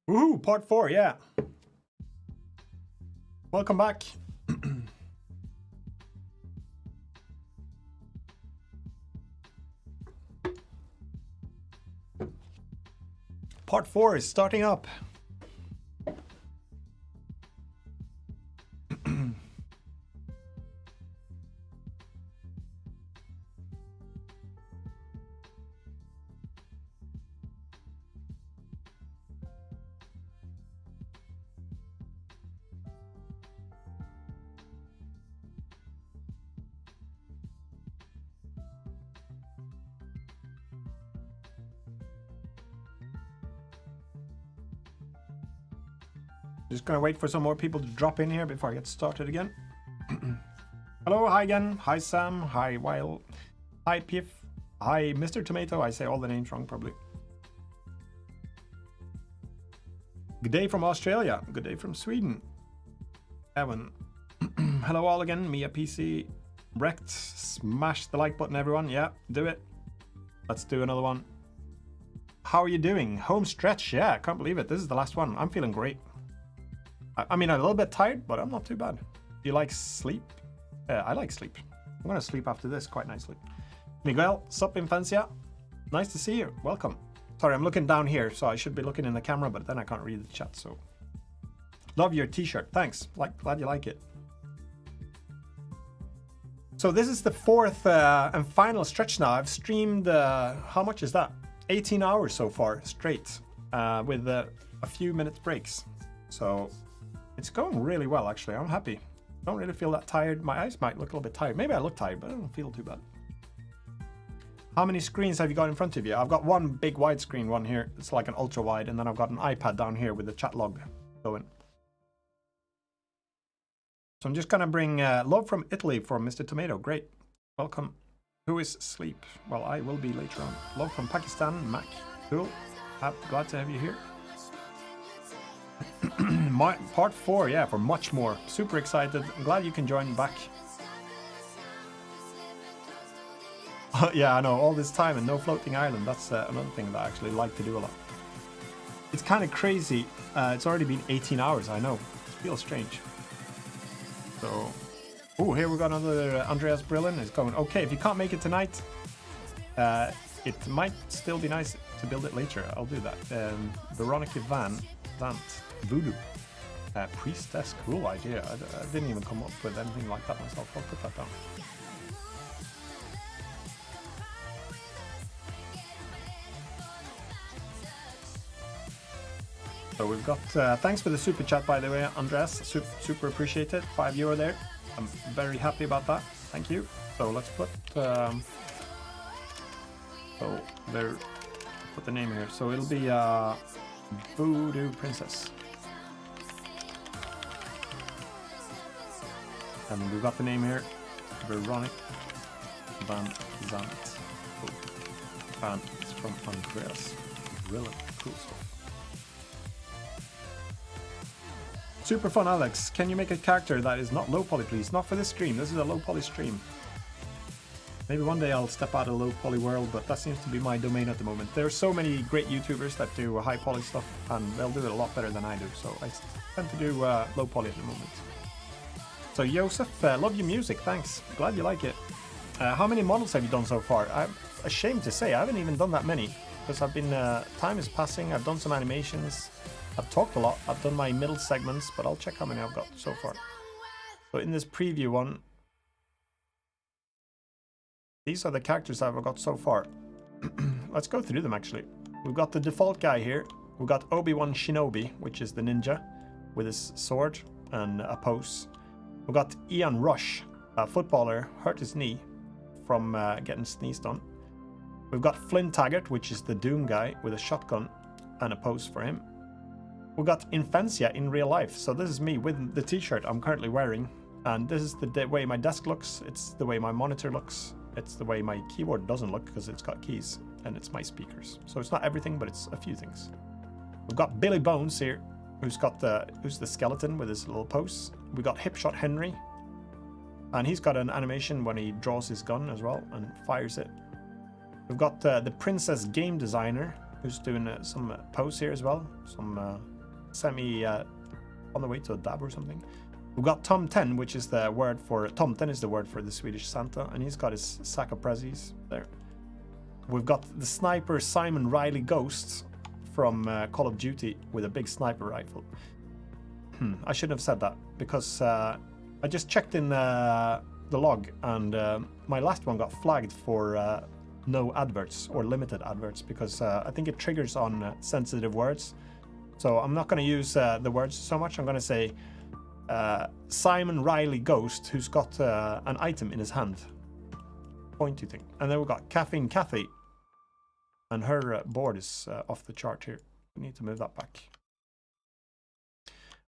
Woohoo, part 4, yeah. Welcome back. Part 4 is starting up. Just gonna wait for some more people to drop in here before I get started again. Hello, hi again. Hi Sam, hi Weil, hi Piff, hi Mr. Tomato. I say all the names wrong probably. Good day from Australia. Good day from Sweden. Evan. Hello all again. Mia PC. Wrecked. Smash the like button everyone. Yeah, do it. Let's do another one. How are you doing? Home stretch. Yeah, I can't believe it. This is the last one. I'm feeling great. I mean, I'm a little bit tired, but I'm not too bad. Do you like sleep? I like sleep. I'm gonna sleep after this quite nicely. Miguel, sup Infancia? Nice to see you. Welcome. Sorry, I'm looking down here, so I should be looking in the camera, but then I can't read the chat, so. Love your t-shirt. Thanks. Glad you like it. So this is the fourth and final stretch now. I've streamed, how much is that? 18 hours so far, straight, with a few minutes breaks. So it's going really well, actually. I'm happy. Don't really feel that tired. My eyes might look a little bit tired. Maybe I look tired, but I don't feel too bad. How many screens have you got in front of you? I've got one big widescreen one here. It's like an ultra wide, and then I've got an iPad down here with the chat log going. So I'm just gonna bring love from Italy for Mr. Tomato. Great. Welcome. Who is asleep? Well, I will be later on. Love from Pakistan, Mac. Cool. Glad to have you here. Part 4, yeah, for much more. Super excited. I'm glad you can join back. Yeah, I know, all this time and no floating island. That's another thing that I actually like to do a lot. It's kind of crazy. It's already been 18 hours, I know. It feels strange. So, oh, here we got another Andreas Brillen is going. Okay, if you can't make it tonight, it might still be nice to build it later. I'll do that. Veronica Vant, Voodoo. Priestess, cool idea. I didn't even come up with anything like that myself. I'll put that down. So we've got, thanks for the super chat by the way, Andreas. Super appreciate it. €5 there. I'm very happy about that. Thank you. So let's put, so there, put the name here. So it'll be Voodoo Princess. And we've got the name here, Veronica Van Zandt. Oh, and it's from Andreas. Really cool stuff. Super fun, Alex. Can you make a character that is not low poly, please? Not for this stream. This is a low poly stream. Maybe one day I'll step out of low poly world, but that seems to be my domain at the moment. There are so many great YouTubers that do high poly stuff, and they'll do it a lot better than I do. So I tend to do low poly at the moment. So Joseph, love your music, thanks. Glad you like it. How many models have you done so far? I'm ashamed to say I haven't even done that many because I've been time is passing. I've done some animations. I've talked a lot. I've done my middle segments, but I'll check how many I've got so far. So in this preview one, these are the characters I've got so far. Let's go through them actually. We've got the default guy here. We've got Obi-Wan Shinobi, which is the ninja with his sword and a pose. We've got Ian Rush, a footballer, hurt his knee from getting sneezed on. We've got Flynn Taggart, which is the Doom guy with a shotgun and a pose for him. We've got Infancia in real life. So this is me with the t-shirt I'm currently wearing. And this is the way my desk looks. It's the way my monitor looks. It's the way my keyboard doesn't look because it's got keys. And it's my speakers. So it's not everything, but it's a few things. We've got Billy Bones here, who's the skeleton with his little pose. We got Hipshot Henry, and he's got an animation when he draws his gun as well and fires it. We've got the Princess Game Designer, who's doing some pose here as well, some semi on the way to a dab or something. We've got Tom 10, which is the word for Tomten is the word for the Swedish Santa, and he's got his sack of prezzies there. We've got the sniper Simon Riley Ghost from Call of Duty with a big sniper rifle. I shouldn't have said that because I just checked in the log, and my last one got flagged for no adverts or limited adverts because I think it triggers on sensitive words. So I'm not going to use the words so much. I'm going to say Simon Riley Ghost, who's got an item in his hand. Pointy thing. And then we've got Caffeine Kathy. And her board is off the chart here. We need to move that back.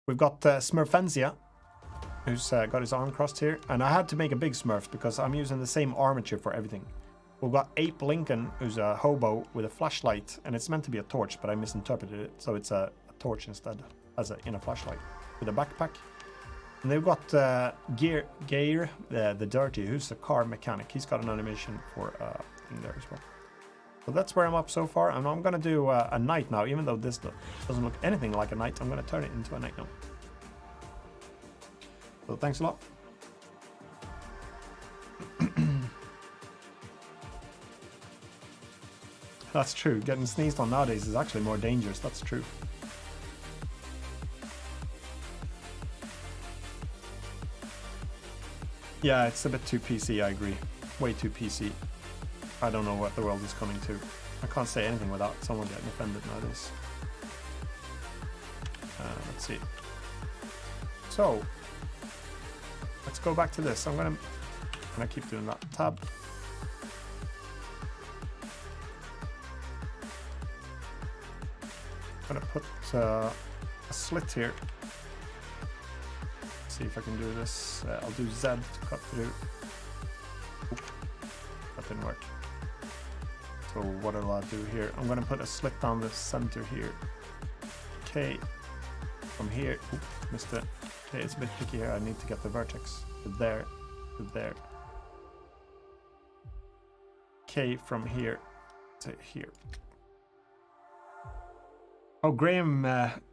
We've got Smurfenzia, who's got his arm crossed here. And I had to make a big Smurf because I'm using the same armature for everything. We've got Ape Lincoln, who's a hobo with a flashlight. And it's meant to be a torch, but I misinterpreted it. So it's a torch instead, in a flashlight with a backpack. And they've got Geir, the Dirty, who's a car mechanic. He's got an animation for thing there as well. So that's where I'm up so far. And I'm going to do a knight now, even though this doesn't look anything like a knight. I'm going to turn it into a knight now. So thanks a lot. That's true. Getting sneezed on nowadays is actually more dangerous. That's true. Yeah, it's a bit too PC, I agree. Way too PC. I don't know what the world is coming to. I can't say anything without someone getting offended nowadays. Let's see. So, let's go back to this. I'm gonna keep doing that. Tab. I'm gonna put a slit here. See if I can do this. I'll do Z to cut through. Oop, that didn't work. So what will I do here? I'm going to put a slit down the center here. Okay, from here. Oop, missed it. Okay, it's a bit picky here. I need to get the vertex to there, to there. Okay, from here to here. Oh, Graham,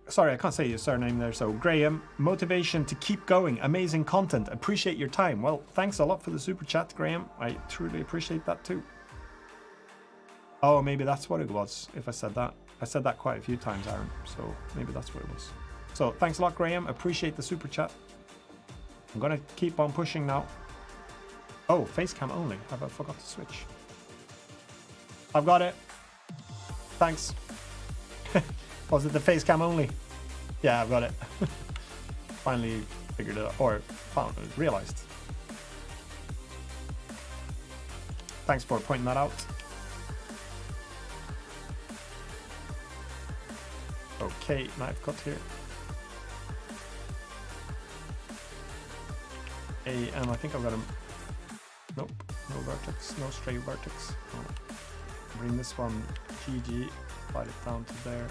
sorry, I can't say your surname there. So, Graham, motivation to keep going. Amazing content. Appreciate your time. Well, thanks a lot for the super chat, Graham. I truly appreciate that too. Oh, maybe that's what it was, if I said that. I said that quite a few times, Aaron. So, maybe that's what it was. So, thanks a lot, Graham. Appreciate the super chat. I'm going to keep on pushing now. Oh, face cam only. Have I forgot to switch? I've got it. Thanks. Was it the face cam only? Yeah, I've got it. Finally figured it out, or realized. Thanks for pointing that out. Okay, knife cut here. And I think I've got him. Nope, no vertex, no stray vertex. Oh. Bring this one GG, slide it down to there.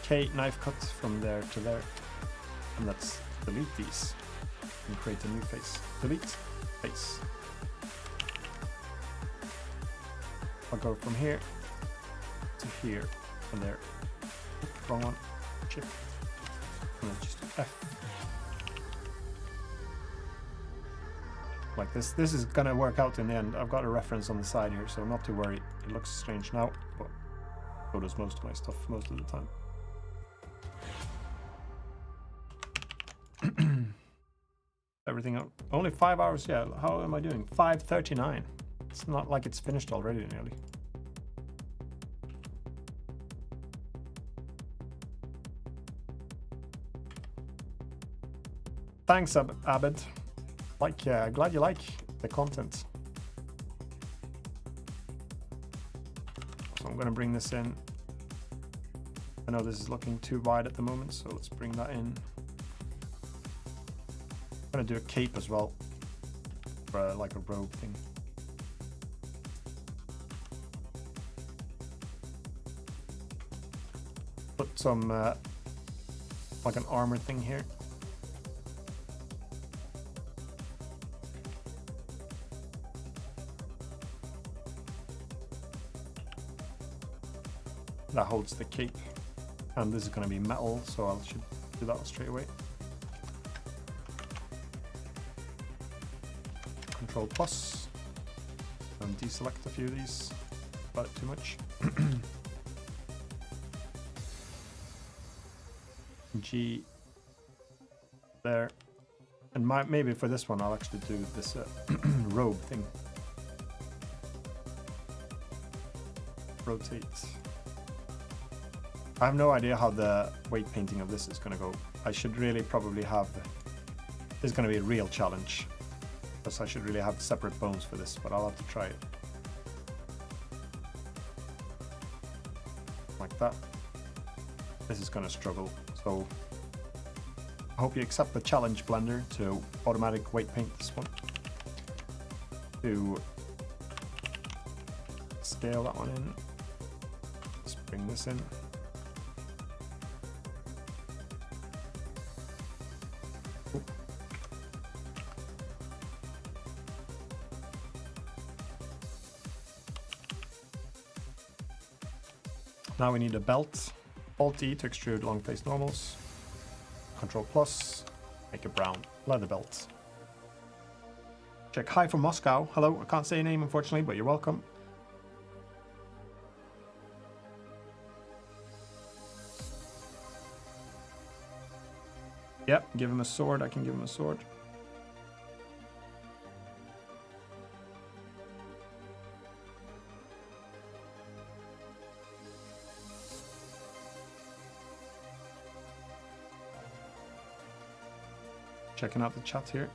Okay, knife cut from there to there. And let's delete these and create a new face. Delete face. I'll go from here to here and there. Oops, wrong one. Shift. And then just F. Like this. This is gonna work out in the end. I've got a reference on the side here, so not to worry. It looks strange now, but so does most of my stuff most of the time. Everything up. Only 5 hours. Yeah, how am I doing? 5:39. It's not like it's finished already nearly. Thanks, Abed. Glad you like the content. So I'm going to bring this in. I know this is looking too wide at the moment, so let's bring that in. I'm going to do a cape as well, for like a robe thing. Put some like an armor thing here. That holds the cape. And this is going to be metal, so I should do that straight away. Control plus. And deselect a few of these. About too much. G there. And maybe for this one I'll actually do this robe thing. Rotate. I have no idea how the weight painting of this is going to go. I should really probably have... This is going to be a real challenge. Because I should really have separate bones for this, but I'll have to try it. Like that. This is going to struggle, so I hope you accept the challenge, Blender, to automatic weight paint this one. To scale that one in. Let's bring this in. Oop. Now we need a belt. Alt-E to extrude long face normals. Control plus, make a brown leather belt. Check hi from Moscow. Hello, I can't say your name unfortunately, but you're welcome. Yep, give him a sword. I can give him a sword. Checking out the chat here.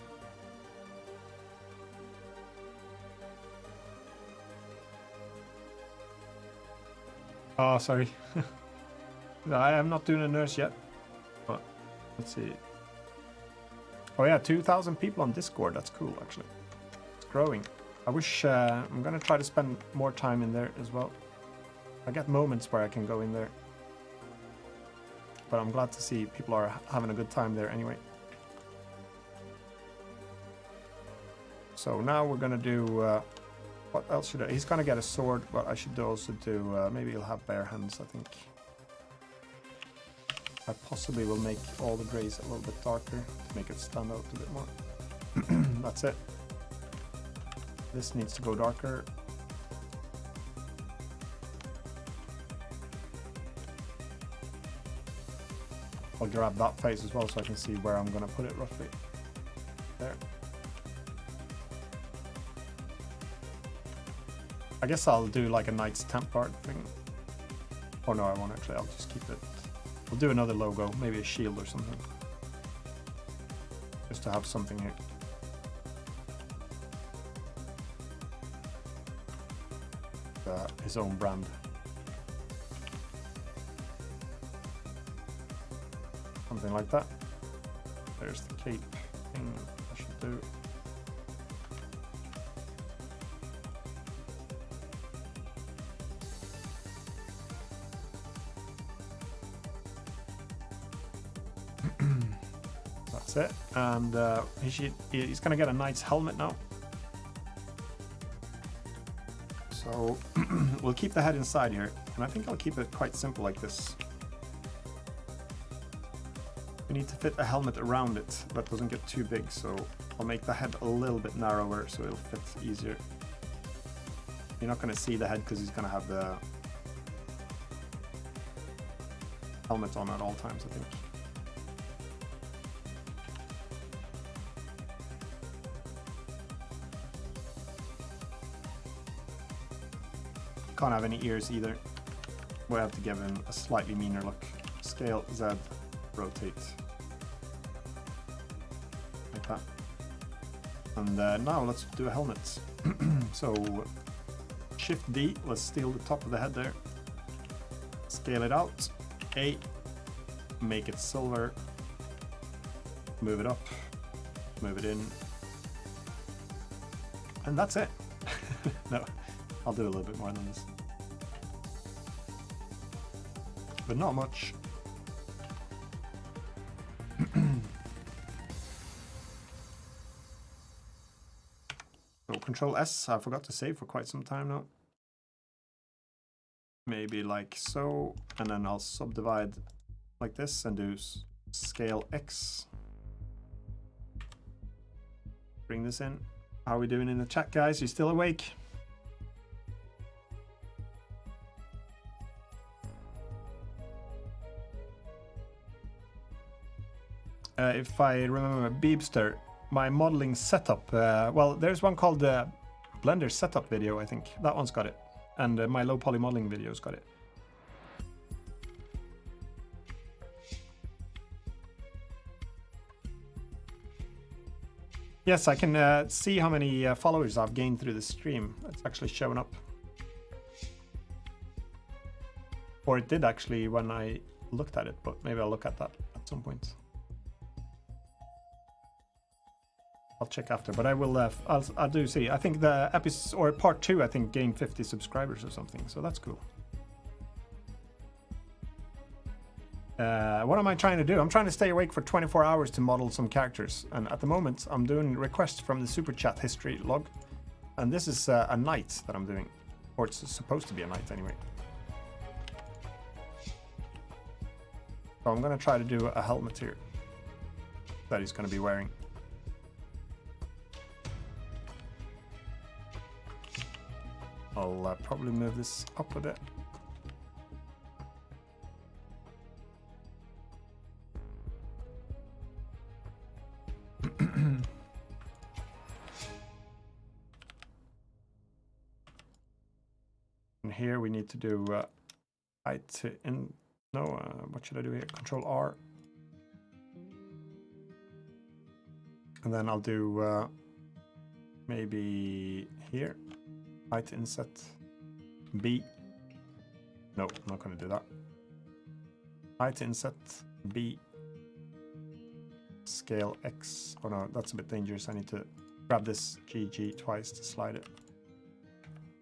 Oh, sorry. I am not doing a nurse yet. But let's see. Oh yeah, 2,000 people on Discord. That's cool, actually. It's growing. I wish I'm gonna try to spend more time in there as well. I get moments where I can go in there. But I'm glad to see people are having a good time there anyway. So now we're gonna do, what else should I, he's gonna get a sword, but I should also do, maybe he'll have bare hands, I think. I possibly will make all the grays a little bit darker to make it stand out a bit more. That's it. This needs to go darker. I'll grab that face as well so I can see where I'm gonna put it roughly. There. I guess I'll do like a Knights Templar thing. Oh no, I won't actually, I'll just keep it. We'll do another logo, maybe a shield or something. Just to have something here. His own brand. Something like that. There's the cape thing I should do. That's it. And he's gonna get a knight's helmet now. So we'll keep the head inside here, and I think I'll keep it quite simple like this. We need to fit a helmet around it that doesn't get too big, so I'll make the head a little bit narrower so it'll fit easier. You're not going to see the head because he's going to have the helmet on at all times, I think. Can't have any ears either. We have to give him a slightly meaner look. Scale Z, rotate. Like that. And now let's do a helmet. So Shift D, let's steal the top of the head there. Scale it out. A, make it silver. Move it up. Move it in. And that's it. No, I'll do a little bit more than this. But not much. So Control S, I forgot to save for quite some time now. maybe like so, and then I'll subdivide like this and do scale X. Bring this in. How are we doing in the chat, guys? You still awake? If I remember Beebster, my modeling setup, well, there's one called the Blender setup video, I think. That one's got it. And my low poly modeling video's got it. Yes, I can see how many followers I've gained through the stream. It's actually showing up. Or it did actually when I looked at it, but maybe I'll look at that at some point. I'll check after, but I will. I'll do see. I think the episode or part 2, I think, gained 50 subscribers or something, so that's cool. What am I trying to do? I'm trying to stay awake for 24 hours to model some characters, and at the moment, I'm doing requests from the super chat history log, and this is a night that I'm doing, or it's supposed to be a night anyway. So I'm gonna try to do a helmet here that he's gonna be wearing. I'll probably move this up a bit. And here we need to do height in. No, what should I do here? Control R. And then I'll do maybe here. Height inset B. No, I'm not going to do that. Height inset B. Scale X. Oh no, that's a bit dangerous. I need to grab this GG twice to slide it.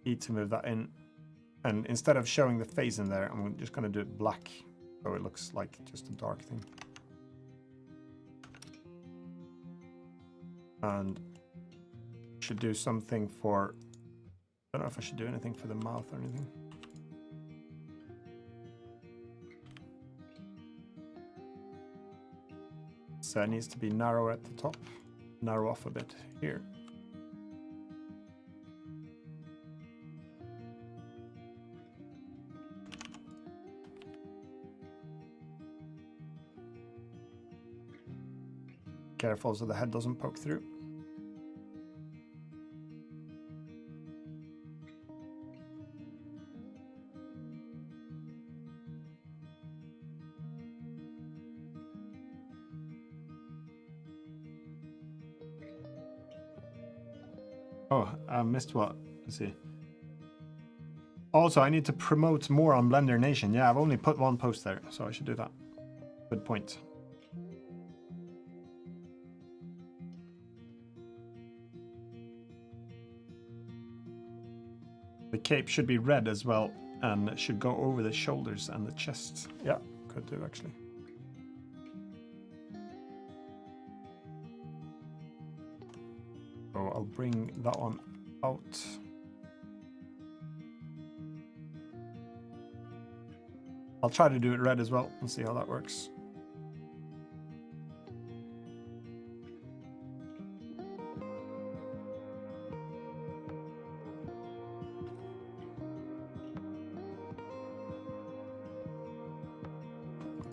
E to move that in. And instead of showing the face in there, I'm just going to do it black. So it looks like just a dark thing. And should do something for... I don't know if I should do anything for the mouth or anything. So it needs to be narrow at the top. Narrow off a bit here. Careful so the head doesn't poke through. Oh, I missed what? Let's see. Also, I need to promote more on Blender Nation. Yeah, I've only put one post there, so I should do that. Good point. The cape should be red as well, and it should go over the shoulders and the chest. Yeah, could do actually. So I'll bring that one out. I'll try to do it red as well and see how that works.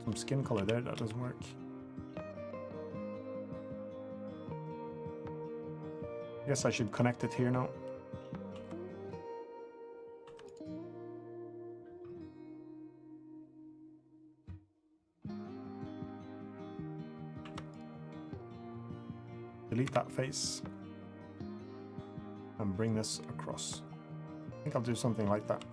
Some skin color there, that doesn't work. I guess I should connect it here now. Delete that face and bring this across. I think I'll do something like that.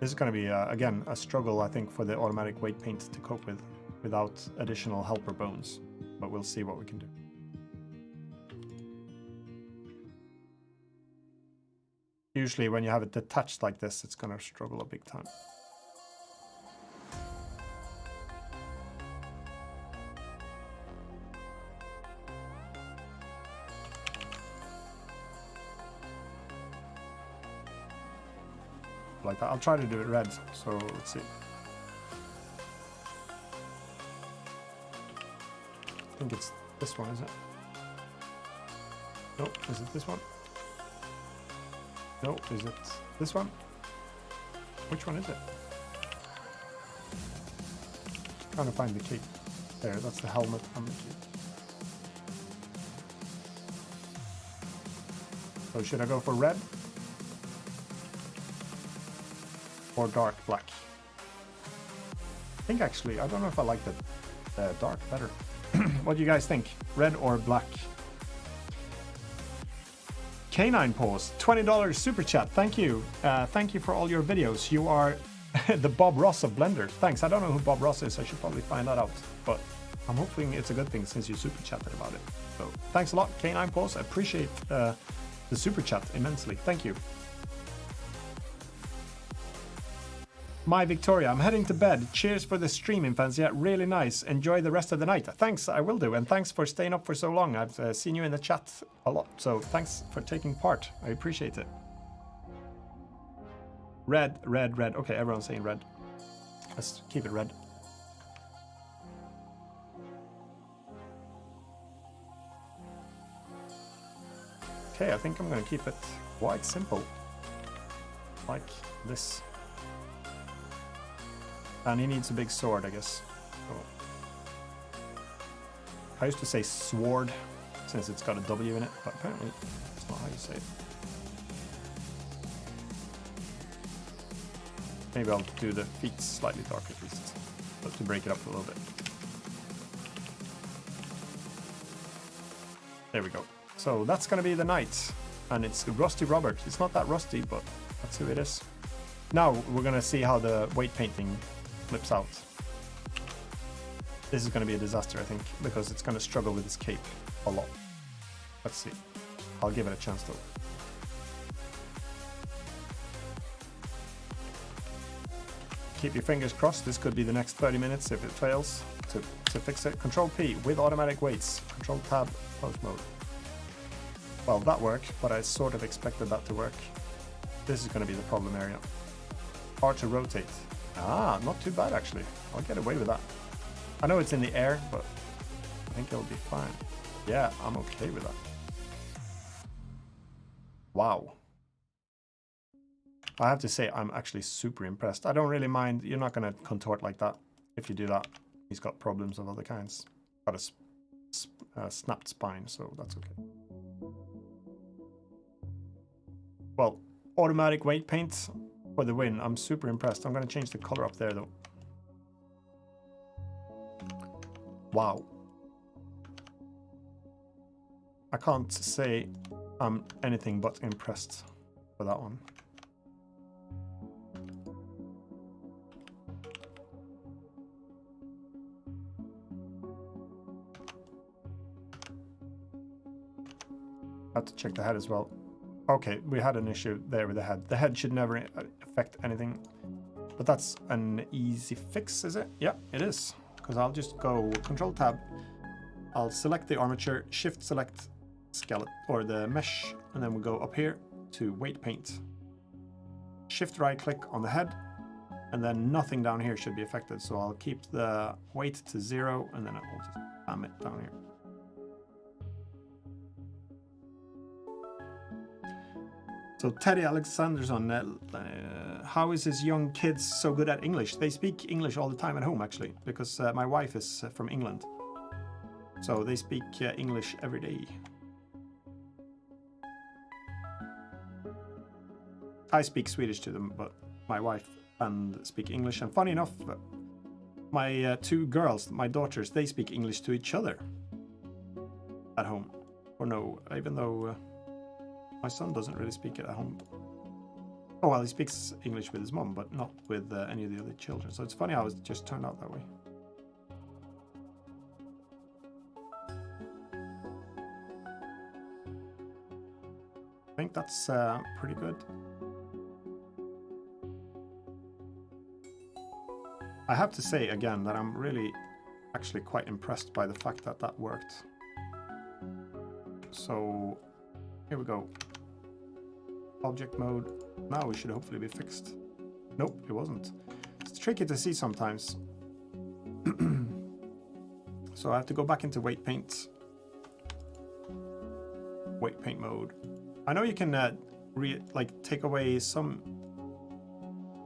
This is going to be, again, a struggle, I think, for the automatic weight paint to cope with without additional helper bones, but we'll see what we can do. Usually when you have it detached like this, it's going to struggle a big time. like that. I'll try to do it red. So let's see. I think it's this one, is it? No, is it this one? No, is it this one? Which one is it? Trying to find the cape. There, that's the helmet on the cape. So should I go for red? Or dark black? I think actually, I don't know if I like the dark better. What do you guys think? Red or black? Canine Pause, $20 super chat. Thank you. Thank you for all your videos. You are the Bob Ross of Blender. Thanks. I don't know who Bob Ross is. I should probably find that out. But I'm hoping it's a good thing since you super chatted about it. So thanks a lot, Canine Pause. I appreciate the super chat immensely. Thank you. My Victoria, I'm heading to bed. Cheers for the stream, Infancia. Really nice. Enjoy the rest of the night. Thanks, I will do. And thanks for staying up for so long. I've seen you in the chat a lot. So thanks for taking part. I appreciate it. Red, red, red. Okay, everyone's saying red. Let's keep it red. Okay, I think I'm going to keep it quite simple. Like this. And he needs a big sword, I guess. So, I used to say sword, since it's got a W in it, but apparently that's not how you say it. Maybe I'll do the feet slightly dark at least, but to break it up a little bit. There we go. So that's going to be the knight, and it's Rusty Robert. It's not that rusty, but that's who it is. Now we're going to see how the weight painting flips out. This is going to be a disaster, I think, because it's going to struggle with this cape a lot. Let's see. I'll give it a chance though. Keep your fingers crossed. This could be the next 30 minutes if it fails to fix it. Control P with automatic weights. Control Tab pose mode. Well, that worked, but I sort of expected that to work. This is going to be the problem area. Hard to rotate. Ah, not too bad actually. I'll get away with that. I know it's in the air, but I think it'll be fine. Yeah, I'm okay with that. Wow. I have to say, I'm actually super impressed. I don't really mind. You're not going to contort like that if you do that. He's got problems of other kinds. Got a snapped spine, so that's okay. Well, automatic weight paint for the win. I'm super impressed. I'm going to change the color up there, though. Wow. I can't say I'm anything but impressed for that one. Have to check the head as well. Okay, we had an issue there with the head. The head should never affect anything, but that's an easy fix, is it? Yeah, it is. Because I'll just go Control Tab. I'll select the armature, Shift select skeleton or the mesh, and then we'll go up here to weight paint. Shift right click on the head, and then nothing down here should be affected. So I'll keep the weight to 0, and then I'll just bam it down here. So Teddy Alexanderson, how is his young kids so good at English? They speak English all the time at home, actually, because my wife is from England. So they speak English every day. I speak Swedish to them, but my wife and speak English. And funny enough, my two girls, my daughters, they speak English to each other at home. Or no, even though... my son doesn't really speak it at home. Oh, well, he speaks English with his mom, but not with any of the other children. So it's funny how it just turned out that way. I think that's pretty good. I have to say again that I'm really actually quite impressed by the fact that that worked. So here we go. Object mode. Now we should hopefully be fixed. Nope, it wasn't. It's tricky to see sometimes. So I have to go back into weight paint. Weight paint mode. I know you can like take away some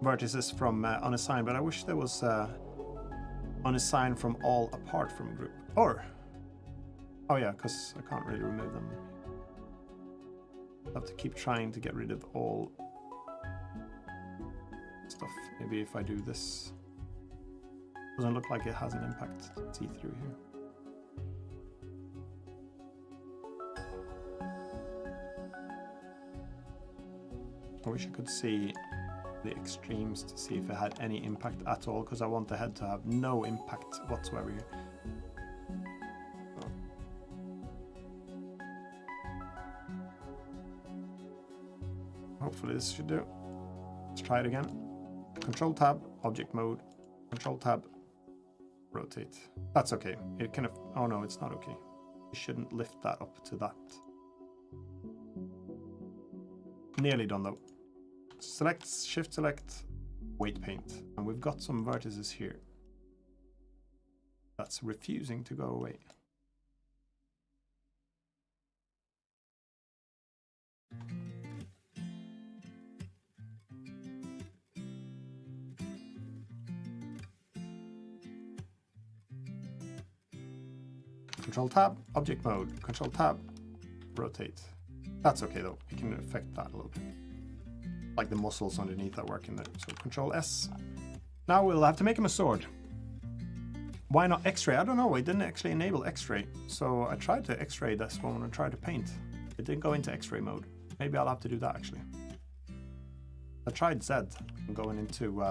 vertices from unassign, but I wish there was unassign from all apart from group. Or, oh yeah, because I can't really remove them. I have to keep trying to get rid of all stuff. Maybe if I do this, doesn't look like it has an impact. See through here. I wish I could see the extremes to see if it had any impact at all, because I want the head to have no impact whatsoever here. Hopefully this should do. Let's try it again. Control tab, object mode, control tab, rotate. That's okay. It kind of, oh no, it's not okay. You shouldn't lift that up to that. Nearly done though. Select, shift select, weight paint. And we've got some vertices here. That's refusing to go away. Control tab, object mode, control tab, rotate. That's okay though, you can affect that a little bit. Like the muscles underneath are working there. So control S. Now we'll have to make him a sword. Why not X-ray? I don't know, it didn't actually enable X-ray. So I tried to X-ray this one when I tried to paint. It didn't go into X-ray mode. Maybe I'll have to do that actually. I tried Z and going into,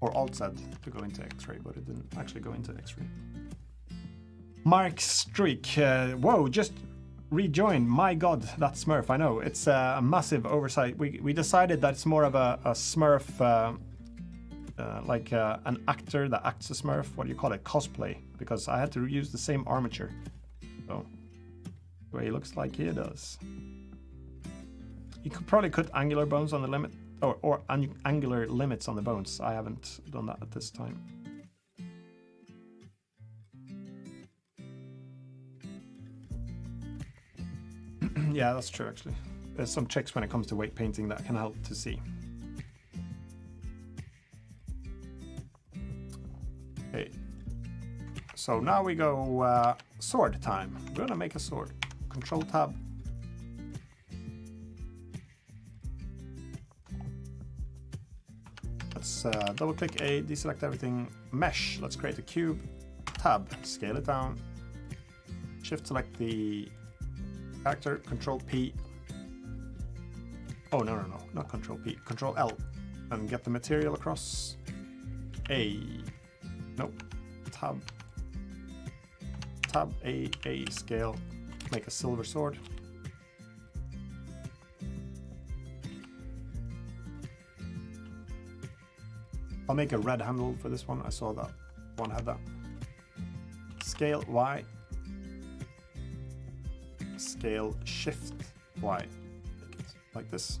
or Alt Z to go into X-ray, but it didn't actually go into X-ray. Mark Streak, whoa, just rejoined. My god, that Smurf, I know. It's a massive oversight. We decided that it's more of a Smurf, like an actor that acts a Smurf. What do you call it? Cosplay. Because I had to use the same armature. So, the way he looks like he does. You could probably cut angular bones on the limit, or angular limits on the bones. I haven't done that at this time. Yeah, that's true actually. There's some tricks when it comes to weight painting that can help to see. Okay, so now we go sword time. We're gonna make a sword. Control tab. Let's double click A, deselect everything. Mesh, let's create a cube. Tab, scale it down. Shift select the character, Control P. Oh, no, not Control P, Control L. And get the material across. A. Nope. Tab. Tab, A, scale. Make a silver sword. I'll make a red handle for this one. I saw that one had that. Scale Y. Scale shift Y, like this.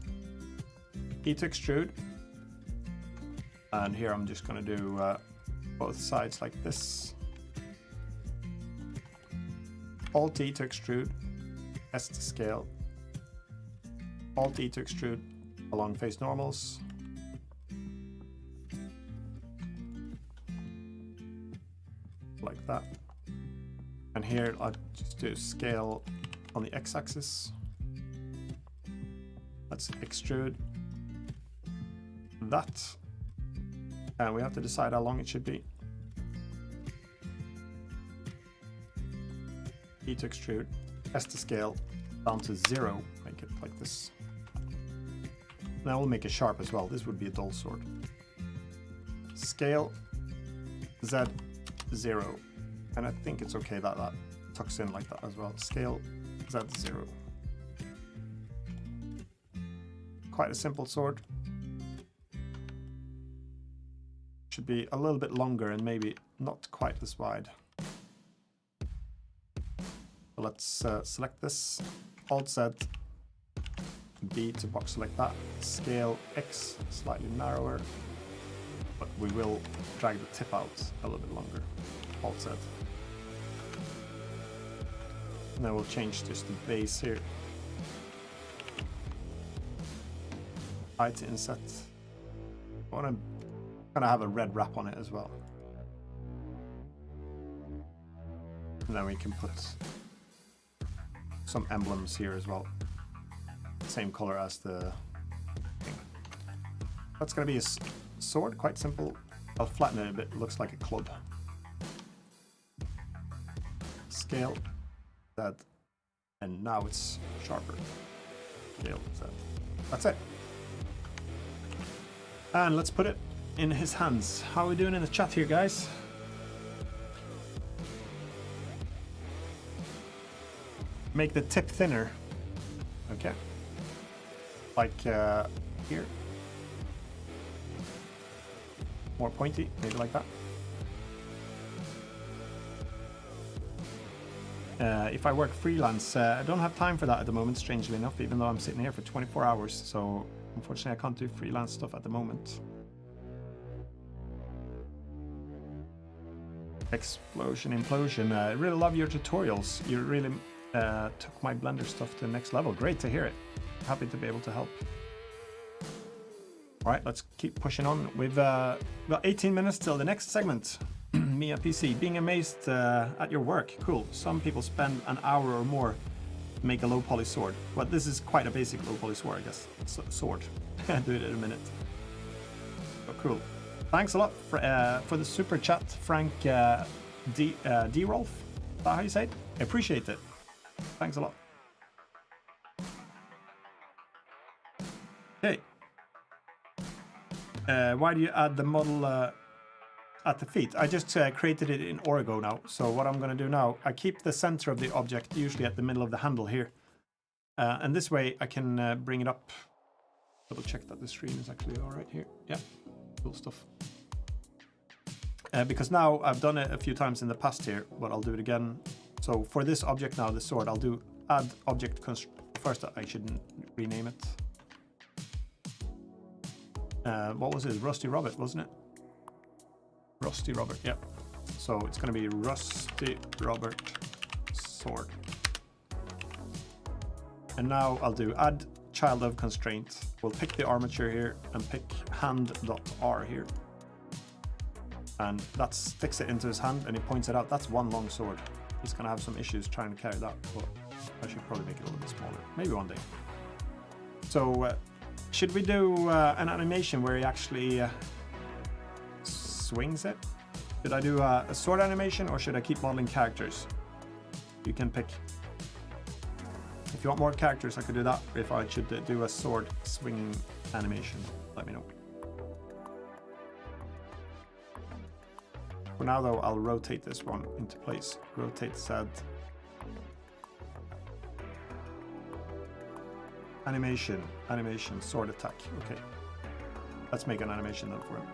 E to extrude, and here I'm just going to do both sides like this. Alt E to extrude, S to scale, Alt E to extrude along face normals. Like that. And here I'll just do scale on the x-axis. Let's extrude that, and we have to decide how long it should be. E to extrude, S to scale, down to 0, make it like this. Now we'll make it sharp as well. This would be a dull sword. Scale, Z, 0, and I think it's okay that that tucks in like that as well. Scale, Z0. Quite a simple sword. Should be a little bit longer and maybe not quite as wide. So let's select this, Alt Z, B to box select that. Scale X slightly narrower, but we will drag the tip out a little bit longer. Alt Z. And then we'll change just the base here. I to inset. I want to kind of have a red wrap on it as well. And then we can put some emblems here as well. Same color as the thing. That's going to be a sword, quite simple. I'll flatten it a bit, it looks like a club. Scale that, and now it's sharper. Scale that. That's it. And let's put it in his hands. How are we doing in the chat here, guys? Make the tip thinner. Okay. Like here. More pointy, maybe like that. If I work freelance, I don't have time for that at the moment, strangely enough, even though I'm sitting here for 24 hours. So unfortunately, I can't do freelance stuff at the moment. Explosion, implosion. I really love your tutorials. You really took my Blender stuff to the next level. Great to hear it. Happy to be able to help. All right, let's keep pushing on. We've got 18 minutes till the next segment. Mia PC, being amazed at your work. Cool. Some people spend an hour or more to make a low poly sword. But this is quite a basic low poly sword, I guess. Sword. I'll do it in a minute. Oh, cool. Thanks a lot for the super chat, Frank D-Rolf. Is that how you say it? I appreciate it. Thanks a lot. Okay. Why do you add the model at the feet? I just created it in Origo now. So what I'm going to do now, I keep the center of the object usually at the middle of the handle here. And this way I can bring it up. Double check that the stream is actually all right here. Yeah, cool stuff. Because now I've done it a few times in the past here, but I'll do it again. So for this object now, the sword, I'll do add object first. I shouldn't rename it. What was it? Rusty Robert, wasn't it? Rusty Robert, yeah. So it's going to be Rusty Robert sword. And now I'll do add child of constraint. We'll pick the armature here and pick hand.r here. And that sticks it into his hand and he points it out. That's one long sword. He's going to have some issues trying to carry that, but I should probably make it a little bit smaller. Maybe one day. So should we do an animation where he actually swings it? Should I do a sword animation or should I keep modeling characters? You can pick. If you want more characters, I could do that. If I should do a sword swinging animation, let me know. For now though, I'll rotate this one into place. Rotate Z. Animation, sword attack. Okay. Let's make an animation then for him.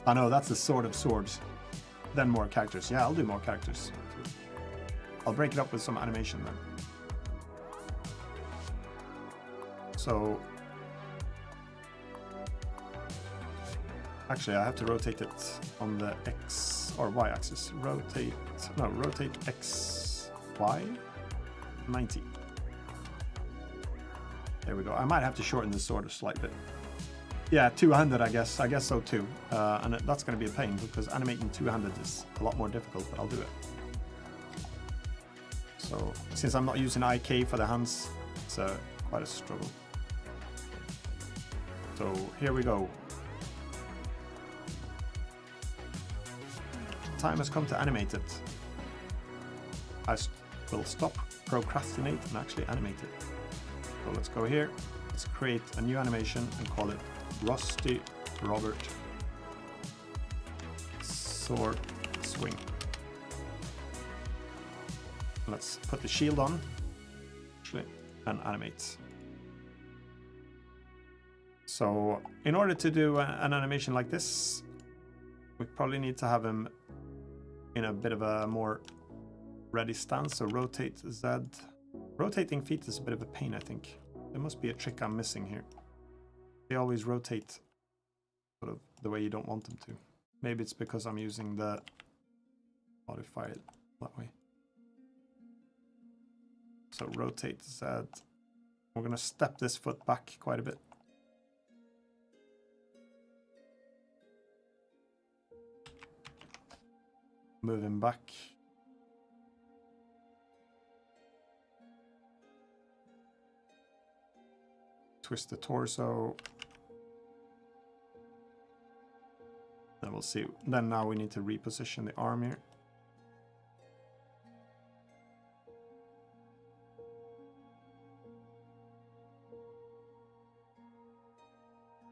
I know, that's the sword of swords. Then more characters. Yeah, I'll do more characters. I'll break it up with some animation then. So actually I have to rotate it on the X or Y axis. Rotate X, Y, 90. There we go. I might have to shorten this sword a slight bit. Yeah, 200 I guess so too. And that's going to be a pain because animating 200 is a lot more difficult, but I'll do it. So since I'm not using IK for the hands, it's quite a struggle. So here we go. Time has come to animate it. I will stop, procrastinate, and actually animate it. So let's go here. Let's create a new animation and call it Rusty Robert Sword Swing. Let's put the shield on, actually, and animate. So in order to do an animation like this, we probably need to have him in a bit of a more ready stance, so rotate Z. Rotating feet is a bit of a pain, I think. There must be a trick I'm missing here. They always rotate sort of the way you don't want them to. Maybe it's because I'm using the modifier that way. So rotate Z. We're going to step this foot back quite a bit. Move him back. Twist the torso. And we'll see. Then now we need to reposition the arm here.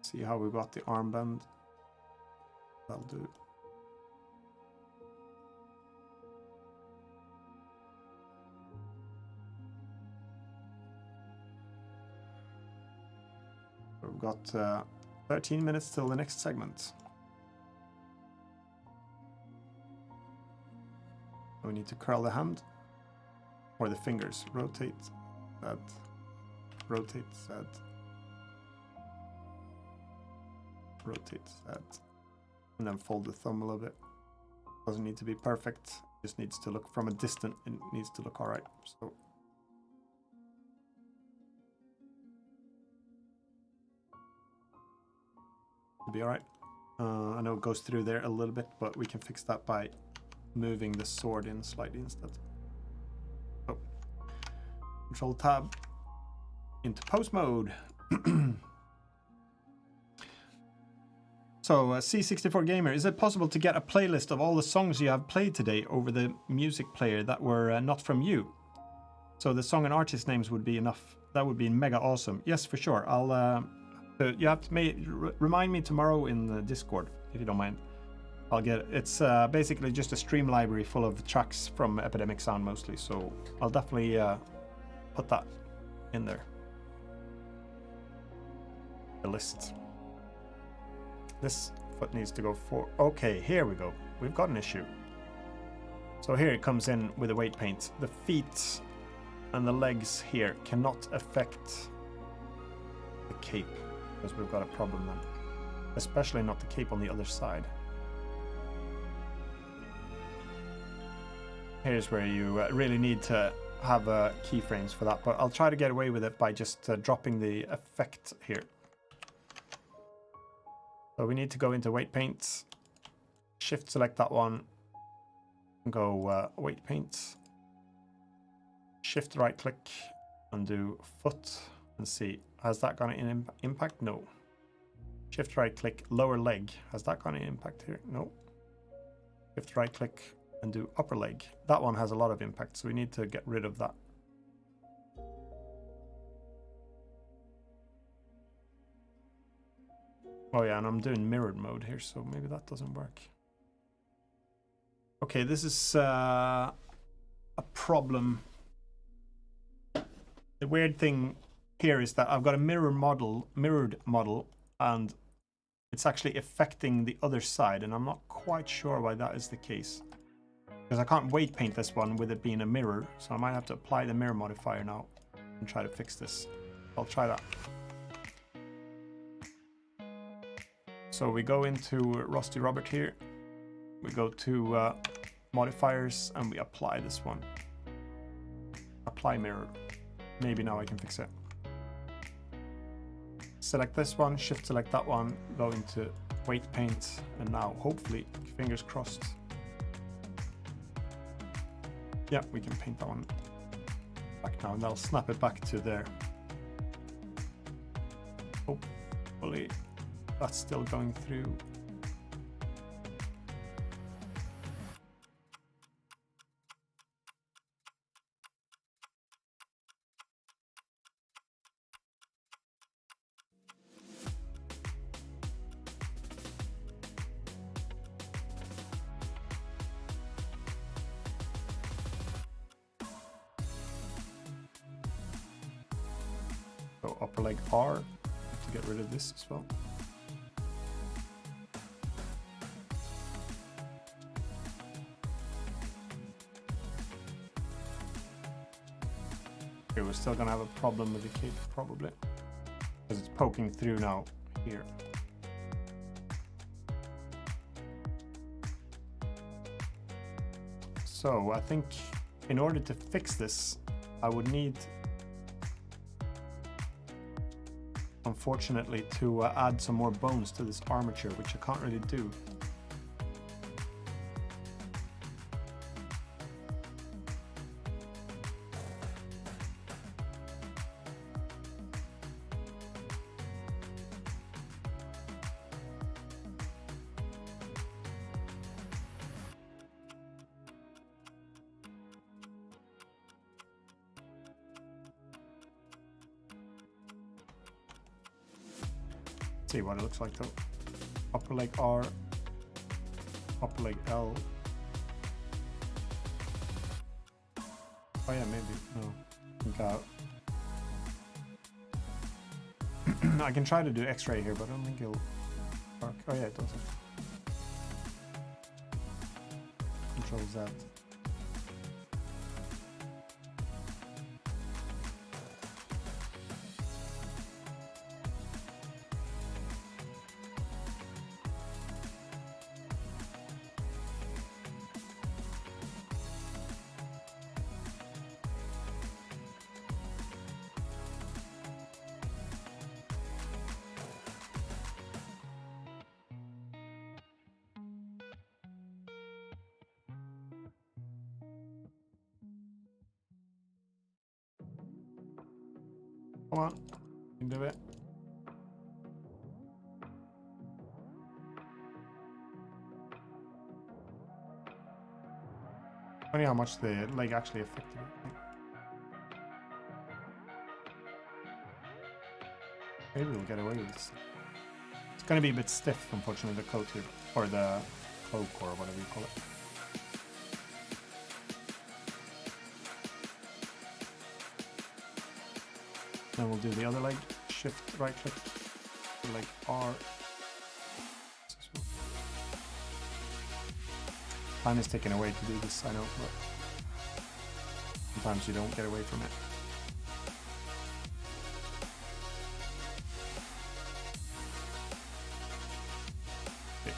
See how we got the armband. That'll do. We've got 13 minutes till the next segment. We need to curl the hand or the fingers. Rotate that. Rotate that. Rotate that. And then fold the thumb a little bit. Doesn't need to be perfect. Just needs to look from a distance. It needs to look all right. So. It'll be all right. I know it goes through there a little bit, but we can fix that by moving the sword in slightly instead. Oh. Control tab into post mode. So C64 Gamer, is it possible to get a playlist of all the songs you have played today over the music player that were not from you? So the song and artist names would be enough. That would be mega awesome. Yes, for sure. I'll you have to remind me tomorrow in the Discord if you don't mind. I'll get it. It's basically just a stream library full of tracks from Epidemic Sound mostly, so I'll definitely put that in there. The list. This foot needs to go for. Okay, here we go. We've got an issue. So here it comes in with the weight paint. The feet and the legs here cannot affect the cape because we've got a problem then. Especially not the cape on the other side. Here's where you really need to have keyframes for that, but I'll try to get away with it by just dropping the effect here. So we need to go into weight paint, shift select that one, go weight paint, shift right click and do foot and see, has that got an impact? No. Shift right click, lower leg, has that got an impact here? No. Shift right click and do upper leg. That one has a lot of impact, so we need to get rid of that. Oh yeah, and I'm doing mirrored mode here, so maybe that doesn't work. Okay, this is a problem. The weird thing here is that I've got a mirrored model, and it's actually affecting the other side, and I'm not quite sure why that is the case. Because I can't weight paint this one with it being a mirror, so I might have to apply the mirror modifier now and try to fix this. I'll try that. So we go into Rusty Robert here. We go to modifiers and we apply this one. Apply mirror. Maybe now I can fix it. Select this one, shift select that one, go into weight paint, and now hopefully, fingers crossed. Yeah, we can paint that one back now, and that'll snap it back to there. Hopefully that's still going through. So upper leg R, to get rid of this as well. Okay, we're still gonna have a problem with the cape probably, because it's poking through now here. So I think in order to fix this, I would need, unfortunately, to add some more bones to this armature, which I can't really do. See what it looks like though. Upper leg R, upper leg L. Oh yeah, maybe. No. I think I can try to do X-ray here, but I don't think it'll work. Oh yeah, it doesn't. Control Z. Come on, you can do it. Funny how much the leg actually affected it. Maybe we'll get away with this. It's gonna be a bit stiff, unfortunately, the coat here, or the cloak, or whatever you call it. Then we'll do the other leg, shift, right click, leg R. Time is taken away to do this, I know, but sometimes you don't get away from it. Okay.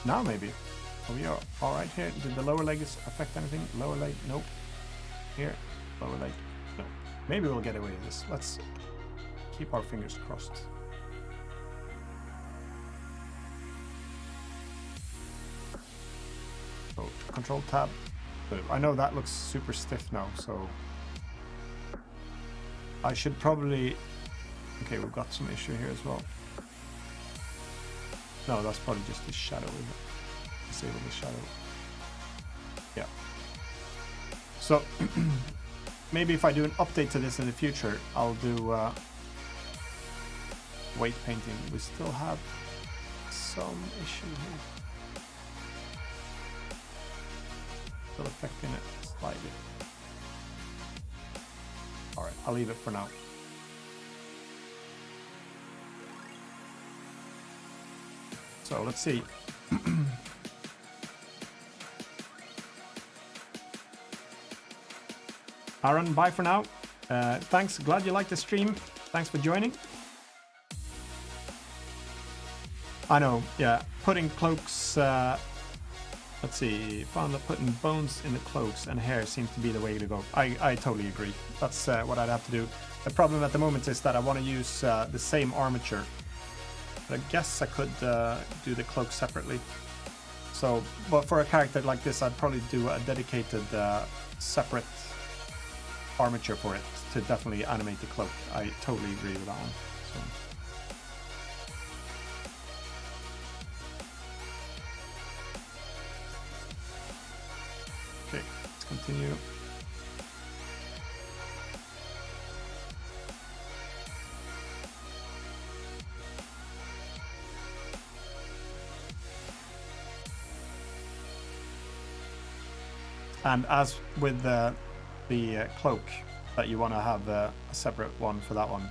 Now maybe. Oh, we are all right here. Did the lower leg affect anything? Lower leg, nope. Here, lower leg, no. Maybe we'll get away with this. Let's keep our fingers crossed. So, Control Tab. But I know that looks super stiff now, so I should probably. Okay, we've got some issue here as well. No, that's probably just the shadow, isn't it? Disable the shadow. Yeah. So maybe if I do an update to this in the future, I'll do weight painting. We still have some issue here. Still affecting it slightly. Alright, I'll leave it for now. So let's see. Aaron, bye for now. Thanks, glad you liked the stream. Thanks for joining. I know, yeah, putting cloaks, let's see, found that putting bones in the cloaks and hair seems to be the way to go. I totally agree. That's what I'd have to do. The problem at the moment is that I want to use the same armature. But I guess I could do the cloak separately. So, but for a character like this, I'd probably do a dedicated separate armature for it to definitely animate the cloak. I totally agree with that one. So. Okay, let's continue. And as with the cloak, that you want to have a separate one for that one.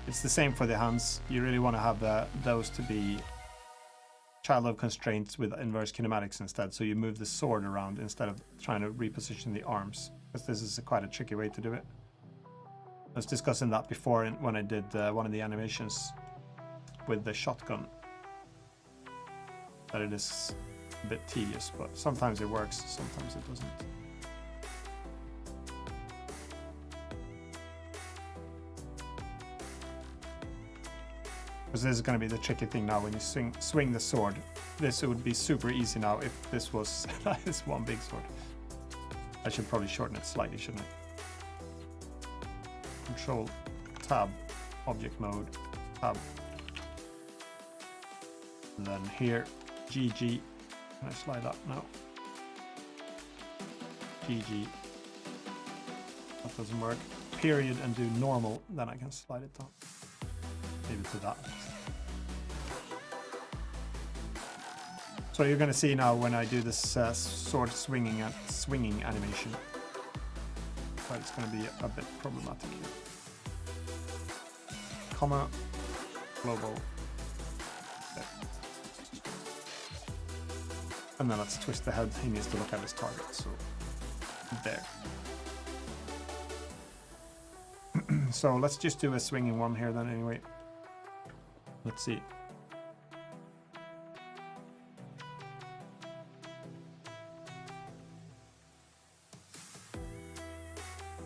It's the same for the hands. You really want to have those to be child of constraints with inverse kinematics instead. So you move the sword around instead of trying to reposition the arms, because this is quite a tricky way to do it. I was discussing that before when I did one of the animations with the shotgun. That it is a bit tedious, but sometimes it works, sometimes it doesn't. Because this is going to be the tricky thing now when you swing the sword. This would be super easy now if this was this one big sword. I should probably shorten it slightly, shouldn't I? Control, tab, object mode, tab. And then here, GG. Can I slide up now? GG. That doesn't work. Period and do normal, then I can slide it down. Maybe to that. So you're going to see now when I do this sword swinging animation, but it's going to be a bit problematic here. Comma, global. Okay. And then let's twist the head. He needs to look at his target. So there. So let's just do a swinging one here then anyway. Let's see.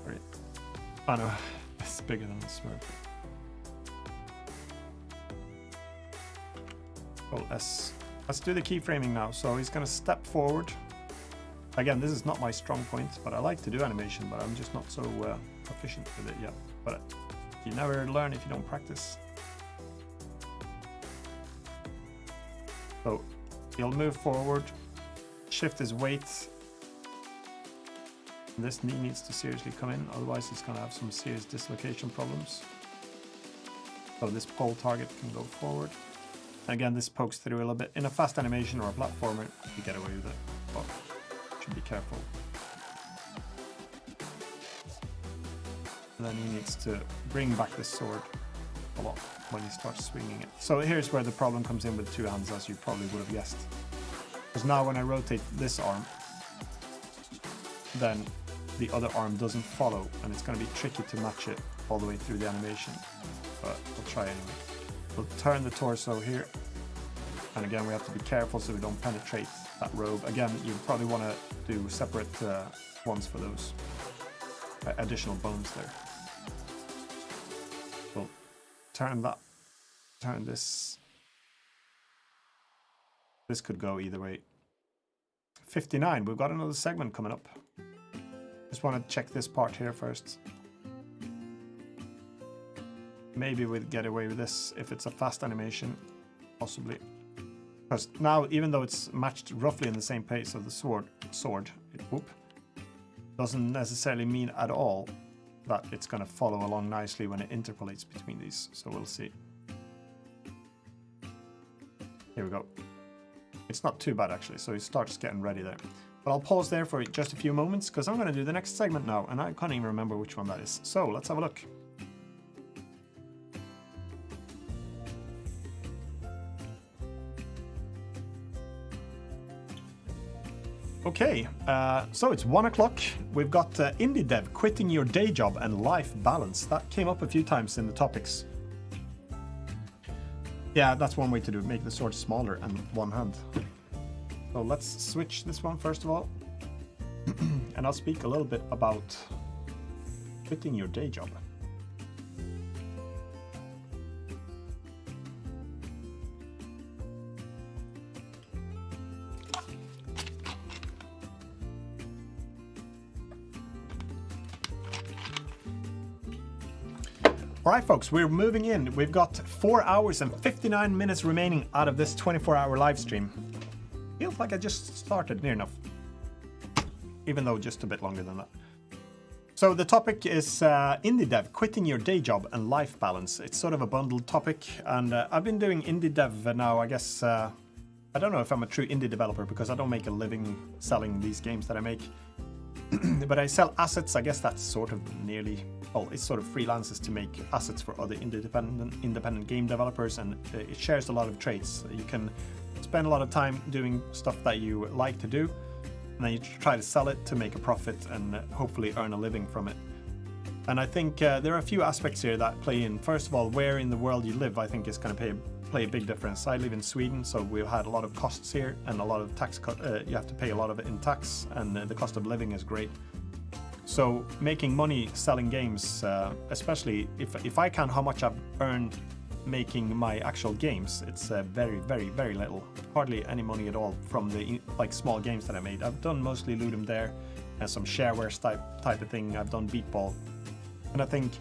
Right. Oh no, it's bigger than the sword. Oh, let's do the keyframing now. So he's gonna step forward. Again, this is not my strong point, but I like to do animation, but I'm just not so proficient with it yet. But you never learn if you don't practice. So he'll move forward, shift his weight. This knee needs to seriously come in, otherwise he's going to have some serious dislocation problems. So this pole target can go forward. Again, this pokes through a little bit. In a fast animation or a platformer, you get away with it, but should be careful. And then he needs to bring back the sword a lot when he starts swinging it. So here's where the problem comes in with two hands, as you probably would have guessed. Because now when I rotate this arm, then the other arm doesn't follow, and it's going to be tricky to match it all the way through the animation. But we'll try anyway. We'll turn the torso here. And again, we have to be careful so we don't penetrate that robe. Again, you probably want to do separate ones for those additional bones there. We'll turn that, turn this. This could go either way. 59, we've got another segment coming up. Just want to check this part here first. Maybe we'll get away with this if it's a fast animation, possibly. Because now, even though it's matched roughly in the same pace of the sword, doesn't necessarily mean at all that it's going to follow along nicely when it interpolates between these. So we'll see. Here we go. It's not too bad actually, so he starts getting ready there. But I'll pause there for just a few moments because I'm going to do the next segment now, and I can't even remember which one that is. So let's have a look. Okay, so it's 1 o'clock. We've got indie dev, quitting your day job and life balance. That came up a few times in the topics. Yeah, that's one way to do it, make the sword smaller and one hand. So let's switch this one first of all. And I'll speak a little bit about quitting your day job. Alright folks, we're moving in. We've got 4 hours and 59 minutes remaining out of this 24-hour live stream. Feels like I just started, near enough. Even though just a bit longer than that. So the topic is indie dev, quitting your day job and life balance. It's sort of a bundled topic, and I've been doing indie dev now, I guess. I don't know if I'm a true indie developer because I don't make a living selling these games that I make. But I sell assets. I guess that's sort of nearly, well, it's sort of freelances to make assets for other independent game developers, and it shares a lot of traits. You can spend a lot of time doing stuff that you like to do, and then you try to sell it to make a profit and hopefully earn a living from it. And I think there are a few aspects here that play in. First of all, where in the world you live, I think is going to play a big difference. I live in Sweden, so we've had a lot of costs here and a lot of tax you have to pay a lot of it in tax, and the cost of living is great. So making money selling games, especially if I count how much I've earned making my actual games, it's very, very, very little. Hardly any money at all from the small games that I made. I've done mostly Ludum Dare and some shareware type of thing. I've done Beatball, and I think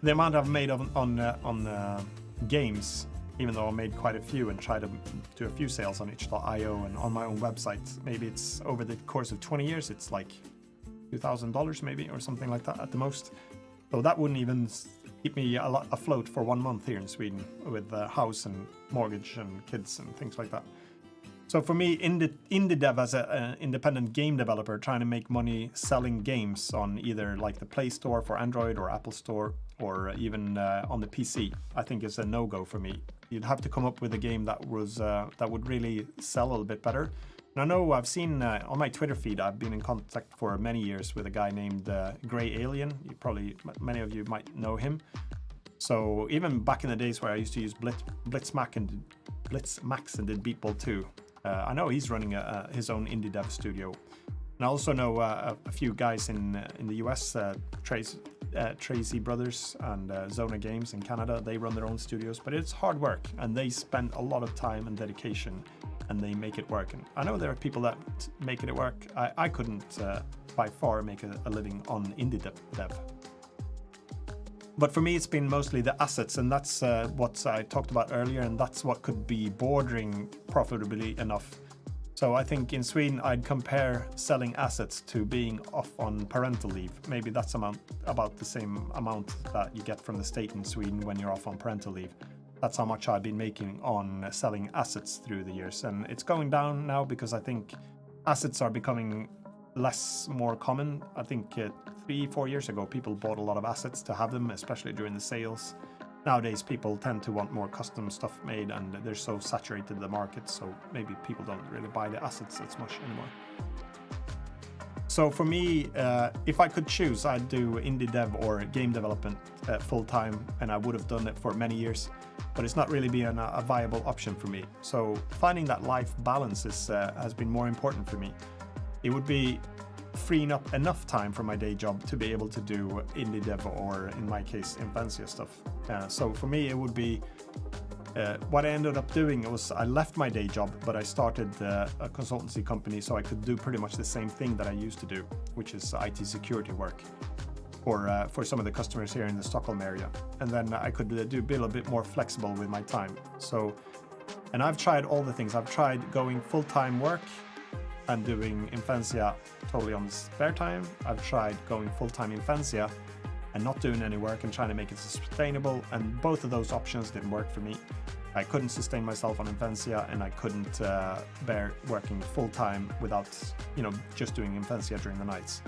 the amount I've made on games, even though I made quite a few and tried to do a few sales on itch.io and on my own website, maybe it's over the course of 20 years, it's like $2,000 maybe, or something like that at the most. So that wouldn't even keep me afloat for 1 month here in Sweden with a house and mortgage and kids and things like that. So for me, indie dev as an independent game developer trying to make money selling games on either like the Play Store for Android or Apple Store or even on the PC, I think is a no-go for me. You'd have to come up with a game that would really sell a little bit better. And I know I've seen on my Twitter feed, I've been in contact for many years with a guy named Grey Alien. Many of you might know him. So even back in the days where I used to use Blitzmax and did Beatball 2, I know he's running his own indie dev studio. And I also know a few guys in the US, Tracy Brothers and Zona Games in Canada. They run their own studios, but it's hard work and they spend a lot of time and dedication and they make it work. And I know there are people that make it work. I couldn't by far make a living on indie dev. But for me, it's been mostly the assets, and that's what I talked about earlier, and that's what could be bordering profitably enough. So I think in Sweden, I'd compare selling assets to being off on parental leave. Maybe that's about the same amount that you get from the state in Sweden when you're off on parental leave. That's how much I've been making on selling assets through the years. And it's going down now because I think assets are becoming more common. I think 3-4 years ago, people bought a lot of assets to have them, especially during the sales. Nowadays, people tend to want more custom stuff made, and they're so saturated the market, so maybe people don't really buy the assets as much anymore. So for me, if I could choose, I'd do indie dev or game development full time, and I would have done it for many years, but it's not really been a viable option for me. So finding that life balance has been more important for me. It would be freeing up enough time from my day job to be able to do indie dev or, in my case, Infantia stuff. So for me, it would be what I ended up doing was I left my day job, but I started a consultancy company so I could do pretty much the same thing that I used to do, which is IT security work for some of the customers here in the Stockholm area. And then I could be a little bit more flexible with my time. So, and I've tried all the things. I've tried going full-time work and doing Infantia totally on spare time. I've tried going full-time Infantia and not doing any work and trying to make it sustainable, and both of those options didn't work for me. I couldn't sustain myself on Infantia, and I couldn't bear working full-time without, just doing Infantia during the nights.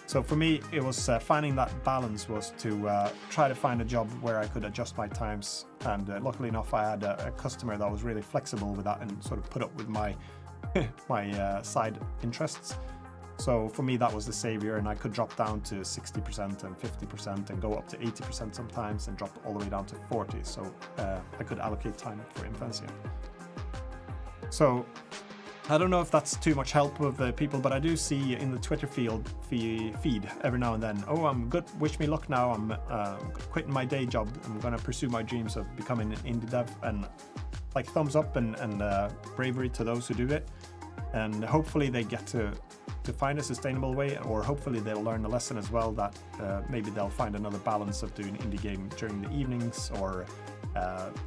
So for me, it was finding that balance was to try to find a job where I could adjust my times, and luckily enough, I had a customer that was really flexible with that and sort of put up with my side interests. So for me, that was the savior, and I could drop down to 60% and 50% and go up to 80% sometimes and drop all the way down to 40%. So I could allocate time for Infantia. So I don't know if that's too much help with people, but I do see in the Twitter feed every now and then, oh, I'm good, wish me luck now, I'm quitting my day job, I'm going to pursue my dreams of becoming an indie dev, and like thumbs up and bravery to those who do it. And hopefully they get to find a sustainable way, or hopefully they'll learn a lesson as well that maybe they'll find another balance of doing indie game during the evenings or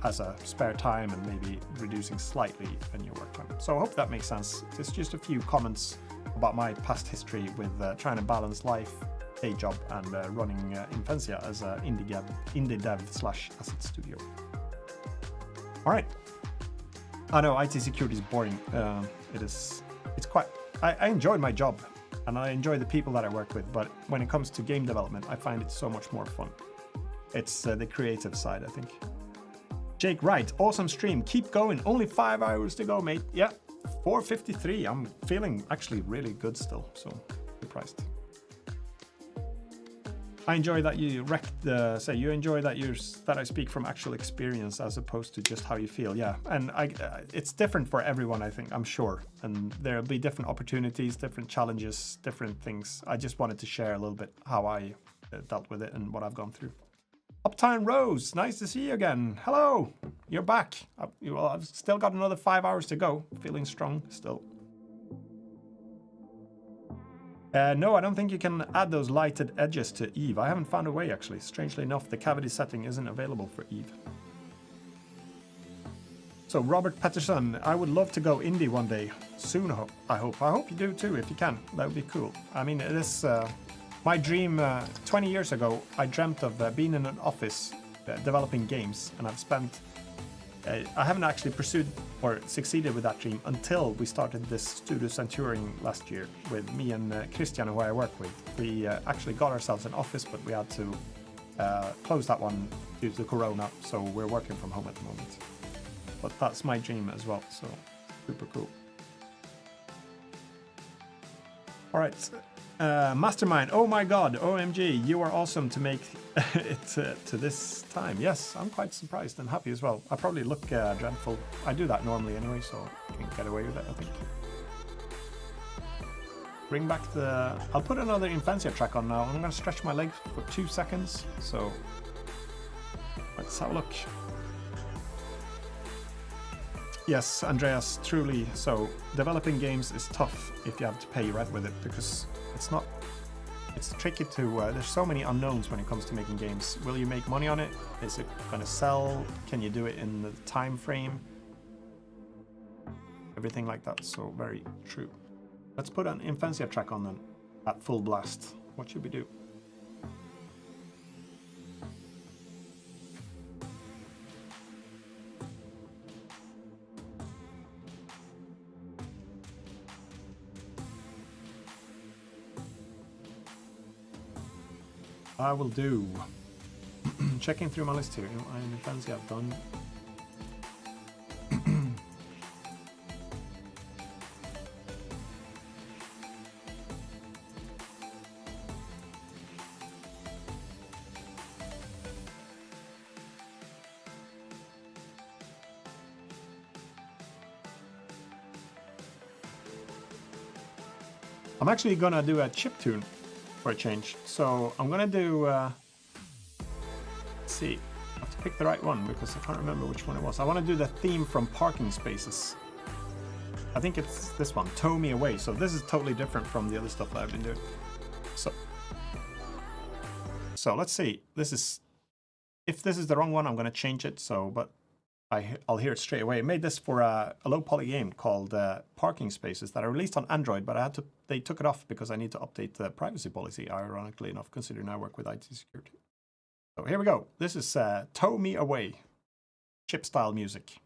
as a spare time, and maybe reducing slightly in your work time. So I hope that makes sense. It's just a few comments about my past history with trying to balance life, day job, and running Infantia as an indie dev / asset studio. All right. I know IT security is boring. It's quite. I enjoy my job, and I enjoy the people that I work with. But when it comes to game development, I find it so much more fun. It's the creative side, I think. Jake Wright, awesome stream. Keep going. Only 5 hours to go, mate. Yeah, 4:53. I'm feeling actually really good still, so surprised. I enjoy that you you enjoy that I speak from actual experience as opposed to just how you feel. Yeah, and it's different for everyone, I think, I'm sure. And there'll be different opportunities, different challenges, different things. I just wanted to share a little bit how I dealt with it and what I've gone through. Uptime Rose, nice to see you again. Hello, you're back. I've still got another 5 hours to go. Feeling strong still. No, I don't think you can add those lighted edges to Eve. I haven't found a way, actually. Strangely enough, the cavity setting isn't available for Eve. So, Robert Pettersson, I would love to go indie one day. Soon, I hope. I hope you do too, if you can. That would be cool. I mean, it is my dream. 20 years ago, I dreamt of being in an office developing games, and I've spent... I haven't actually pursued or succeeded with that dream until we started this Studio Centurion last year with me and Christian, who I work with. We actually got ourselves an office, but we had to close that one due to Corona, so we're working from home at the moment. But that's my dream as well, so super cool. All right, Mastermind, oh my god, OMG, you are awesome to make it to this time. Yes, I'm quite surprised and happy as well. I probably look dreadful. I do that normally anyway, so I can get away with it, I think. Bring back the... I'll put another Infancia track on now. I'm going to stretch my legs for 2 seconds, so let's have a look. Yes, Andreas, truly so. Developing games is tough if you have to pay rent with it, because it's tricky to, there's so many unknowns when it comes to making games. Will you make money on it? Is it going to sell? Can you do it in the time frame? Everything like that, so very true. Let's put an Infancia track on then, at full blast. What should we do? I will do. Checking through my list here. I'm Infancia, I've done. I'm actually gonna do a chiptune for a change. So I'm gonna do, let's see, I have to pick the right one because I can't remember which one it was. I want to do the theme from Parking Spaces. I think it's this one, Tow Me Away. So this is totally different from the other stuff that I've been doing. So let's see, this is, if this is the wrong one, I'm gonna change it. So, but I'll hear it straight away. I made this for a low poly game called Parking Spaces that I released on Android, but they took it off because I need to update the privacy policy, ironically enough, considering I work with IT security. So here we go. This is Tow Me Away, chip style music.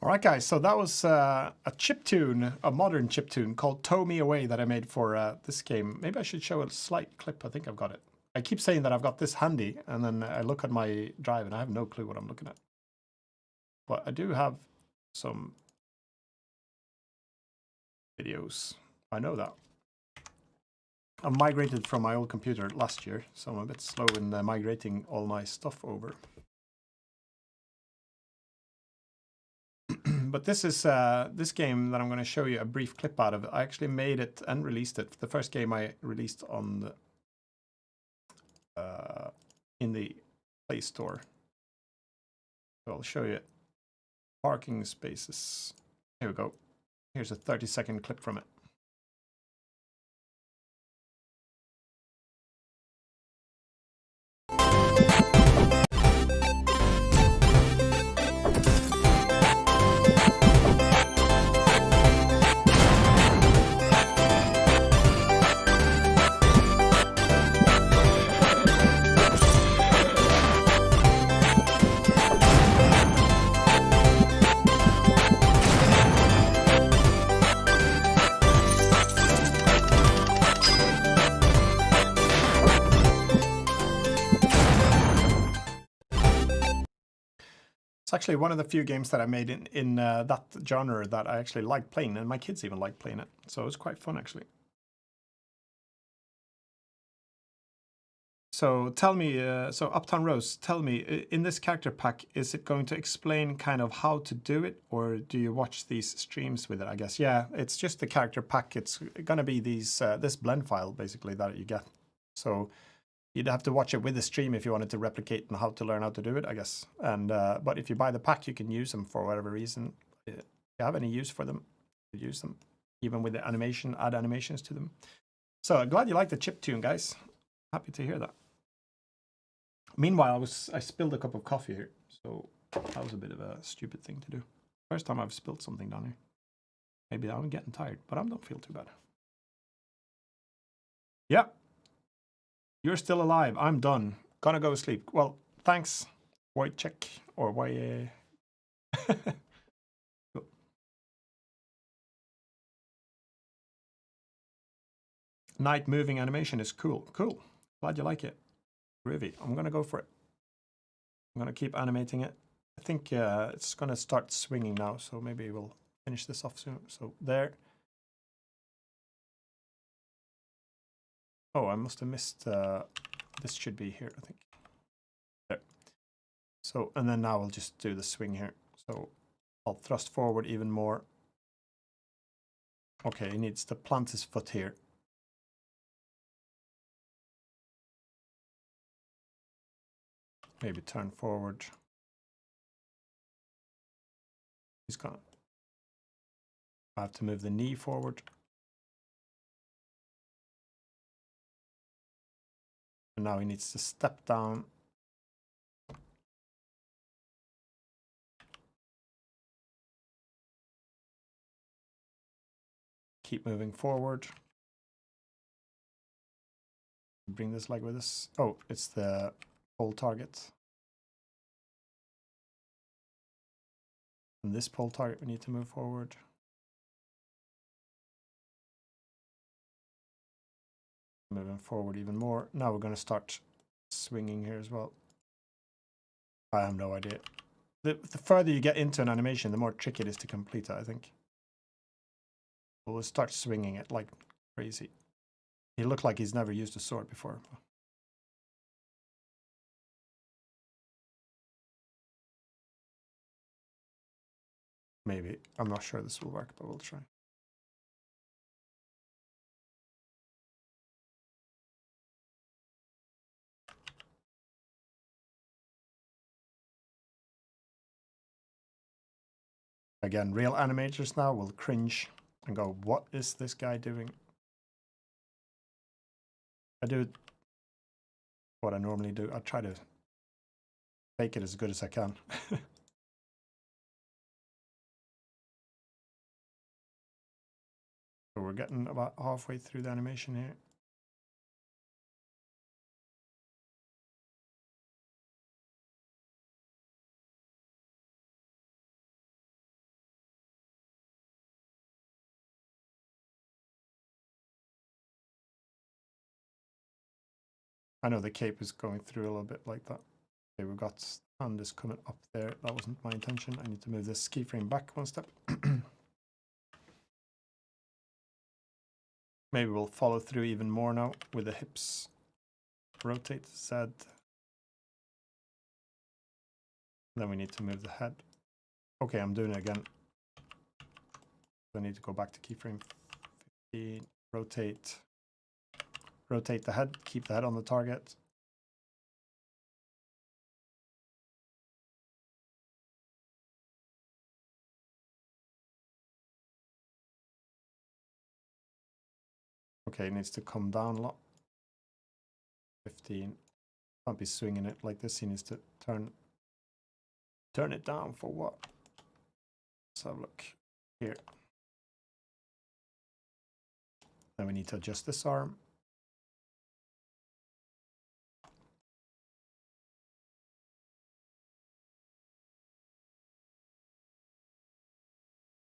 All right, guys, so that was a chiptune, a modern chiptune called Tow Me Away that I made for this game. Maybe I should show a slight clip. I think I've got it. I keep saying that I've got this handy, and then I look at my drive, and I have no clue what I'm looking at. But I do have some videos. I know that. I migrated from my old computer last year, so I'm a bit slow in migrating all my stuff over. But this is this game that I'm going to show you a brief clip out of. I actually made it and released it. The first game I released on the, in the Play Store. So I'll show you parking spaces. Here we go. Here's a 30-second clip from it. It's actually one of the few games that I made in that genre that I actually like playing, and my kids even like playing it. So it was quite fun, actually. So tell me, so Uptown Rose, tell me, in this character pack, is it going to explain kind of how to do it, or do you watch these streams with it, I guess? Yeah, it's just the character pack. It's going to be these this blend file, basically, that you get. So you'd have to watch it with the stream if you wanted to replicate and how to learn how to do it, I guess. And but if you buy the pack, you can use them for whatever reason. If you have any use for them, you use them. Even with the animation, add animations to them. So glad you like the chiptune, guys. Happy to hear that. Meanwhile, I spilled a cup of coffee here, so that was a bit of a stupid thing to do. First time I've spilled something down here. Maybe I'm getting tired, but I don't feel too bad. Yeah. You're still alive. I'm done. Gonna go sleep. Well, thanks, Wojciech, or Woj. Cool. Night moving animation is cool. Cool. Glad you like it. Groovy. I'm gonna go for it. I'm gonna keep animating it. I think it's gonna start swinging now, so maybe we'll finish this off soon. So there. Oh, I must have missed. This should be here, I think. There. So, and then now we'll just do the swing here. So I'll thrust forward even more. Okay, he needs to plant his foot here. Maybe turn forward. He's gonna. I have to move the knee forward. And now he needs to step down. Keep moving forward. Bring this leg with us. Oh, it's the pole target. And this pole target, we need to move forward. Moving forward even more. Now we're going to start swinging here as well. I have no idea. The further you get into an animation, the more tricky it is to complete it, I think. We'll start swinging it like crazy. He looked like he's never used a sword before. Maybe. I'm not sure this will work, but we'll try. Again, real animators now will cringe and go, what is this guy doing? I do what I normally do. I try to make it as good as I can. So we're getting about halfway through the animation here. I know the cape is going through a little bit like that. Okay, we've got hand is coming up there. That wasn't my intention. I need to move this keyframe back one step. Maybe we'll follow through even more now with the hips. Rotate Z. Then we need to move the head. Okay, I'm doing it again. I need to go back to keyframe 15. Rotate. Rotate the head. Keep the head on the target. Okay, it needs to come down a lot. 15. Can't be swinging it like this. He needs to turn it down for what? Let's have a look here. Then we need to adjust this arm.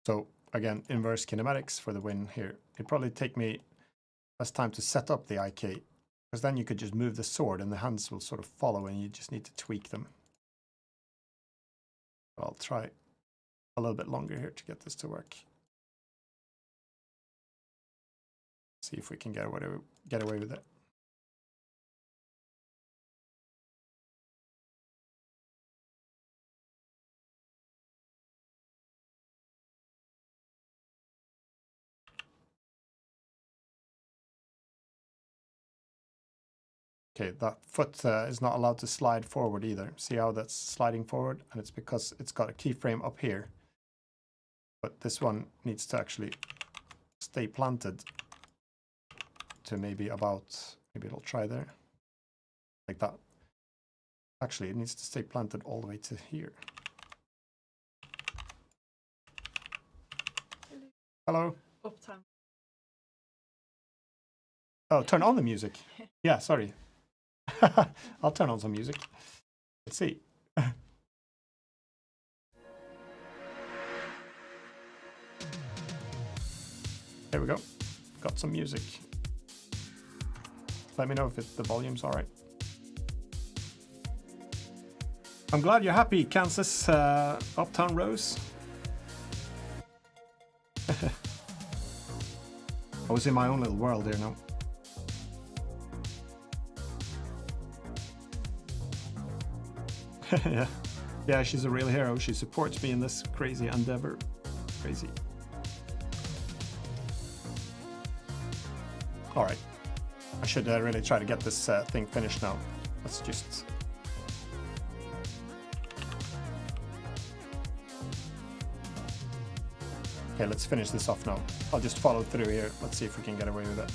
So again, inverse kinematics for the win here. It'd probably take me less time to set up the IK, because then you could just move the sword and the hands will sort of follow and you just need to tweak them. I'll try a little bit longer here to get this to work. See if we can get away with it. Okay, that foot is not allowed to slide forward either. See how that's sliding forward? And it's because it's got a keyframe up here. But this one needs to actually stay planted to maybe it'll try there. Like that. Actually, it needs to stay planted all the way to here. Hello. Uptime. Oh, turn on the music. Yeah, sorry. I'll turn on some music. Let's see. There we go. Got some music. Let me know if the volume's all right. I'm glad you're happy, Kansas Uptown Rose. I was in my own little world here now. Yeah, she's a real hero. She supports me in this crazy endeavor. Crazy. All right. I should really try to get this thing finished now. Let's just... Okay, let's finish this off now. I'll just follow through here. Let's see if we can get away with it.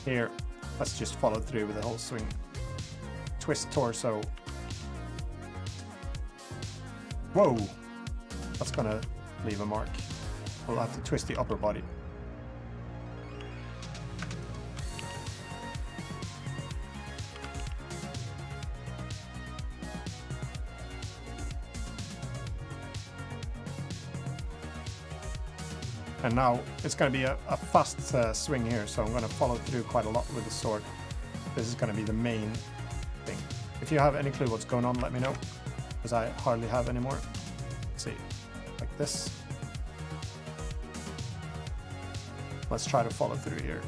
Here, let's just follow through with the whole swing. Twist torso. Whoa! That's gonna leave a mark. We'll have to twist the upper body. And now it's going to be a fast swing here, so I'm going to follow through quite a lot with the sword. This is going to be the main thing. If you have any clue what's going on, let me know, because I hardly have any more. Let's see, like this. Let's try to follow through here.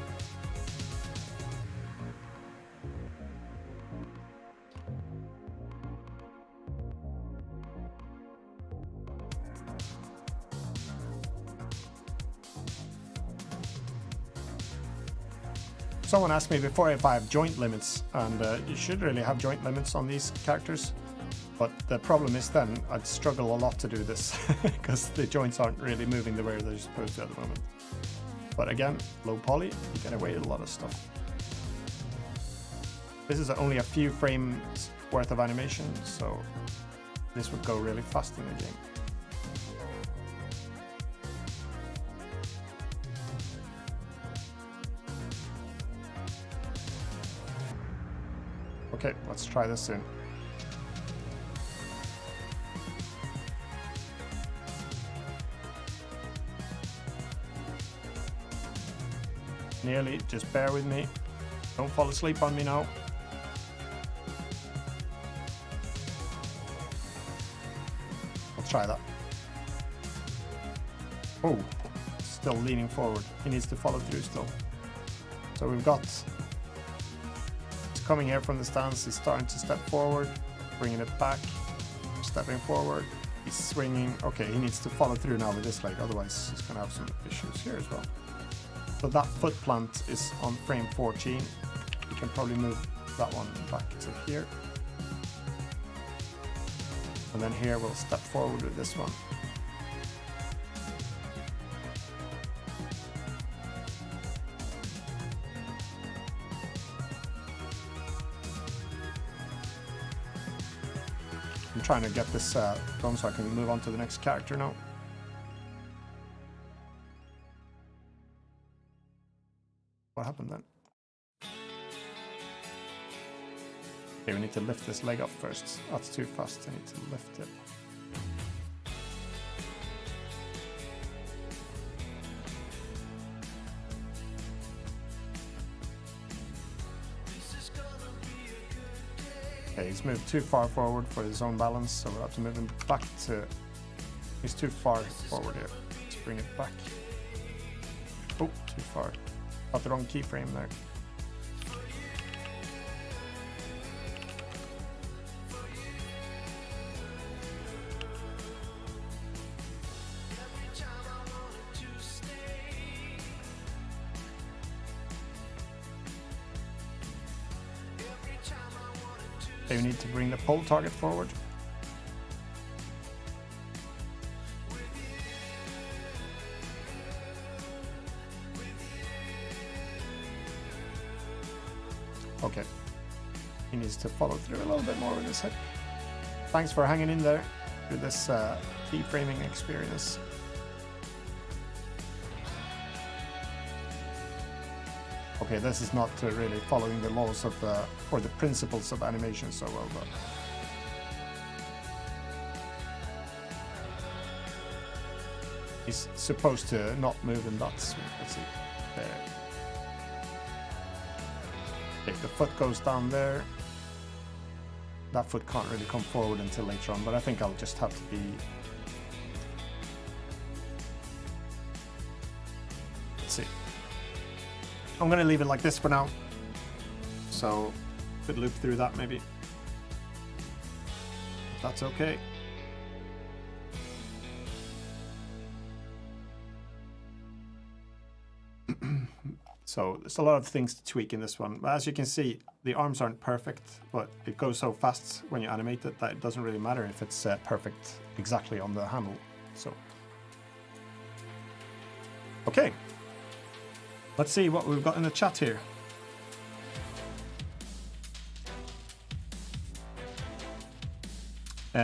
Someone asked me before if I have joint limits, and you should really have joint limits on these characters, but the problem is then I'd struggle a lot to do this because the joints aren't really moving the way they're supposed to at the moment. But again, low poly, you get away with a lot of stuff. This is only a few frames worth of animation, so this would go really fast in the game. Okay, let's try this soon. Nearly, just bear with me. Don't fall asleep on me now. I'll try that. Oh, still leaning forward. He needs to follow through still. So we've got... He's coming here from the stance. He's starting to step forward, bringing it back, stepping forward. He's swinging. Okay, he needs to follow through now with this leg. Otherwise, he's going to have some issues here as well. So that foot plant is on frame 14. You can probably move that one back to here. And then here we'll step forward with this one. I'm trying to get this done so I can move on to the next character now. What happened then? Okay, we need to lift this leg up first. That's too fast. I need to lift it. Okay, he's moved too far forward for his own balance, so we'll have to move him back to... He's too far forward here. Let's bring it back. Oh, too far. Got the wrong keyframe there. Okay, we need to bring the pole target forward. Okay. He needs to follow through a little bit more with his hip. Thanks for hanging in there through this keyframing experience. Okay, this is not really following the laws of or the principles of animation so well, but he's supposed to not move in that swing. Let's see. There. Okay, the foot goes down there. That foot can't really come forward until later on, but I think I'll just have to be... Let's see. I'm going to leave it like this for now. So, could loop through that maybe. That's okay. So, there's a lot of things to tweak in this one. But as you can see, the arms aren't perfect, but it goes so fast when you animate it that it doesn't really matter if it's perfect exactly on the handle. So, okay. Let's see what we've got in the chat here.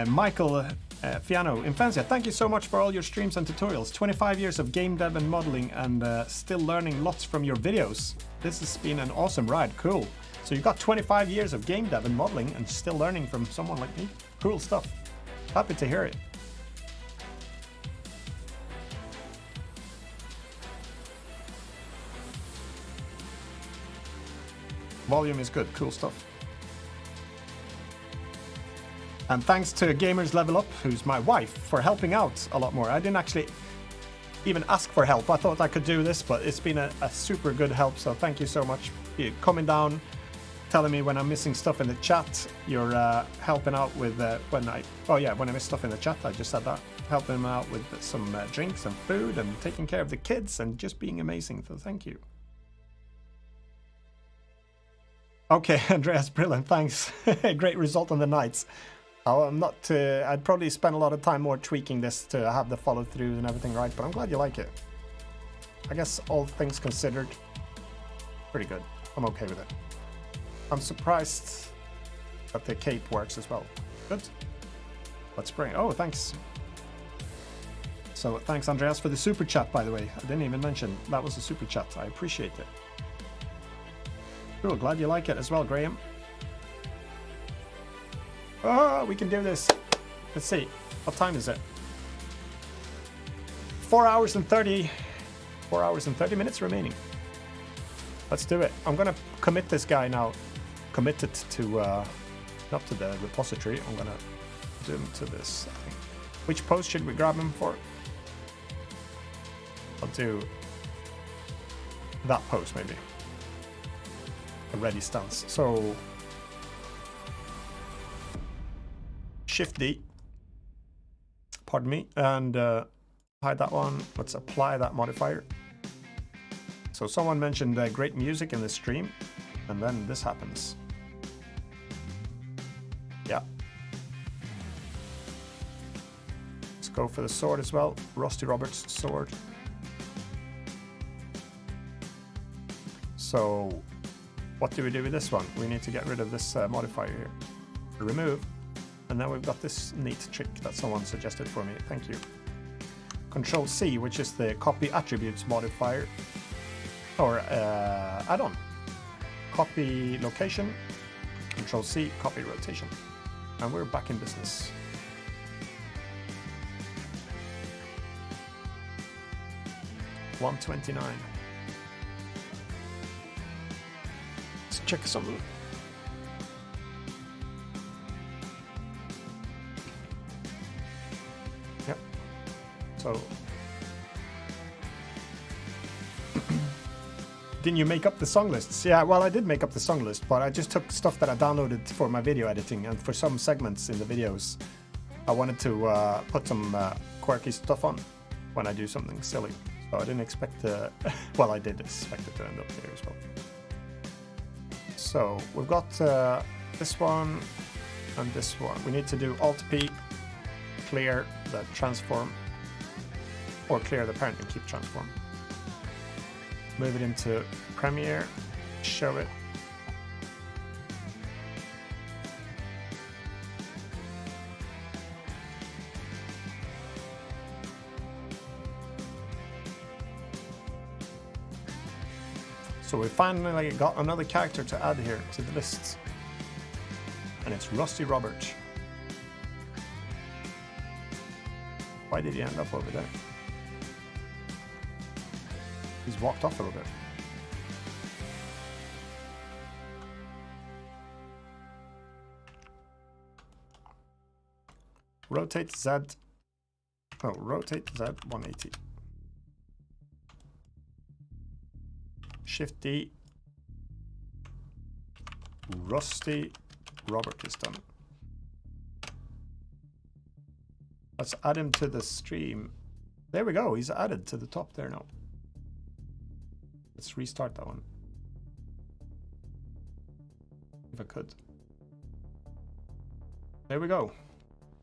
Michael Fiano, Infancia, thank you so much for all your streams and tutorials. 25 years of game dev and modeling and still learning lots from your videos. This has been an awesome ride. Cool. So you've got 25 years of game dev and modeling and still learning from someone like me. Cool stuff. Happy to hear it. Volume is good, cool stuff. And thanks to Gamers Level Up, who's my wife, for helping out a lot more. I didn't actually even ask for help. I thought I could do this, but it's been a super good help, so thank you so much. You're coming down, telling me when I'm missing stuff in the chat. You're helping out with when I miss stuff in the chat, I just said that. Helping them out with some drinks and food and taking care of the kids and just being amazing, so thank you. Okay, Andreas, brilliant, thanks. Great result on the nights. I'm not. I'd probably spend a lot of time more tweaking this to have the follow through and everything right, but I'm glad you like it. I guess all things considered, pretty good. I'm okay with it. I'm surprised that the cape works as well. Good. Let's bring. Oh, thanks. So thanks, Andreas, for the super chat. By the way, I didn't even mention that was a super chat. I appreciate it. Cool, glad you like it as well, Graham. Oh, we can do this. Let's see. What time is it? 4 hours and 30 minutes remaining. Let's do it. I'm gonna commit this guy now. Commit it to, not to the repository. I'm gonna zoom to this thing. Which post should we grab him for? I'll do that post maybe. A ready stance. So Shift D. Pardon me. And hide that one. Let's apply that modifier. So someone mentioned great music in the stream, and then this happens. Yeah. Let's go for the sword as well. Rusty Roberts' sword. So what do we do with this one? We need to get rid of this modifier here. Remove. And then we've got this neat trick that someone suggested for me. Thank you. Control C, which is the copy attributes modifier. Or add-on. Copy location. Control C, copy rotation. And we're back in business. $129. Let's check some. Yep. So didn't you make up the song lists? Yeah, well, I did make up the song list, but I just took stuff that I downloaded for my video editing, and for some segments in the videos, I wanted to put some quirky stuff on when I do something silly. So I didn't expect to, well, I did expect it to end up here as well. So we've got this one and this one. We need to do Alt-P, clear the transform, or clear the parent and keep transform. Move it into Premiere, show it. So we finally got another character to add here to the list. And it's Rusty Robert. Why did he end up over there? He's walked off a little bit. Rotate Z. Oh, rotate Z 180. Shift D. Rusty Robert is done. Let's add him to the stream. There we go. He's added to the top there now. Let's restart that one. If I could. There we go.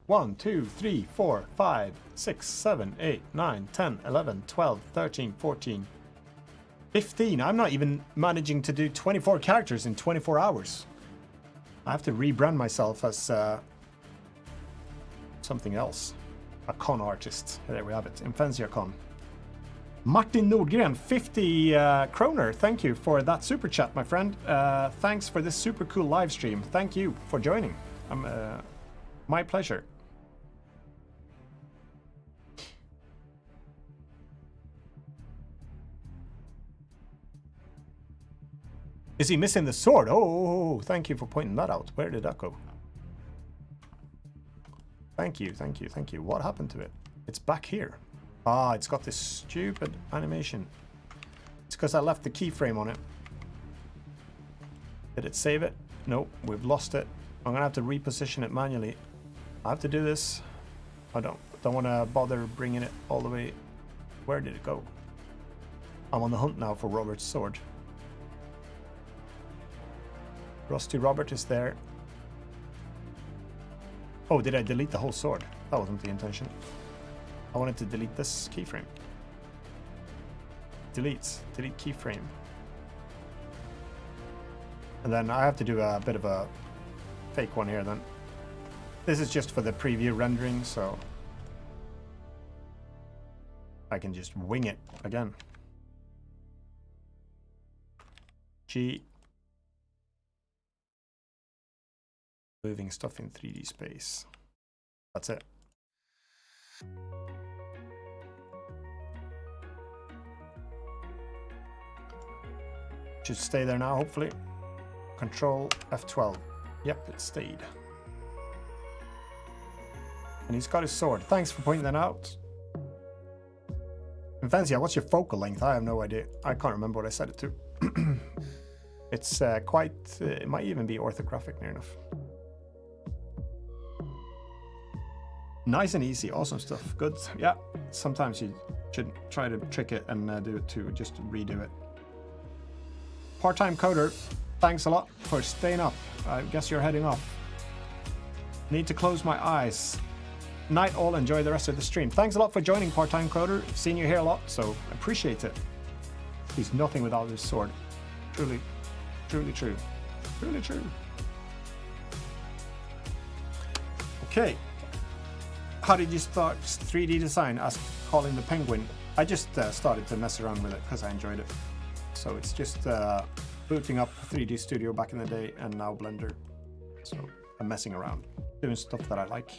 1, 2, 3, 4, 5, 6, 7, 8, 9, 10, 11, 12, 13, 14, 15. I'm not even managing to do 24 characters in 24 hours. I have to rebrand myself as something else. A con artist. There we have it. Infensia Con. Martin Nordgren, 50 kroner. Thank you for that super chat, my friend. Thanks for this super cool live stream. Thank you for joining. My pleasure. Is he missing the sword? Oh, thank you for pointing that out. Where did that go? Thank you, thank you, thank you. What happened to it? It's back here. Ah, it's got this stupid animation. It's because I left the keyframe on it. Did it save it? Nope, we've lost it. I'm gonna have to reposition it manually. I have to do this. I don't want to bother bringing it all the way. Where did it go? I'm on the hunt now for Robert's sword. Rusty Robert is there. Oh, did I delete the whole sword? That wasn't the intention. I wanted to delete this keyframe. Delete keyframe. And then I have to do a bit of a fake one here then. This is just for the preview rendering, so I can just wing it again. G. Moving stuff in 3D space. That's it. Should stay there now, hopefully. Control F12. Yep, it stayed. And he's got his sword. Thanks for pointing that out. And Fancy, what's your focal length? I have no idea. I can't remember what I set it to. It's quite... it might even be orthographic near enough. Nice and easy. Awesome stuff. Good. Yeah. Sometimes you should try to trick it and do it too. Just redo it. Part-time coder. Thanks a lot for staying up. I guess you're heading off. Need to close my eyes. Night all. Enjoy the rest of the stream. Thanks a lot for joining, part-time coder. I've seen you here a lot, so appreciate it. He's nothing without his sword. Truly, truly true. Truly true. Okay. How did you start 3D design? Asked Colin the Penguin. I just started to mess around with it because I enjoyed it. So it's just booting up 3D Studio back in the day and now Blender. So I'm messing around, doing stuff that I like.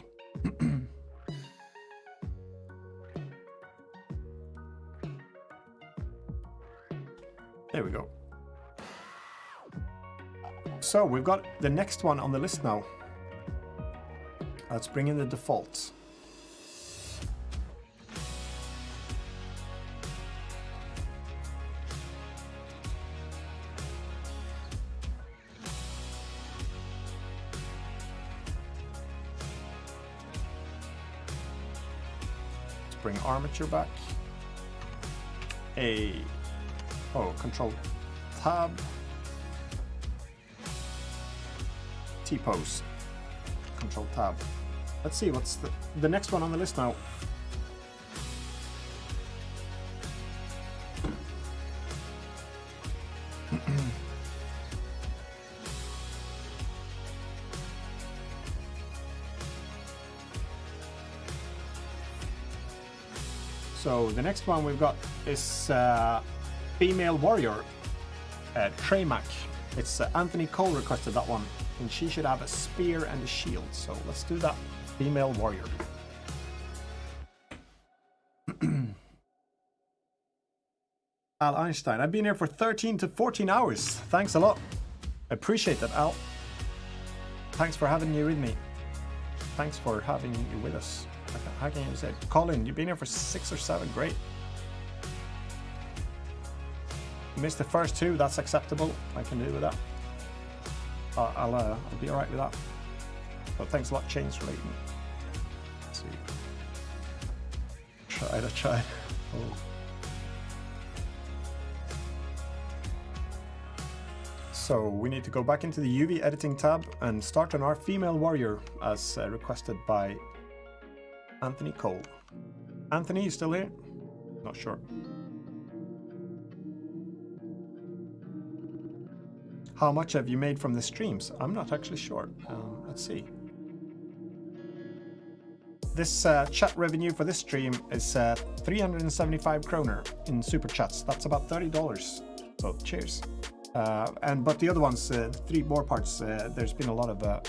There we go. So we've got the next one on the list now. Let's bring in the defaults. Bring armature back. Control tab. T-pose. Control tab. Let's see what's the next one on the list now. So the next one we've got is Female Warrior, Treymac. It's Anthony Cole requested that one, and she should have a spear and a shield. So let's do that. Female Warrior. Al Einstein, I've been here for 13 to 14 hours. Thanks a lot. I appreciate that, Al. Thanks for having you with me. Thanks for having you with us. How can you say it? Colin, you've been here for 6 or 7. Great. Missed the first 2. That's acceptable. I can do with that. I'll be all right with that. But thanks a lot, Chains relating. Let's see. I tried. Oh. So we need to go back into the UV editing tab and start on our Female Warrior as requested by Anthony Cole. Anthony, you still here? Not sure. How much have you made from the streams? I'm not actually sure. Let's see. This chat revenue for this stream is 375 kroner in super chats. That's about $30. So cheers. But the other ones, 3 more parts, there's been a lot of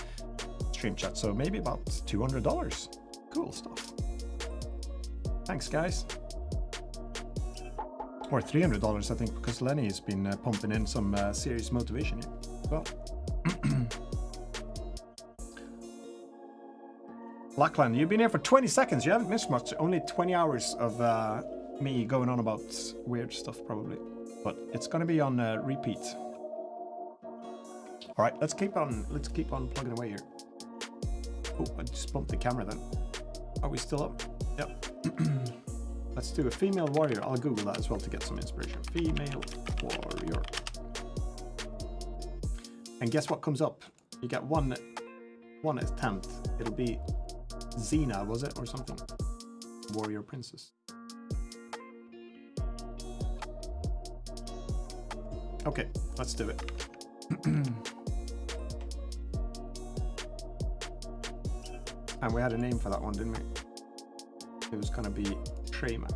stream chat, so maybe about $200. Cool stuff. Thanks, guys. Or $300, I think, because Lenny has been pumping in some serious motivation here. Well, Lachlan, you've been here for 20 seconds. You haven't missed much. Only 20 hours of me going on about weird stuff, probably. But it's going to be on repeat. All right, let's keep on plugging away here. Oh, I just bumped the camera then. Are we still up? Yep. Let's do a Female Warrior. I'll Google that as well to get some inspiration. Female Warrior. And guess what comes up? You get one attempt. It'll be Xena, was it, or something? Warrior Princess. Okay, let's do it. And we had a name for that one, didn't we? It was gonna be Treymac.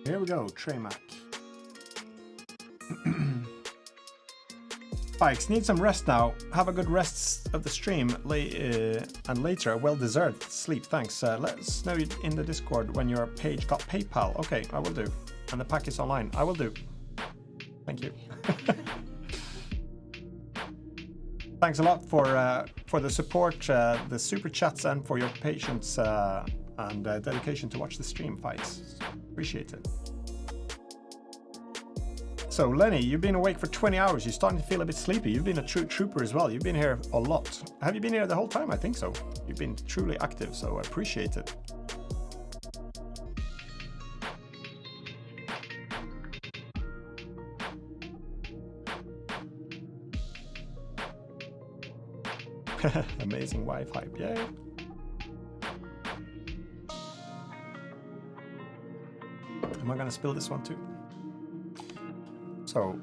Here we go, Treymac. Bikes, need some rest now. Have a good rest of the stream, and later a well-deserved sleep. Thanks. Let us know in the Discord when your page got PayPal. Okay, I will do. And the pack is online. I will do. Thank you. Thanks a lot for the support, the super chats, and for your patience and dedication to watch the stream, Fights. Appreciate it. So, Lenny, you've been awake for 20 hours. You're starting to feel a bit sleepy. You've been a true trooper as well. You've been here a lot. Have you been here the whole time? I think so. You've been truly active, so I appreciate it. Amazing Wi-Fi. Yay. Am I going to spill this one too? So,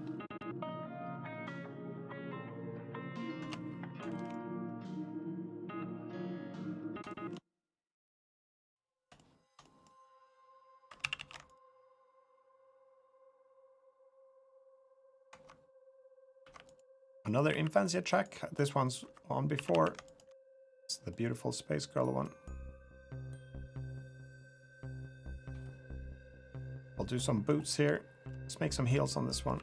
another infancy track. This one's on before. It's the beautiful Space Girl one. I'll do some boots here. Let's make some heels on this one.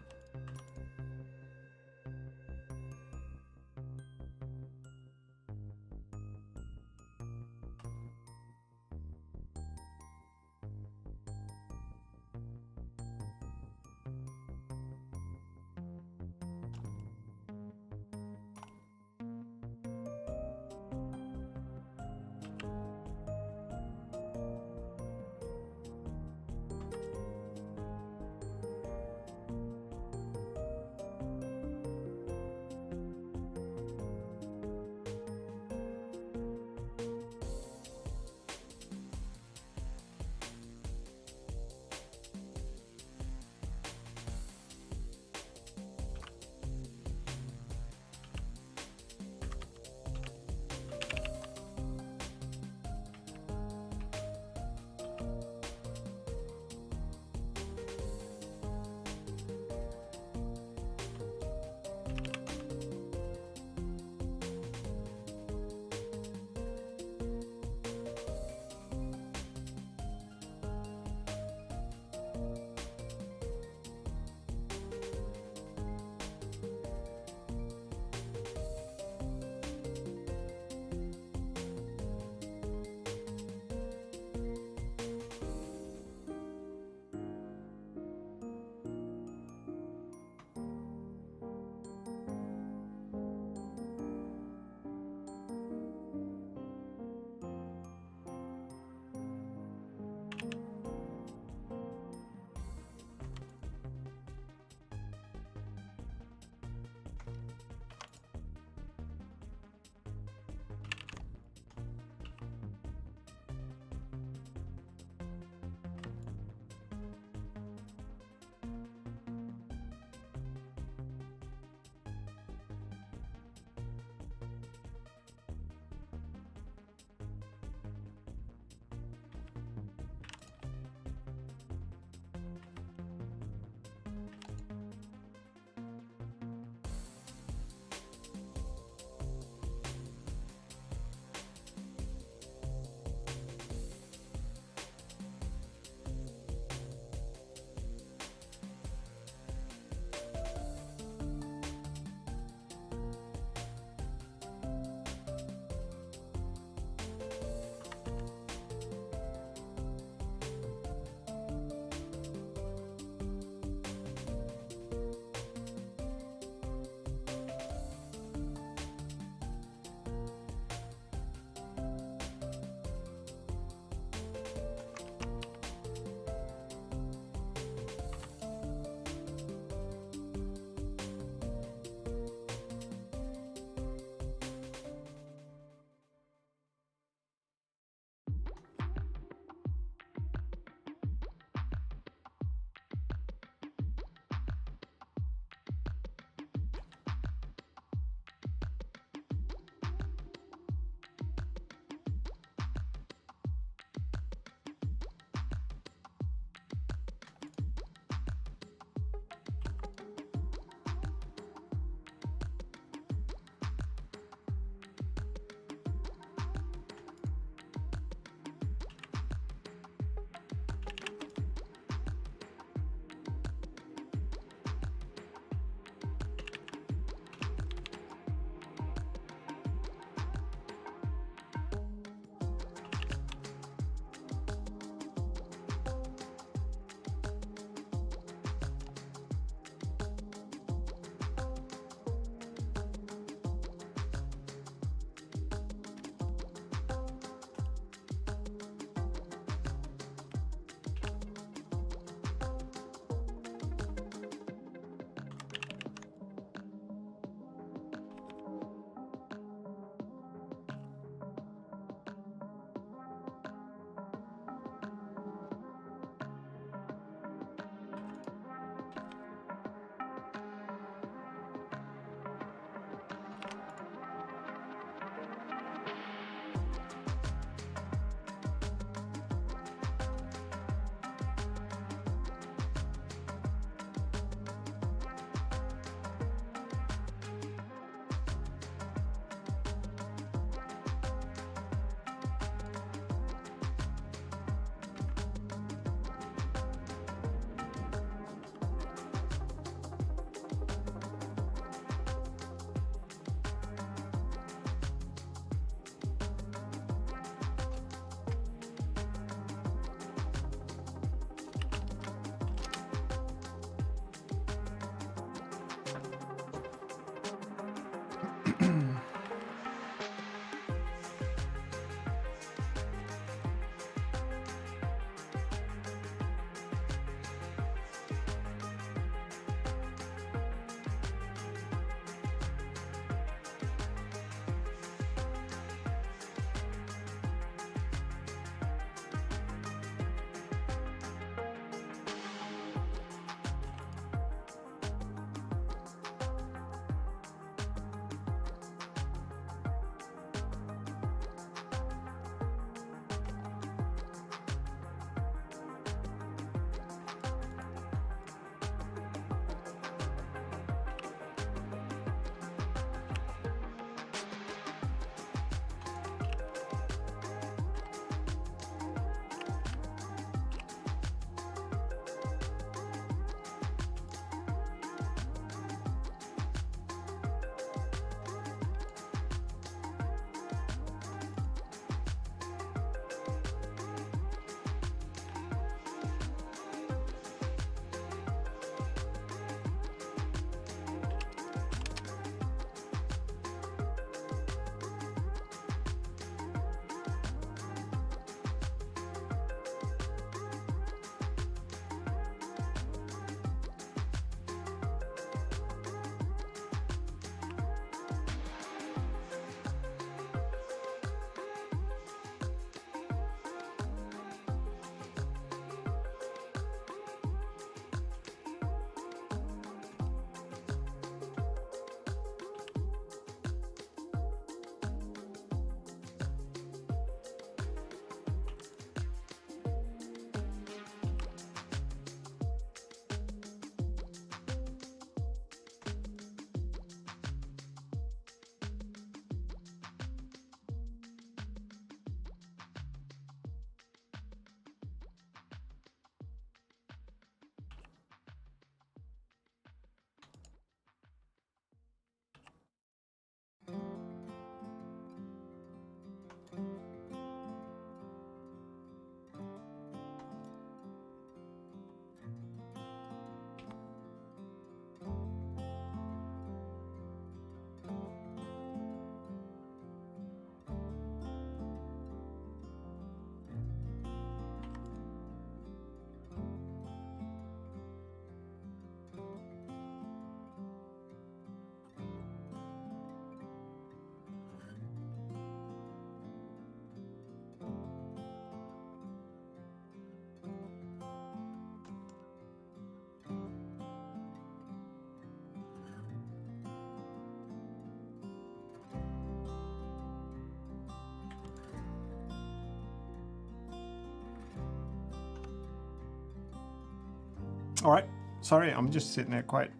All right. Sorry, I'm just sitting there quiet.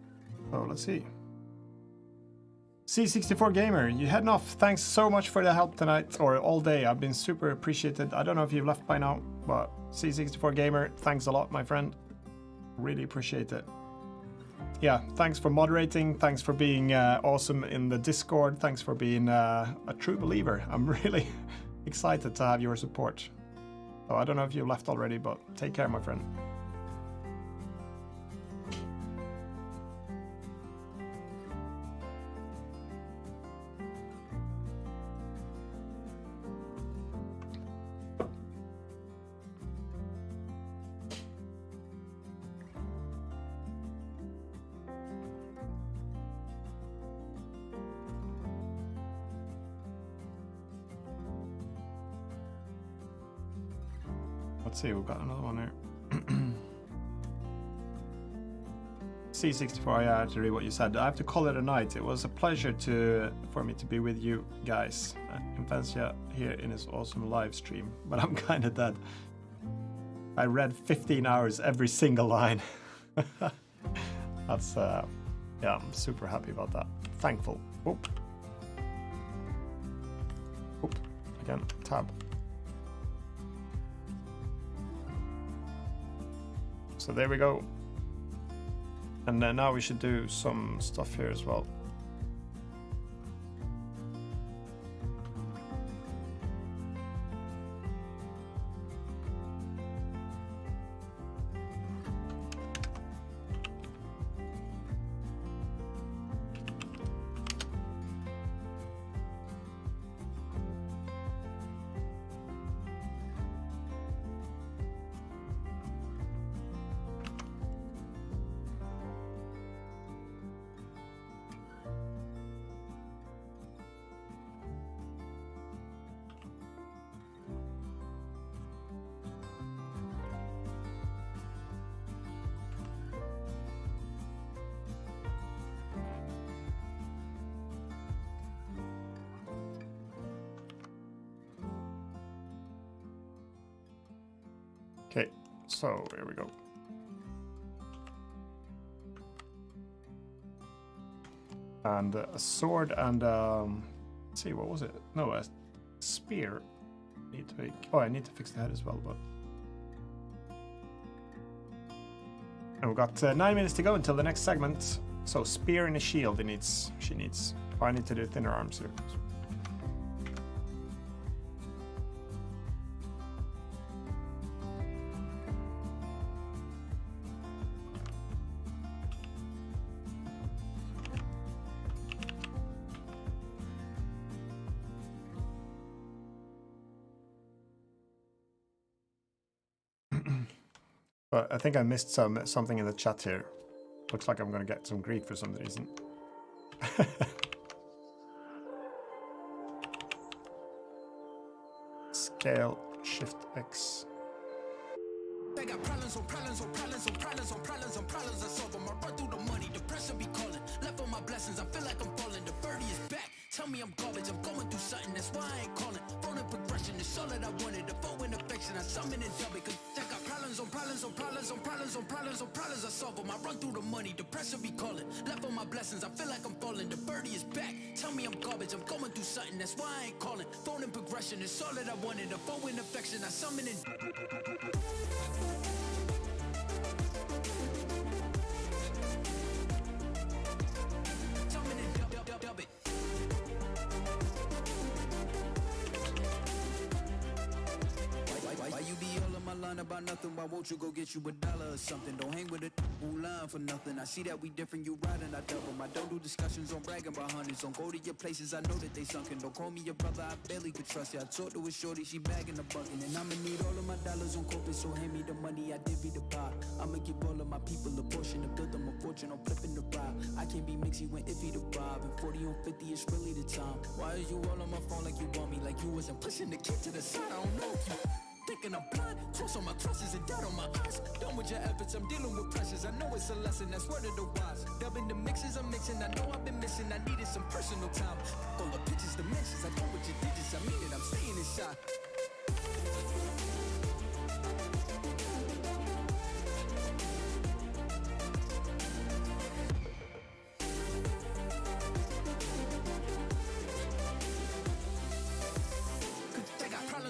So let's see. C64 Gamer, you heading off. Thanks so much for the help tonight, or all day. I've been super appreciated. I don't know if you've left by now, but C64 Gamer, thanks a lot, my friend. Really appreciate it. Yeah, thanks for moderating. Thanks for being awesome in the Discord. Thanks for being a true believer. I'm really excited to have your support. So I don't know if you've left already, but take care, my friend. Let's see, we've got another one here. C64, yeah, to read what you said. I have to call it a night. It was a pleasure for me to be with you guys. Infancia here in his awesome live stream, but I'm kind of dead. I read 15 hours every single line. That's, yeah, I'm super happy about that. Thankful. Oop. Oop. Again, tab. So there we go. And now we should do some stuff here as well. Okay, so here we go. And a sword and let's see, what was it? No, a spear. Need to make. Oh, I need to fix the head as well, but. And we've got 9 minutes to go until the next segment. So spear and a shield. She needs. Oh, I need to do thinner arms here. But I think I missed something in the chat here. Looks like I'm gonna get some grief for some reason. Scale, Shift X. They got problems on problems on problems on problems on problems on problems. I solve them. I run through the money. The pressure be calling. Left on my blessings. I feel like I'm falling. The birdie is back. Tell me I'm garbage. I'm going through something. That's why I ain't calling. Phone and progression is all that I wanted. The foe in affection. I summon and dub it. Cause I got problems on problems on problems on problems on problems on problems. I solve them. I run through the money. The pressure be calling. Left on my blessings. I feel like I'm falling. The birdie is back. Tell me I'm garbage. I'm going through something. That's why I ain't calling. Phone and progression is all that I wanted. The foe in affection. I summon and about nothing, why won't you go get you $1 or something? Don't hang with a who line for nothing. I see that we different, you riding, I double. I don't do discussions on bragging about hundreds. Don't go to your places, I know that they sunken. Don't call me your brother, I barely could trust you. I talked to a shorty, she bagging the bucket. And I'ma need all of my dollars on corporate, so hand me the money, I divvy the pie. I'ma give all of my people a portion to build them a fortune on flipping the ride. I can't be mixy when iffy the vibe. And 40 on 50 is really the time. Why are you all on my phone like you want me? Like you wasn't pushing the kid to the side, I don't know if you thinking I'm blind, toss on my crosses and doubt on my eyes. Done with your efforts, I'm dealing with pressures. I know it's a lesson, that's word of the wise. Dubbing the mixes I'm mixing, I know I've been missing. I needed some personal time. All the pictures, dimensions, I know what you digits. I mean it, I'm staying inside.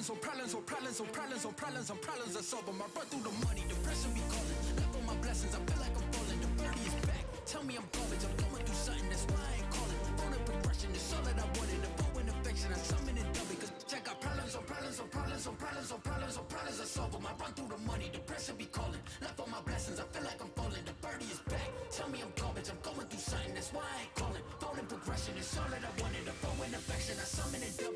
On problems on problems on problems on problems on problems I solve them. I run through the money, the pressure be calling. Left on my blessings, I feel like I'm falling. The birdie is back. Tell me I'm garbage, I'm going through something. That's why I ain't calling. Phone and progression is all that I wanted. The foe in affection, I summon and dub it. Cause I got problems on problems on problems on problems on problems on problems I solve them. I run through the money, the pressure be calling. Left on my blessings, I feel like I'm falling. The birdie is back. Tell me I'm garbage, I'm going through something. That's why I ain't calling. Phone and progression is all that I wanted. The foe in affection, I summon and dub.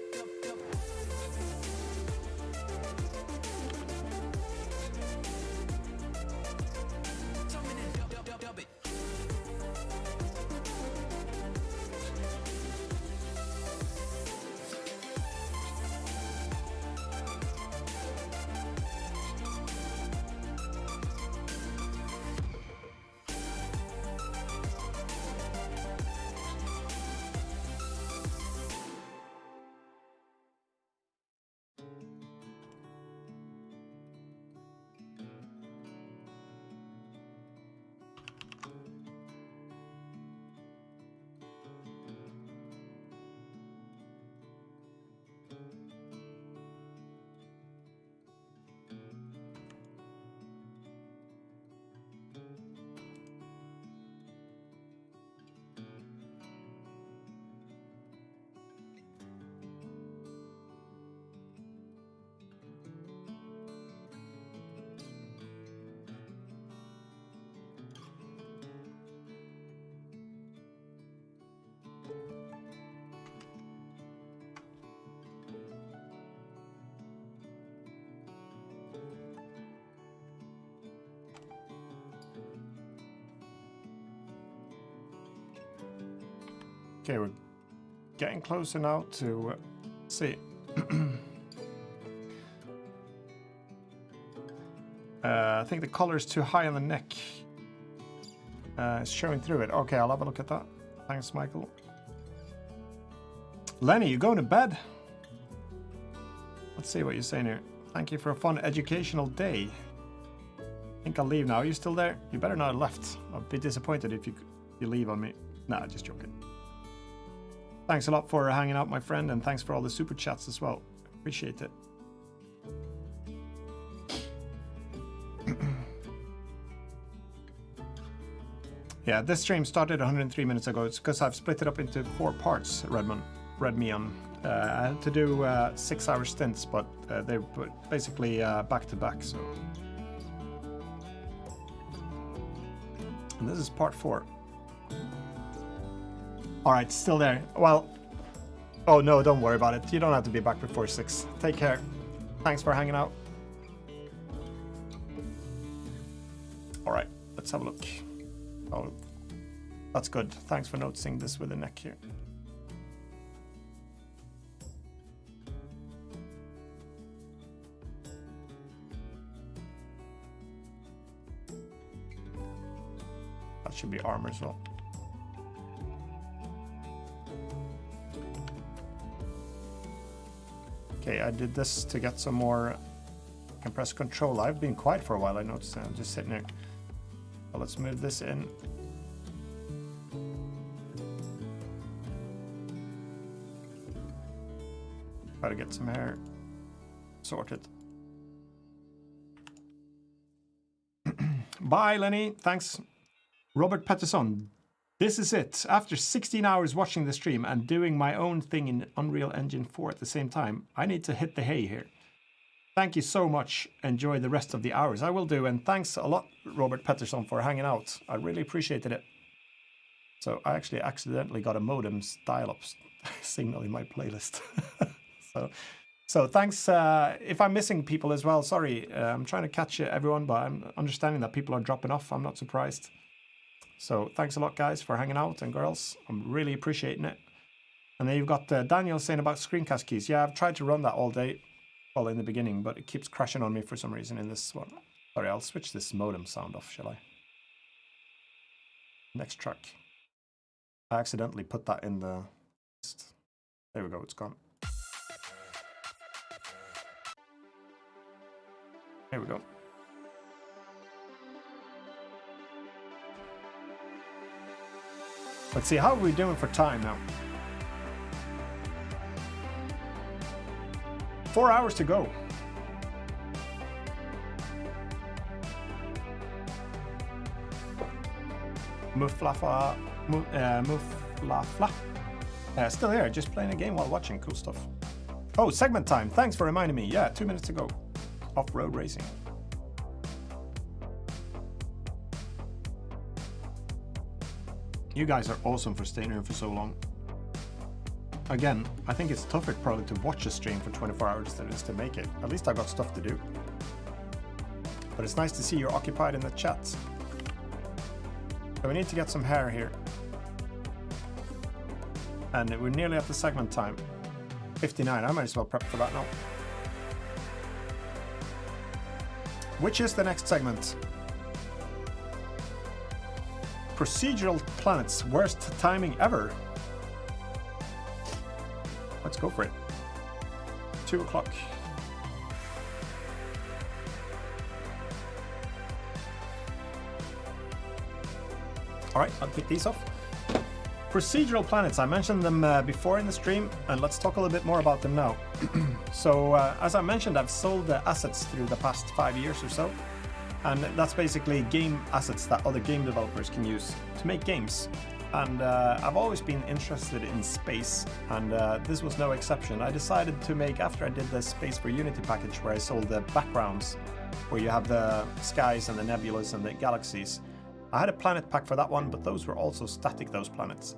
Okay, we're getting closer now to see. I think the color is too high on the neck. It's showing through it. Okay, I'll have a look at that. Thanks, Michael. Lenny, you going to bed? Let's see what you're saying here. Thank you for a fun educational day. think I'll leave now. Are you still there? You better not have left. I'll be disappointed if you leave on me. Nah, just joking. Thanks a lot for hanging out, my friend, and thanks for all the super chats as well. Appreciate it. Yeah, this stream started 103 minutes ago. It's because I've split it up into 4 parts, Redmion. I had to do 6-hour stints, but they're basically back to back, so. And this is part 4. All right, still there. Well, oh no, don't worry about it. You don't have to be back before 6. Take care. Thanks for hanging out. All right, let's have a look. Oh, that's good. Thanks for noticing this with the neck here. That should be armor as well. Okay, I did this to get some more. I can press control. I've been quiet for a while, I noticed. I'm just sitting here. Well, let's move this in. Try to get some hair sorted. Bye, Lenny. Thanks. Robert Patterson. This is it. After 16 hours watching the stream and doing my own thing in Unreal Engine 4 at the same time, I need to hit the hay here. Thank you so much. Enjoy the rest of the hours. I will do. And thanks a lot, Robert Patterson, for hanging out. I really appreciated it. So I actually accidentally got a modem's dial-up signal in my playlist. So thanks. If I'm missing people as well, sorry. I'm trying to catch everyone, but I'm understanding that people are dropping off. I'm not surprised. So thanks a lot, guys, for hanging out, and girls. I'm really appreciating it. And then you've got Daniel saying about screencast keys. Yeah, I've tried to run that all day. Well, in the beginning, but it keeps crashing on me for some reason in this one. Sorry, I'll switch this modem sound off, shall I? Next track. I accidentally put that in the list. There we go, it's gone. There we go. Let's see, how are we doing for time now? 4 hours to go. Muflafla. Still here, just playing a game while watching. Cool stuff. Oh, segment time. Thanks for reminding me. Yeah, 2 minutes to go. Off-road racing. You guys are awesome for staying here for so long. Again, I think it's tougher probably to watch a stream for 24 hours than it is to make it. At least I got stuff to do. But it's nice to see you're occupied in the chat. So we need to get some hair here. And we're nearly at the segment time. 59, I might as well prep for that now. Which is the next segment? Procedural planets, worst timing ever. Let's go for it. 2 o'clock. All right, I'll kick these off. Procedural planets, I mentioned them before in the stream, and let's talk a little bit more about them now. So, as I mentioned, I've sold the assets through the past 5 years or so, and that's basically game assets that other game developers can use to make games. And I've always been interested in space, and this was no exception. I decided to make, after I did the Space for Unity package where I sold the backgrounds, where you have the skies and the nebulas and the galaxies, I had a planet pack for that one, but those were also static, those planets.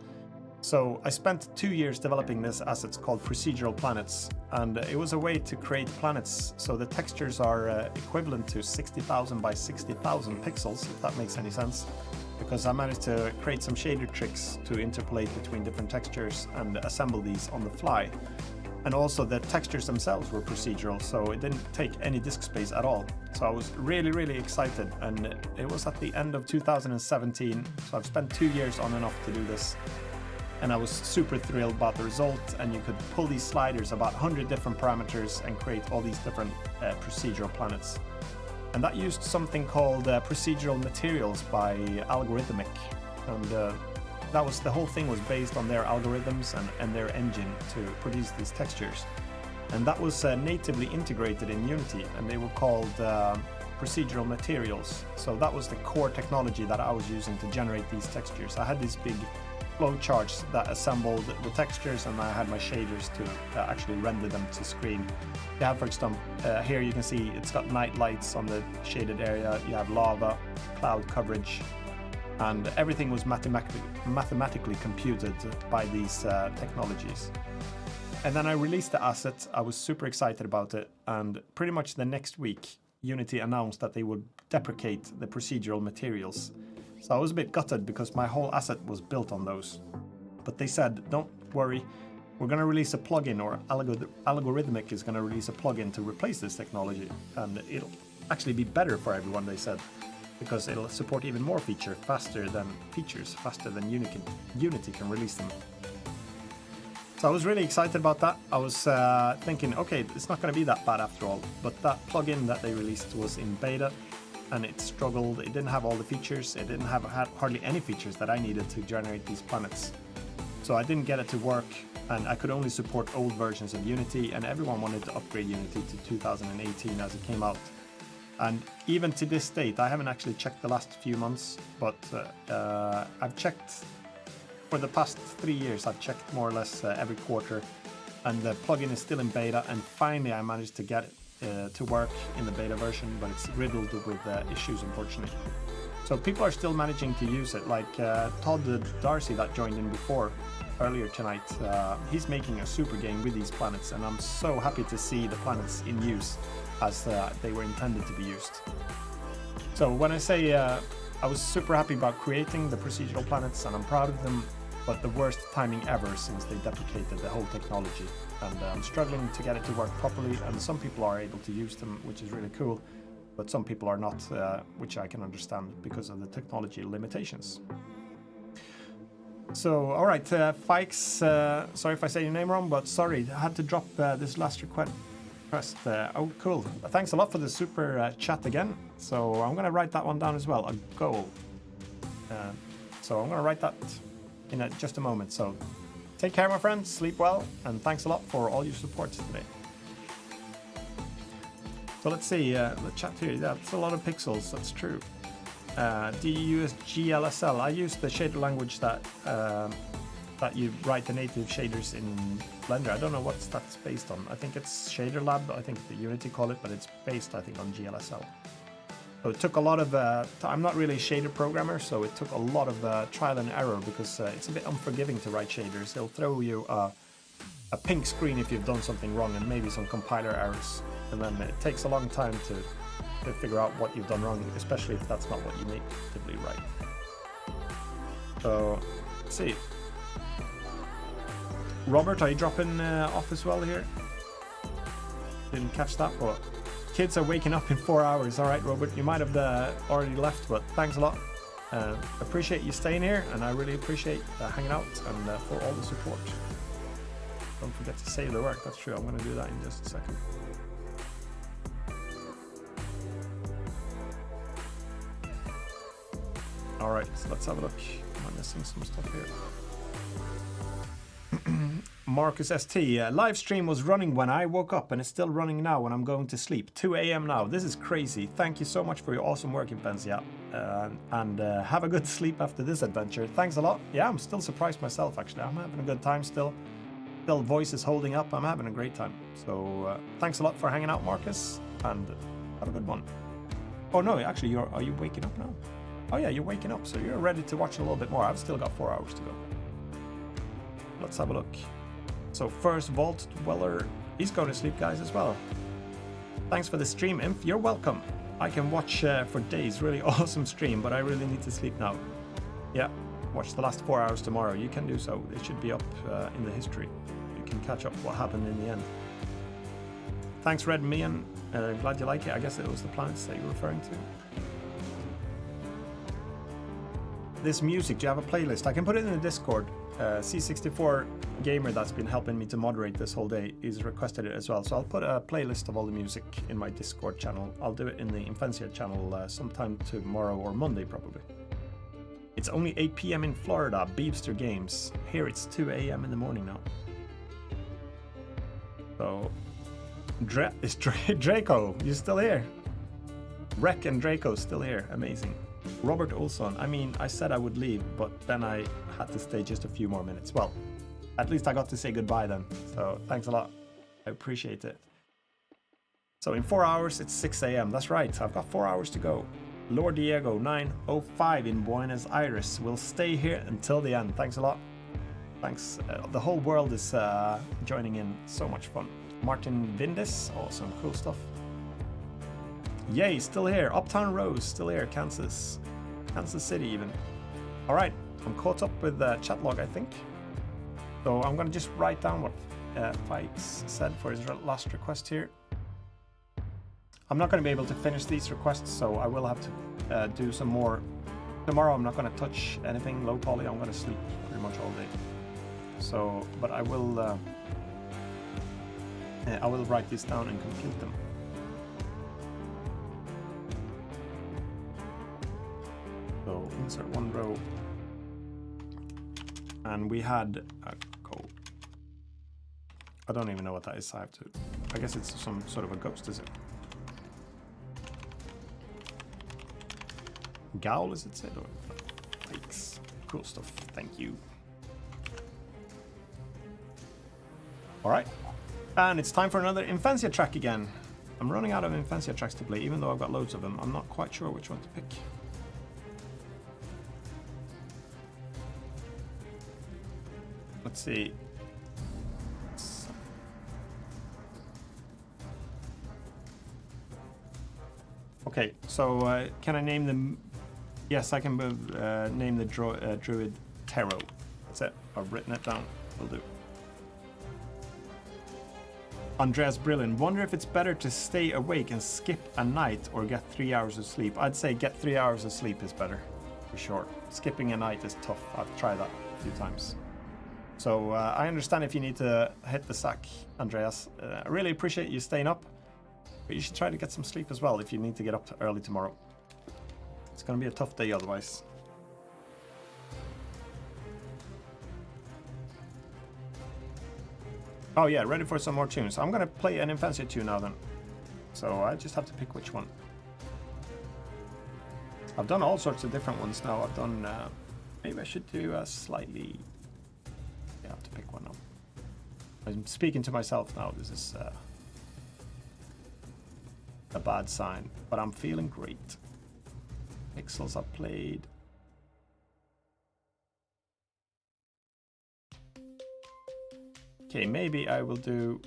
So I spent 2 years developing this asset called Procedural Planets, and it was a way to create planets so the textures are equivalent to 60,000 by 60,000 pixels, if that makes any sense. Because I managed to create some shader tricks to interpolate between different textures and assemble these on the fly. And also the textures themselves were procedural, so it didn't take any disk space at all. So I was really, really excited, and it was at the end of 2017, so I've spent 2 years on and off to do this. And I was super thrilled about the result, and you could pull these sliders, about 100 different parameters, and create all these different procedural planets. And that used something called Procedural Materials by Algorithmic. And that was, the whole thing was based on their algorithms and their engine to produce these textures. And that was natively integrated in Unity, and they were called Procedural Materials. So that was the core technology that I was using to generate these textures. I had these big flowcharts that assembled the textures, and I had my shaders to actually render them to screen. You have, for example, here you can see it's got night lights on the shaded area, you have lava, cloud coverage, and everything was mathematically computed by these technologies. And then I released the asset. I was super excited about it, and pretty much the next week Unity announced that they would deprecate the procedural materials. So I was a bit gutted because my whole asset was built on those. But they said, don't worry, we're going to release a plugin, or Algorithmic is going to release a plugin to replace this technology. And it'll actually be better for everyone, they said, because it'll support even more features faster than Unity can release them. So I was really excited about that. I was thinking, okay, it's not going to be that bad after all. But that plugin that they released was in beta, and it struggled. It didn't have all the features. It didn't have hardly any features that I needed to generate these planets. So I didn't get it to work, and I could only support old versions of Unity, and everyone wanted to upgrade Unity to 2018 as it came out. And even to this date, I haven't actually checked the last few months, but I've checked for the past 3 years. I've checked more or less every quarter, and the plugin is still in beta, and finally I managed to get it to work in the beta version, but it's riddled with issues, unfortunately. So people are still managing to use it, like Todd Darcy that joined in earlier tonight. He's making a super game with these planets, and I'm so happy to see the planets in use as they were intended to be used. So when I say I was super happy about creating the procedural planets, and I'm proud of them, but the worst timing ever since they deprecated the whole technology. And I'm struggling to get it to work properly, and some people are able to use them, which is really cool, but some people are not, which I can understand because of the technology limitations. So, alright, Fikes, sorry if I say your name wrong, but sorry, I had to drop this last request. Oh, cool. Thanks a lot for the super chat again. So I'm going to write that one down as well, a goal. So I'm going to write that in just a moment. So take care, my friends, sleep well, and thanks a lot for all your support today. So let's see, the chat here, that's a lot of pixels, that's true. Do you use GLSL? I use the shader language that you write the native shaders in Blender. I don't know what that's based on. I think it's Shader Lab, I think the Unity call it, but it's based, I think, on GLSL. So it took a lot of, I'm not really a shader programmer, so it took a lot of trial and error, because it's a bit unforgiving to write shaders. They'll throw you a pink screen if you've done something wrong, and maybe some compiler errors. And then it takes a long time to figure out what you've done wrong, especially if that's not what you natively write. So, let's see. Robert, are you dropping off as well here? Didn't catch that, but kids are waking up in 4 hours. All right, Robert, you might have already left, but thanks a lot. Appreciate you staying here, and I really appreciate hanging out and for all the support. Don't forget to save the work. That's true. I'm going to do that in just a second. All right, so let's have a look. Am I missing some stuff here? Marcus ST, live stream was running when I woke up, and it's still running now when I'm going to sleep. 2 a.m. now. This is crazy. Thank you so much for your awesome work, Impensia. And have a good sleep after this adventure. Thanks a lot. Yeah, I'm still surprised myself, actually. I'm having a good time still. Still, voice is holding up. I'm having a great time. So thanks a lot for hanging out, Marcus, and have a good one. Oh no, actually, are you waking up now? Oh yeah, you're waking up, so you're ready to watch a little bit more. I've still got 4 hours to go. Let's have a look. So first Vault Dweller, he's going to sleep, guys, as well. Thanks for the stream, Imp. You're welcome. I can watch for days. Really awesome stream, but I really need to sleep now. Yeah, watch the last 4 hours tomorrow. You can do so. It should be up in the history. You can catch up what happened in the end. Thanks, Red Mian. Glad you like it. I guess it was the planets that you were referring to. This music, do you have a playlist? I can put it in the Discord. C64 gamer that's been helping me to moderate this whole day is requested it as well. So I'll put a playlist of all the music in my Discord channel. I'll do it in the Infancia channel sometime tomorrow or Monday probably. It's only 8 p.m. in Florida, Beebster Games. Here it's 2 a.m. in the morning now. So, Draco, you still here? Rek and Draco still here, amazing. Robert Olson, I mean, I said I would leave, but then I had to stay just a few more minutes. Well, at least I got to say goodbye then, so thanks a lot. I appreciate it. So in 4 hours, it's 6 a.m. That's right, I've got 4 hours to go. Lord Diego 905 in Buenos Aires will stay here until the end. Thanks a lot. Thanks. The whole world is joining in. So much fun. Martin Vindis, awesome, cool stuff. Yay, still here. Uptown Rose, still here. Kansas City even. All right, I'm caught up with chat log, I think. So I'm gonna just write down what Fikes said for his last request here. I'm not going to be able to finish these requests, so I will have to do some more. Tomorrow I'm not going to touch anything low poly. I'm going to sleep pretty much all day. So, but I will write these down and complete them. So insert one row, and we had a goal. I don't even know what that is. I have to. I guess it's some sort of a ghost, is it? Gowl, is it said? Or likes. Cool stuff. Thank you. All right, and it's time for another Infancia track again. I'm running out of Infancia tracks to play, even though I've got loads of them. I'm not quite sure which one to pick. Let's see. Okay, so can I name them? Yes, I can name the druid Tero. That's it. I've written it down. Will do. Andreas Brilliant. Wonder if it's better to stay awake and skip a night or get 3 hours of sleep. I'd say get 3 hours of sleep is better, for sure. Skipping a night is tough. I've tried that a few times. So I understand if you need to hit the sack, Andreas. I really appreciate you staying up. But you should try to get some sleep as well if you need to get up early tomorrow. It's going to be a tough day otherwise. Oh yeah, ready for some more tunes. I'm going to play an Infancia tune now then. So I just have to pick which one. I've done all sorts of different ones now. I've done... maybe I should do a slightly... Yeah, I have to pick one now. I'm speaking to myself now. This is... a bad sign, but I'm feeling great. Pixels I've played. Okay, maybe I will do...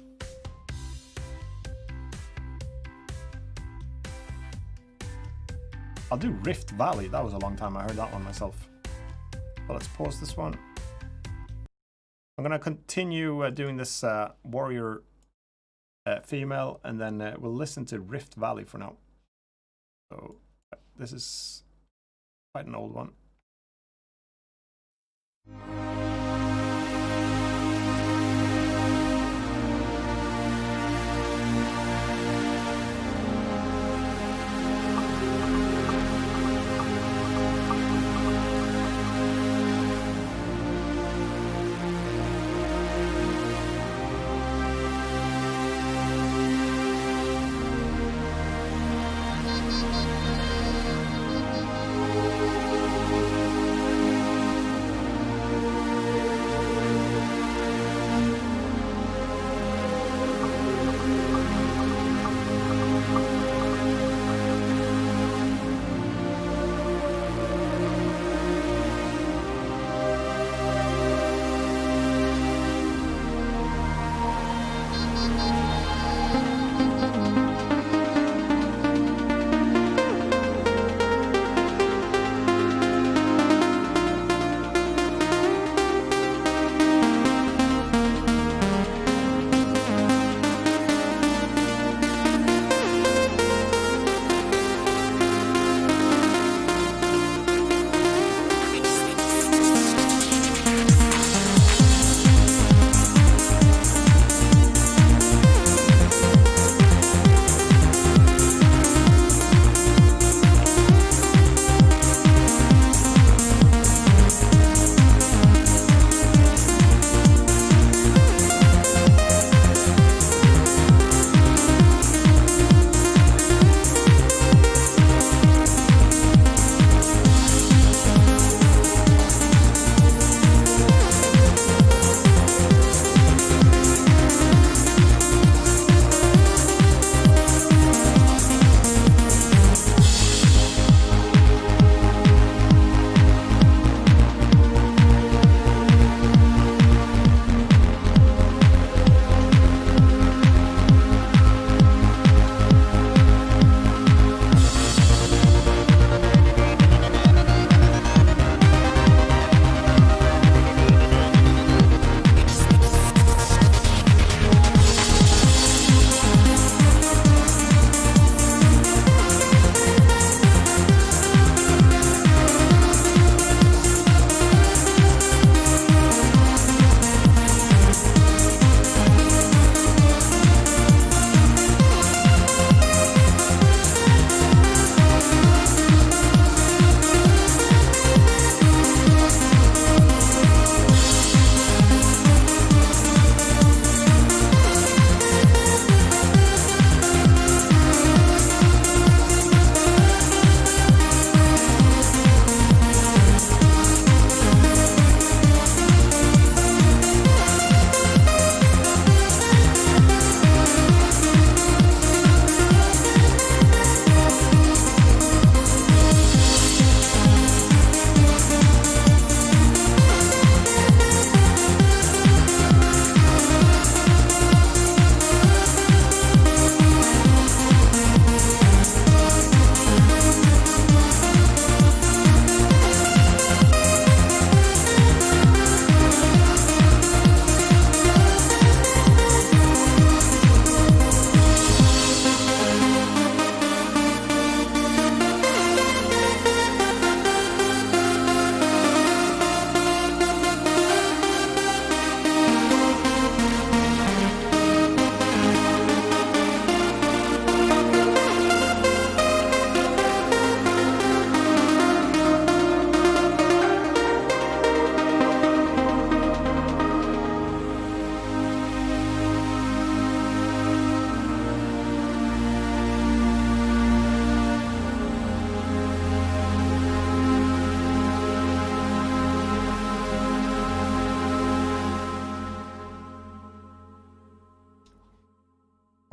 I'll do Rift Valley. That was a long time I heard that one myself. So let's pause this one. I'm gonna continue doing this warrior female, and then we'll listen to Rift Valley for now. So this is quite an old one.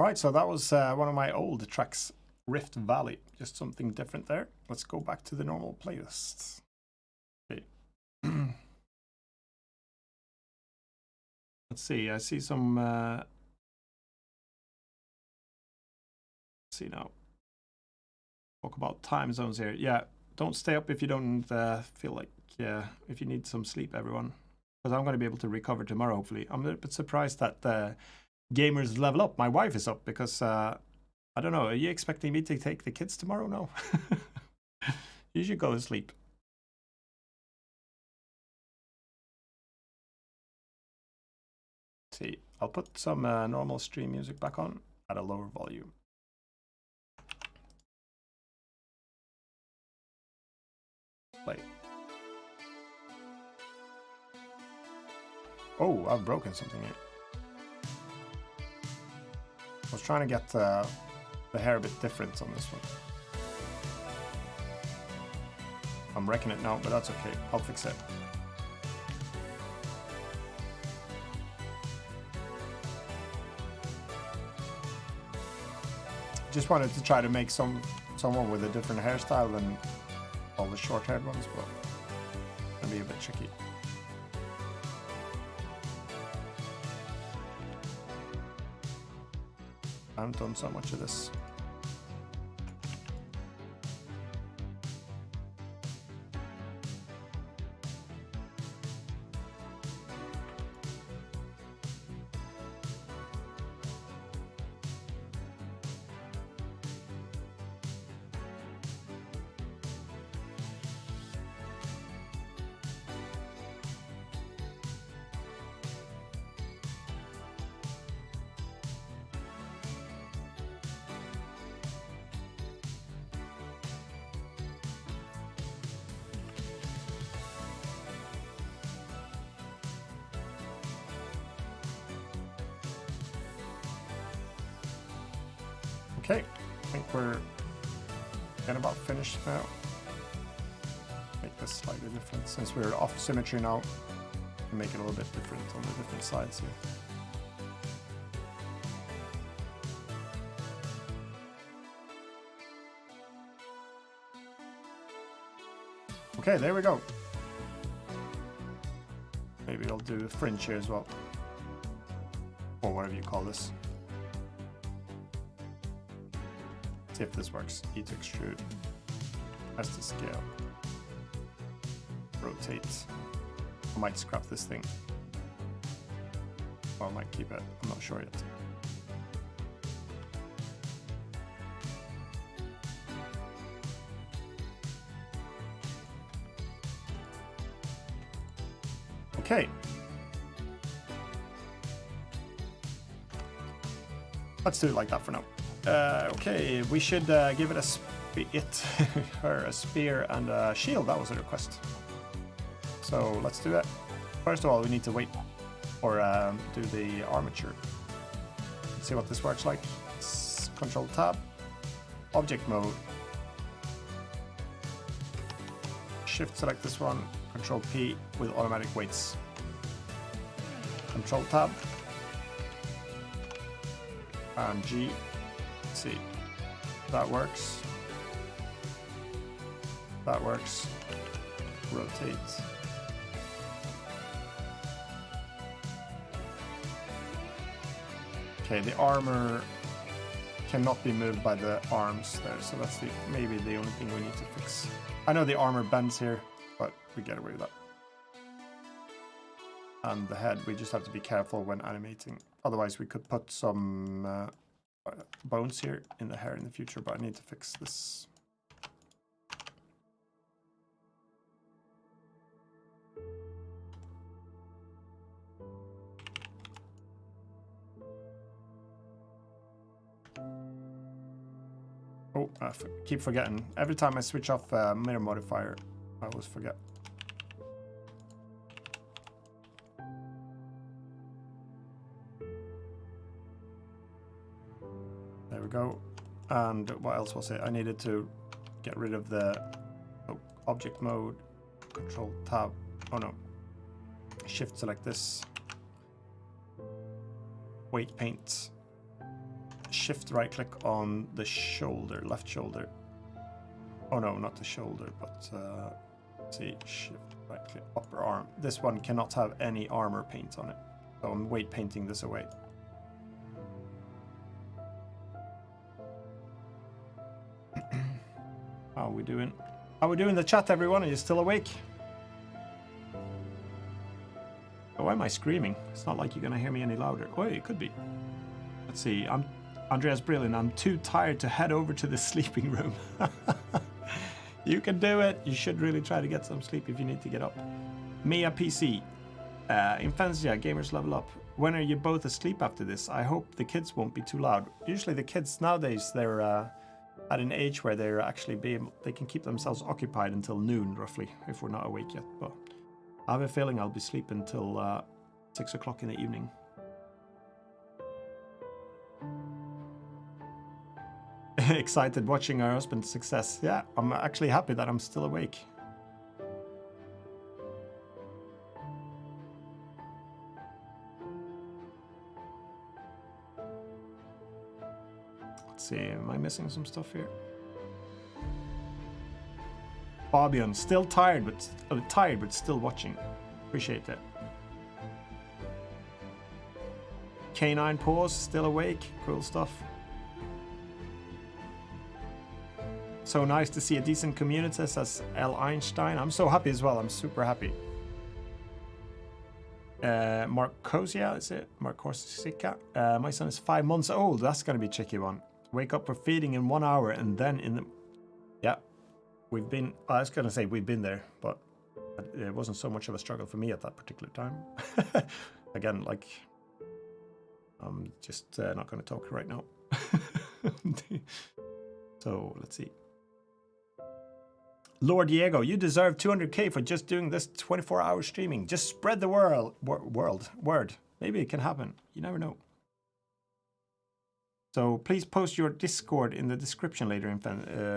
Right, so that was one of my old tracks, Rift Valley. Just something different there. Let's go back to the normal playlist. Okay. Let's see, I see some... let's see now. Talk about time zones here. Yeah, don't stay up if you don't feel like... if you need some sleep, everyone. Because I'm going to be able to recover tomorrow, hopefully. I'm a bit surprised that gamers level up. My wife is up because... I don't know, are you expecting me to take the kids tomorrow? No. You should go to sleep. Let's see, I'll put some normal stream music back on at a lower volume. Play. Oh, I've broken something here. I was trying to get the hair a bit different on this one. I'm wrecking it now, but that's okay. I'll fix it. Just wanted to try to make someone with a different hairstyle than all the short-haired ones, but it'll be a bit tricky. I haven't done so much of this. Okay, I think we're getting about finished now. Make this slightly different since we're off symmetry now. Make it a little bit different on the different sides here. Okay, there we go. Maybe I'll do a fringe here as well. Or whatever you call this. See if this works. E to extrude. S to scale. Rotate. I might scrap this thing. Or I might keep it. I'm not sure yet. Okay. Let's do it like that for now. Okay, we should give it her a spear and a shield. That was a request. So let's do it. First of all, we need to wait or do the armature. Let's see what this works like. Control tab, object mode. Shift select this one. Control P with automatic weights. Control tab and G. Let's see, that works. That works. Rotate. Okay, the armor cannot be moved by the arms there, so that's maybe the only thing we need to fix. I know the armor bends here, but we get away with that. And the head, we just have to be careful when animating. Otherwise, we could put some bones here in the hair in the future, but I need to fix this. Oh, I keep forgetting. Every time I switch off mirror modifier, I always forget. There we go. And what else was it? I needed to get rid of the object mode, control tab. Oh no. Shift select this. Weight paint. shift right click on the shoulder, left shoulder. Oh no, not the shoulder, but let's see, shift right click, upper arm. This one cannot have any armor paint on it, so I'm weight painting this away. How are we doing? How are we doing in the chat, everyone? Are you still awake? Oh, why am I screaming? It's not like you're gonna hear me any louder. Oh, it could be. Let's see. Andreas Brilliant. I'm too tired to head over to the sleeping room. You can do it. You should really try to get some sleep if you need to get up. Mia PC. Infancia, gamers level up. When are you both asleep after this? I hope the kids won't be too loud. Usually the kids nowadays, they're at an age where they're actually they can keep themselves occupied until noon, roughly, if we're not awake yet. But I have a feeling I'll be sleeping until 6 o'clock in the evening. Excited watching our husband's success. Yeah, I'm actually happy that I'm still awake. Let's see, am I missing some stuff here? Fabian, still tired, but still watching. Appreciate that. Canine Paws, still awake. Cool stuff. So nice to see a decent community, says L. Einstein. I'm so happy as well. I'm super happy. Marcosia, is it? Marcosia. My son is 5 months old. That's going to be a tricky one. Wake up for feeding in 1 hour and then in the... Yeah. We've been... I was going to say we've been there, but it wasn't so much of a struggle for me at that particular time. Again, like... I'm just not going to talk right now. So, let's see. Lord Diego, you deserve 200k for just doing this 24-hour streaming. Just spread the word. Maybe it can happen. You never know. So please post your Discord in the description later,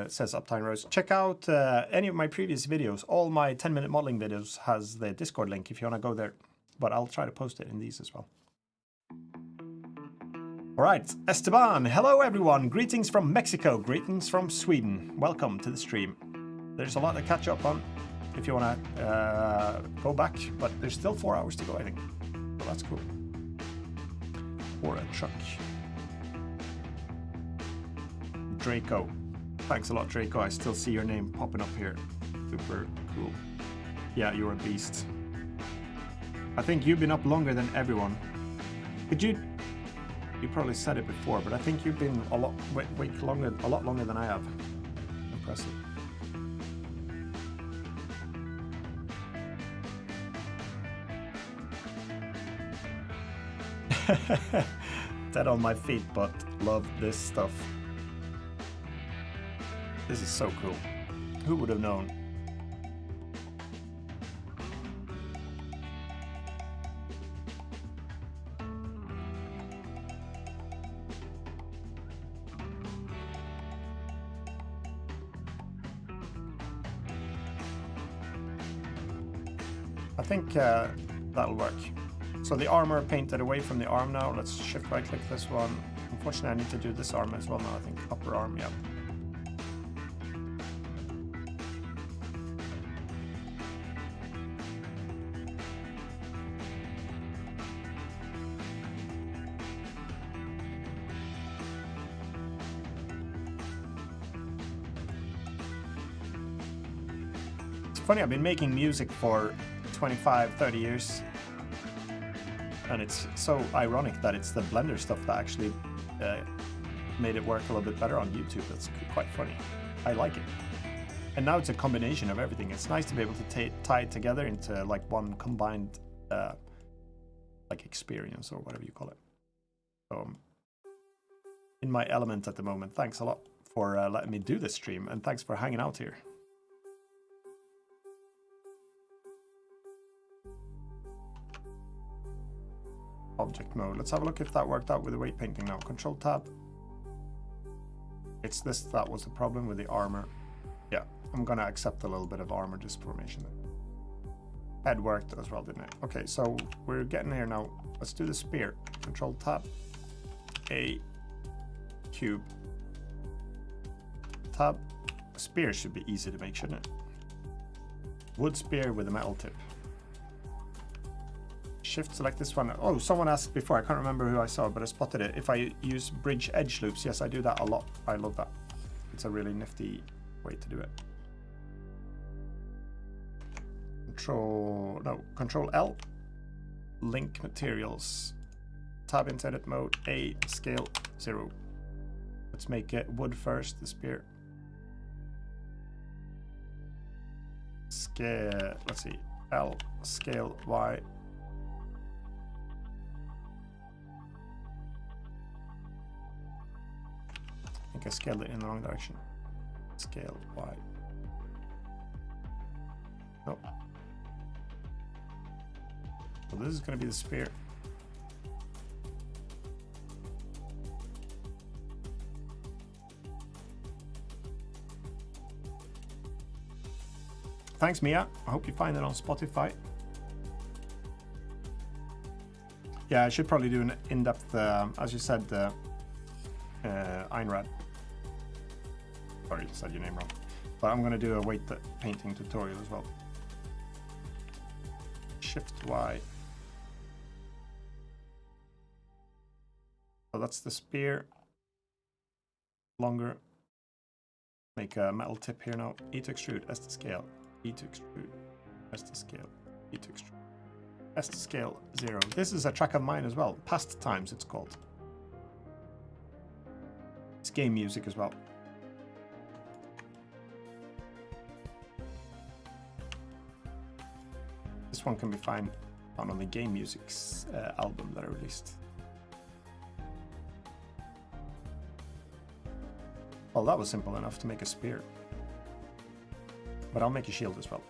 says Uptime Rose. Check out any of my previous videos. All my 10-minute modeling videos has the Discord link if you want to go there. But I'll try to post it in these as well. All right, Esteban. Hello, everyone. Greetings from Mexico. Greetings from Sweden. Welcome to the stream. There's a lot to catch up on if you want to go back, but there's still 4 hours to go, I think. So that's cool. Or a truck. Draco. Thanks a lot, Draco. I still see your name popping up here. Super cool. Yeah, you're a beast. I think you've been up longer than everyone. Could you... You probably said it before, but I think you've been a lot longer than I have. Impressive. Dead on my feet, but love this stuff. This is so cool. Who would have known? I think that'll work. So the armor painted away from the arm now. Let's shift right click this one. Unfortunately, I need to do this arm as well now. I think upper arm, yeah. It's funny, I've been making music for 25, 30 years. And it's so ironic that it's the Blender stuff that actually made it work a little bit better on YouTube. That's quite funny. I like it. And now it's a combination of everything. It's nice to be able to tie it together into like one combined like experience or whatever you call it. So in my element at the moment. Thanks a lot for letting me do this stream, and thanks for hanging out here. Object mode. Let's have a look if that worked out with the weight painting now. Control tab. It's this that was the problem with the armor. Yeah, I'm gonna accept a little bit of armor disformation. Head worked as well, didn't it? Okay, so we're getting here now. Let's do the spear. Control tab. A. cube. Tab. Spear should be easy to make, shouldn't it? Wood spear with a metal tip. Shift, select this one. Oh, someone asked before, I can't remember who I saw, but I spotted it. If I use bridge edge loops, yes, I do that a lot. I love that. It's a really nifty way to do it. Control L. Link materials. Tab into edit mode. A, scale 0. Let's make it wood first, the spear. Scale, let's see. L, scale Y. I think I scaled it in the wrong direction. Scale Y. Nope. So this is going to be the spear. Thanks, Mia. I hope you find it on Spotify. Yeah, I should probably do an in-depth, as you said, Einrad. Sorry, I said your name wrong. But I'm going to do a weight painting tutorial as well. Shift Y. So that's the spear. Longer. Make a metal tip here now. E to extrude, S to scale. E to extrude, S to scale, E to extrude, S to scale 0. This is a track of mine as well. Past times it's called. It's game music as well. This one can be found on the Game Music's album that I released. Well, that was simple enough to make a spear. But I'll make a shield as well.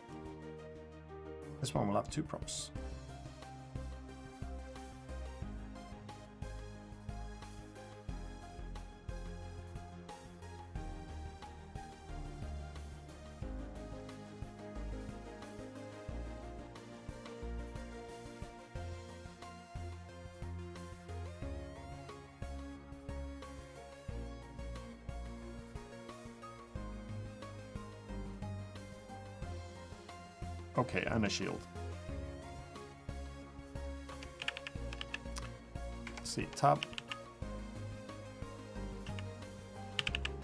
This one will have 2 props. Okay, and a shield. Let's see, tab.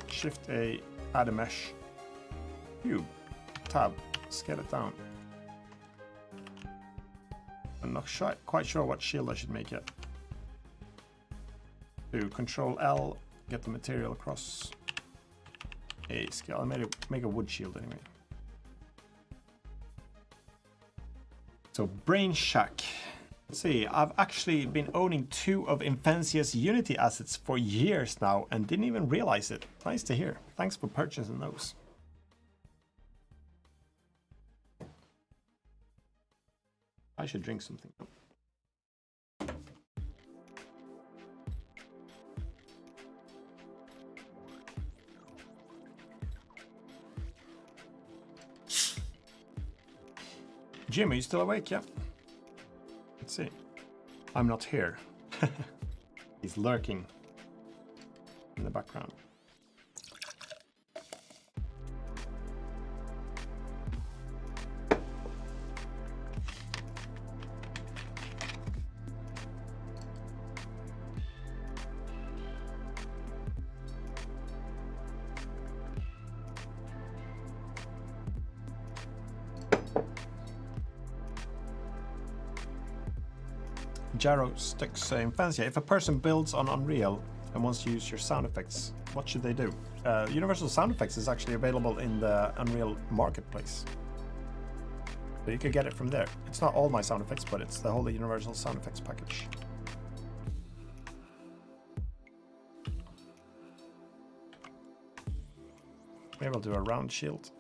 Shift A, add a mesh. Cube, tab, scale it down. I'm not quite sure what shield I should make yet. Do Control L, get the material across. A, scale. I make a wood shield anyway. So Brain Shack. Let's see, I've actually been owning 2 of Infansia's Unity assets for years now and didn't even realize it. Nice to hear. Thanks for purchasing those. I should drink something. Jim, are you still awake? Yeah. Let's see. I'm not here. He's lurking in the background. Jaro sticks Infansia. If a person builds on Unreal and wants to use your sound effects, what should they do? Universal Sound Effects is actually available in the Unreal Marketplace. So you could get it from there. It's not all my sound effects, but it's the whole Universal Sound Effects package. Maybe I'll do a round shield.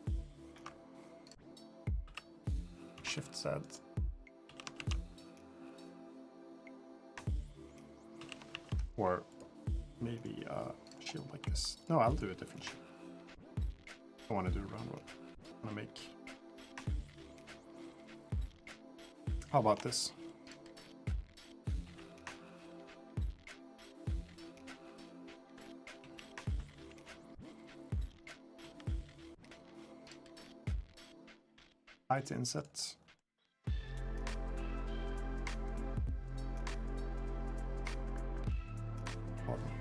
Shift Z. Or maybe a shield like this. No, I'll do a different shield. I want to do a round one. I want to make... How about this? height inset.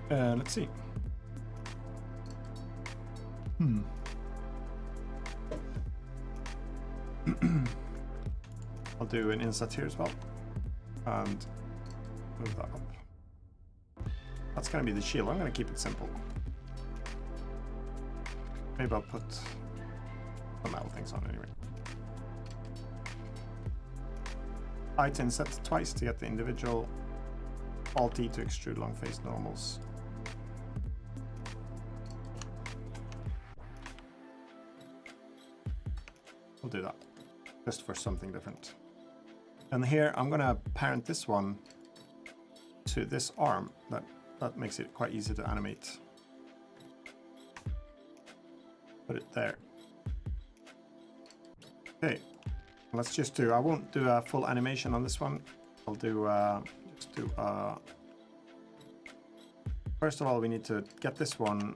Let's see. I'll do an inset here as well. And move that up. That's going to be the shield. I'm going to keep it simple. Maybe I'll put some metal things on anyway. Height inset twice to get the individual. Alt-E to extrude long face normals. We'll do that, just for something different. And here I'm gonna parent this one to this arm. That makes it quite easy to animate. Put it there. Okay, let's just do, I won't do a full animation on this one. I'll do, just do, first of all, we need to get this one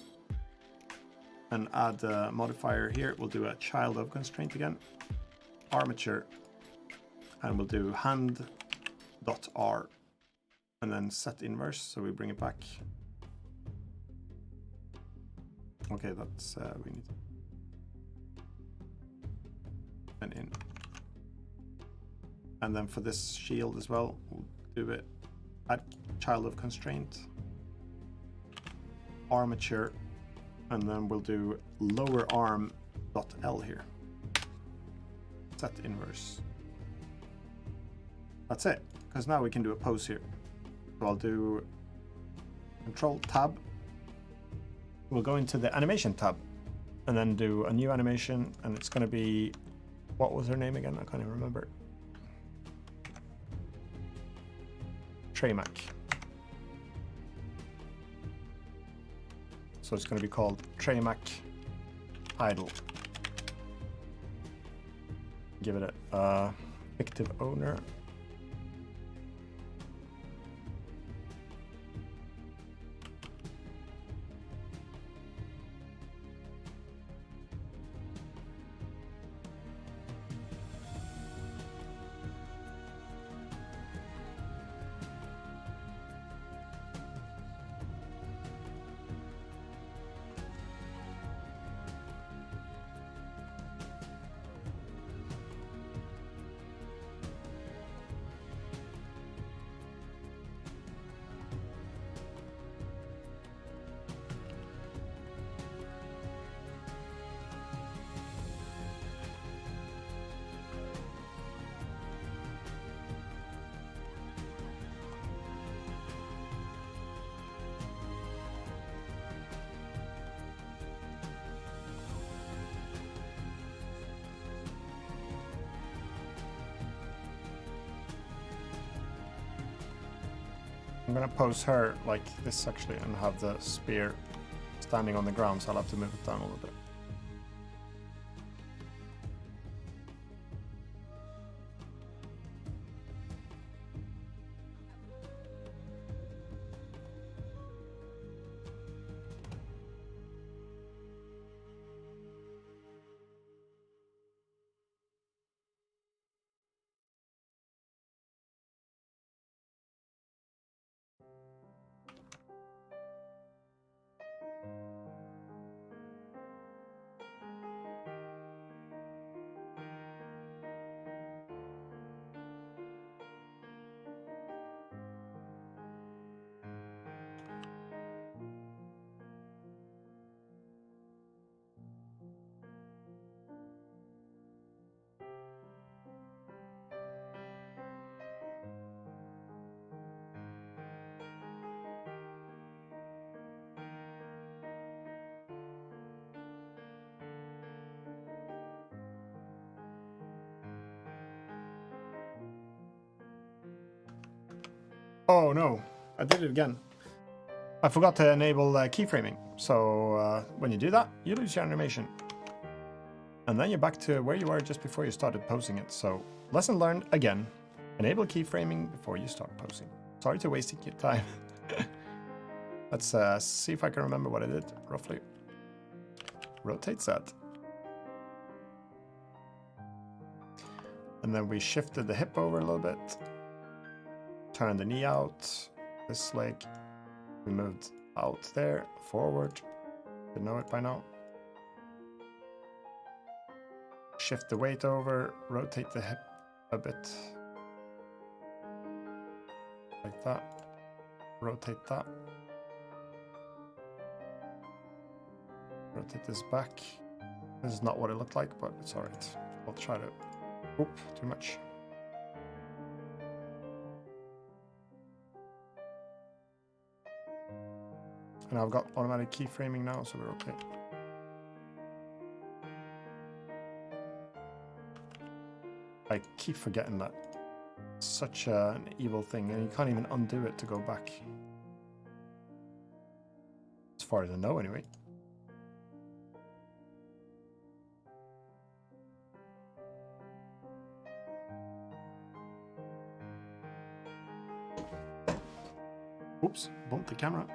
and add a modifier here. We'll do a child of constraint again, armature, and we'll do hand.r and then set inverse, so we bring it back. Okay, that's we need and in. And then for this shield as well, we'll do it add child of constraint, armature, and then we'll do lower arm dot L here. Set inverse. That's it, because now we can do a pose here. So I'll do Control Tab. We'll go into the animation tab and then do a new animation, and it's going to be, what was her name again? I can't even remember. Traymac. So it's going to be called Traymac Idle. Give it a fictive owner. I'm gonna pose her like this actually and have the spear standing on the ground, so I'll have to move it down a little bit. Oh no, I did it again. I forgot to enable keyframing. So when you do that, you lose your animation. And then you're back to where you were just before you started posing it. So lesson learned again. Enable keyframing before you start posing. Sorry to wasting your time. Let's see if I can remember what I did roughly. Rotate set. And then we shifted the hip over a little bit. Turned the knee out. This leg. We moved out there, forward. You know it by now. Shift the weight over, rotate the hip a bit. Like that. Rotate that. Rotate this back. This is not what it looked like, but it's alright. I'll try to... Oop, too much. And I've got automatic keyframing now, so we're okay. I keep forgetting that. It's such an evil thing, and you can't even undo it to go back. As far as I know, anyway. Oops, bumped the camera.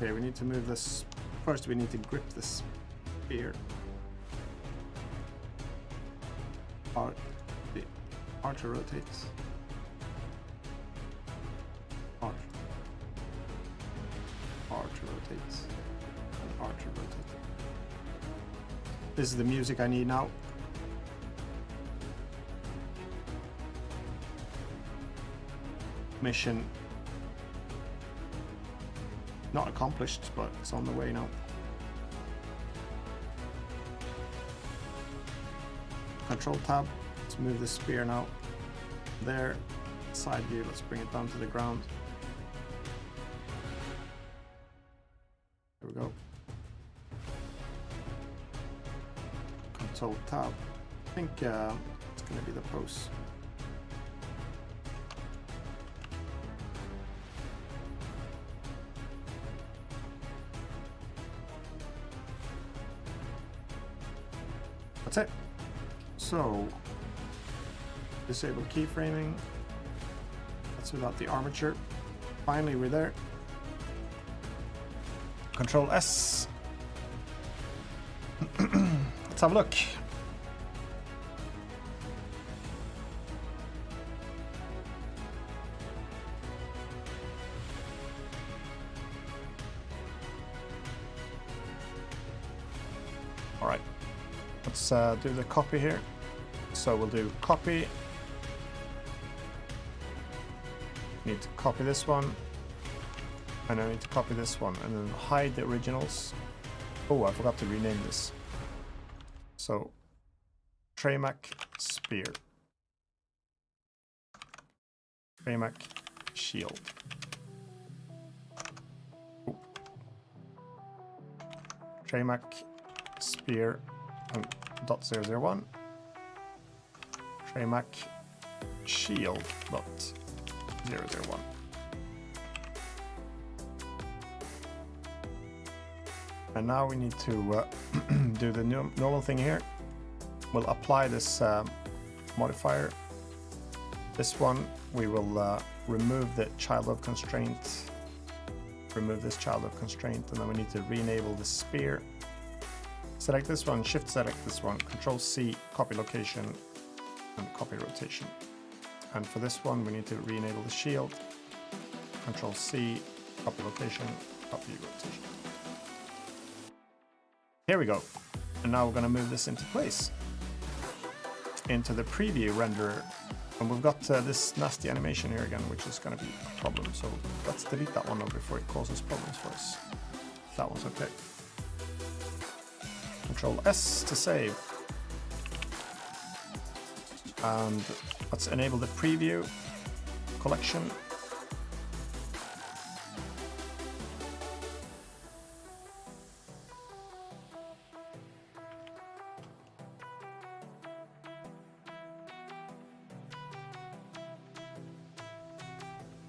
Okay, we need to move this. First, we need to grip this spear. The archer rotates. Archer rotates. And archer rotates. This is the music I need now. Mission not accomplished, but it's on the way now. Control tab. Let's move the spear now. There. Side view. Let's bring it down to the ground. There we go. Control tab. I think it's going to be the pose. That's it. So, disable keyframing. That's without the armature. Finally, we're there. Control S. Let's have a look. All right. Let's do the copy here. So we'll do copy. Need to copy this one. And I need to copy this one and then hide the originals. Oh, I forgot to rename this. So Traymac spear. Traymac shield. Ooh. Traymac spear .001. Traymac shield .001. And now we need to do the normal thing here. We'll apply this modifier. This one we will remove the child of constraint. Remove this child of constraint, and then we need to re-enable the spear. Select this one, shift select this one, Control C, copy location, and copy rotation. And for this one, we need to re-enable the shield. Control C, copy location, copy rotation. Here we go. And now we're going to move this into place. Into the preview renderer. And we've got this nasty animation here again, which is going to be a problem. So let's delete that one now before it causes problems for us. That one's okay. Control S to save. And let's enable the preview collection.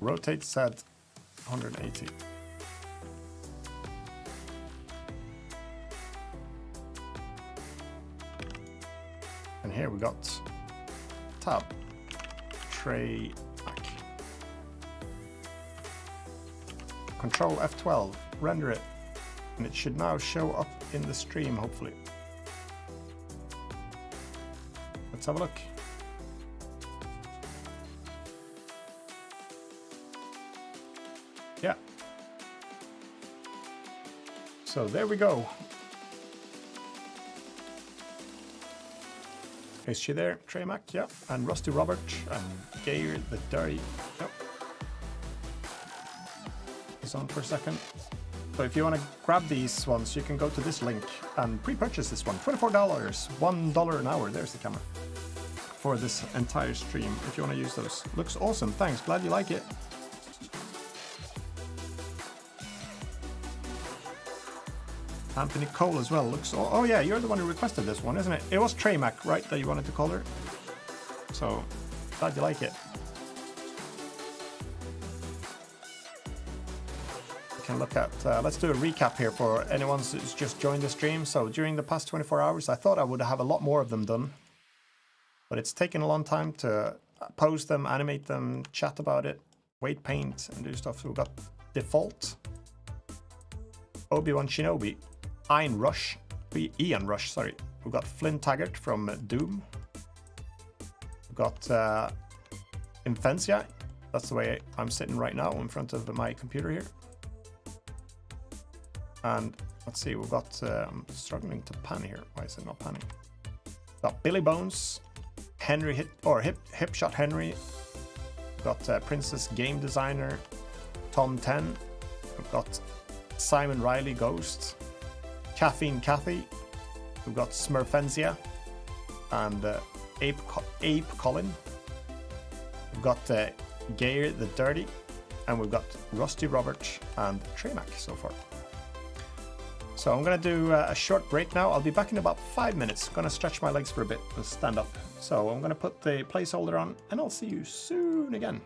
Rotate set 180. And here we got tab, tray back. Control F12, render it, and it should now show up in the stream, hopefully. Let's have a look. Yeah. So there we go. Is she there? Trey Mac, yeah. And Rusty Robert and Gayer the Dirty. Yep. It's on for a second. So if you want to grab these ones, you can go to this link and pre-purchase this one. $24, $1 an hour. There's the camera. For this entire stream, if you want to use those. Looks awesome. Thanks. Glad you like it. Anthony Cole as well looks. Oh yeah, you're the one who requested this one, isn't it? It was Trey Mac, right, that you wanted to call her. So glad you like it. We can look at. Let's do a recap here for anyone who's just joined the stream. So during the past 24 hours, I thought I would have a lot more of them done, but it's taken a long time to post them, animate them, chat about it, weight paint, and do stuff. So we've got Default, Obi-Wan Shinobi, Ian Rush, sorry. We've got Flynn Taggart from Doom. We've got Infencia. That's the way I'm sitting right now in front of my computer here. And let's see, we've got, I'm struggling to pan here. Why is it not panning? We've got Billy Bones, Henry Hipshot Henry. We've got Princess Game Designer, Tom 10. We've got Simon Riley Ghost, Caffeine Cathy, we've got Smurfenzia, and Ape Colin. We've got Gayer the Dirty, and we've got Rusty Robert and Tremac so far. So I'm gonna do a short break now. I'll be back in about 5 minutes. Gonna stretch my legs for a bit and stand up. So I'm gonna put the placeholder on, and I'll see you soon again.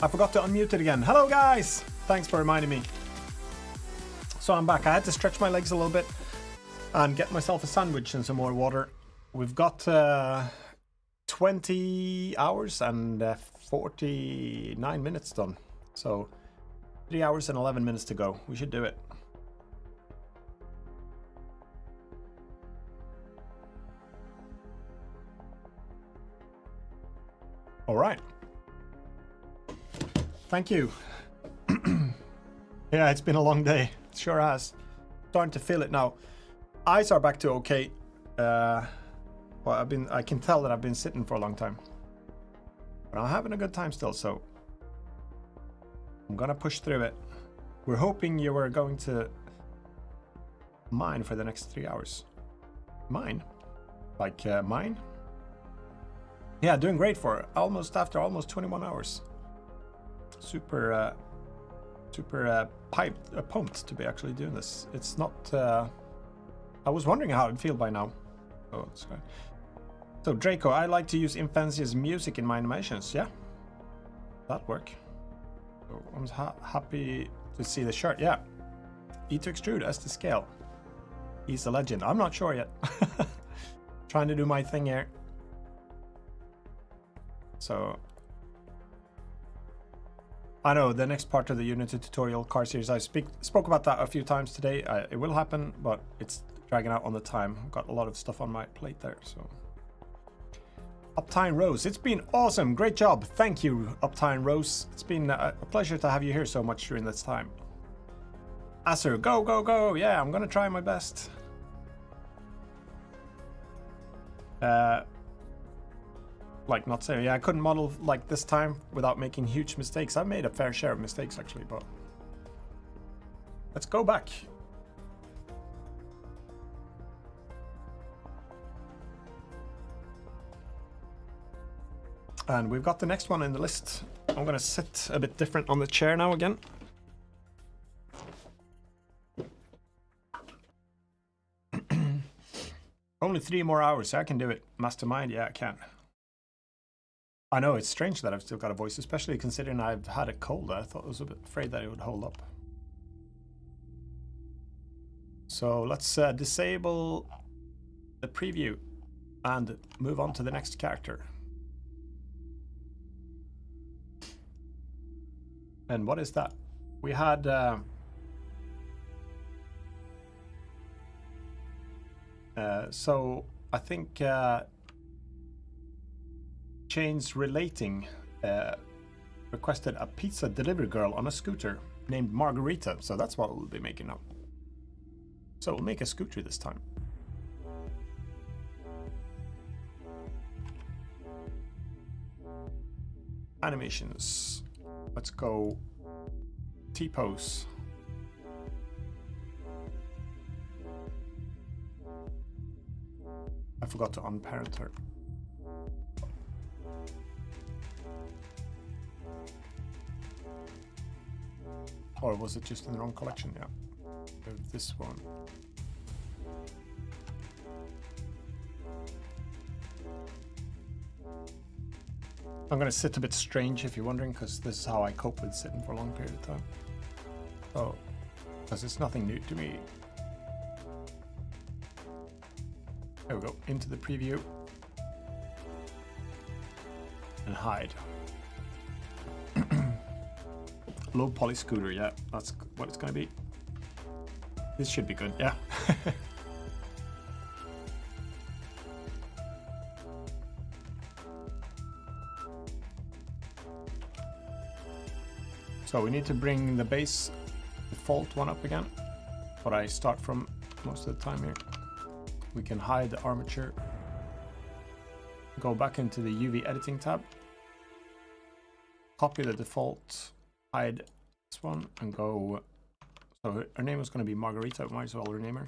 I forgot to unmute it again. Hello, guys. Thanks for reminding me. So I'm back. I had to stretch my legs a little bit and get myself a sandwich and some more water. We've got 20 hours and 49 minutes done. So 3 hours and 11 minutes to go. We should do it. All right. Thank you. Yeah, it's been a long day. It sure has. Starting to feel it now. Eyes are back to okay. Well, I can tell that I've been sitting for a long time. But I'm having a good time still, so I'm gonna push through it. We're hoping you were going to mine for the next 3 hours. Mine? Like mine? Yeah, doing great for after almost 21 hours. Super pumped to be actually doing this. It's not. I was wondering how it'd feel by now. Oh, it's good. So Draco, I like to use Infancy's music in my animations. Yeah, that'd work. So I'm happy to see the shirt. Yeah, E2Extrude as the scale. He's a legend. I'm not sure yet. Trying to do my thing here. So I know the next part of the Unity tutorial car series, I spoke about that a few times today. It will happen, but it's dragging out on the time. I've got a lot of stuff on my plate there. So Uptime Rose, it's been awesome. Great job. Thank you, Uptime Rose. It's been a pleasure to have you here so much during this time. Acer, go, go, go. Yeah, I'm gonna try my best. Like not saying, yeah, I couldn't model like this time without making huge mistakes. I've made a fair share of mistakes actually, but let's go back. And we've got the next one in the list. I'm gonna sit a bit different on the chair now again. Only 3 more hours, I can do it. Mastermind, yeah, I can. I know, it's strange that I've still got a voice, especially considering I've had a cold. I thought I was a bit afraid that it would hold up. So let's disable the preview and move on to the next character. And what is that? We had so I think Chains Relating requested a pizza delivery girl on a scooter named Margarita, so that's what we'll be making now. So we'll make a scooter this time. Animations. Let's go T-pose. I forgot to unparent her. Or was it just in the wrong collection? Yeah. This one. I'm gonna sit a bit strange if you're wondering, because this is how I cope with sitting for a long period of time. Oh, because it's nothing new to me. There we go, into the preview. And hide. Low poly scooter, yeah, that's what it's gonna be. This should be good, yeah. So we need to bring the base default one up again, what I start from most of the time here. We can hide the armature, go back into the UV editing tab, copy the default, hide this one, and go. So her name is going to be Margarita, might as well rename her.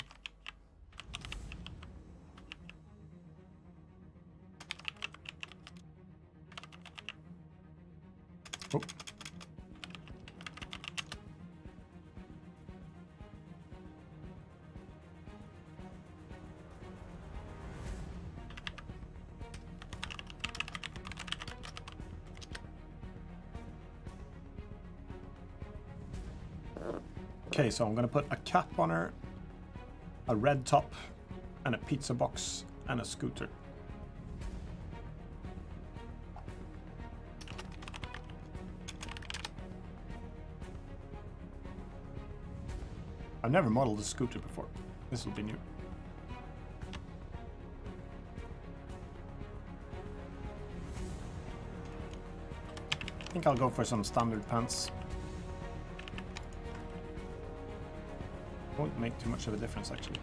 Oh. Okay, so I'm gonna put a cap on her, a red top, and a pizza box, and a scooter. I've never modeled a scooter before. This will be new. I think I'll go for some standard pants. Won't make too much of a difference actually.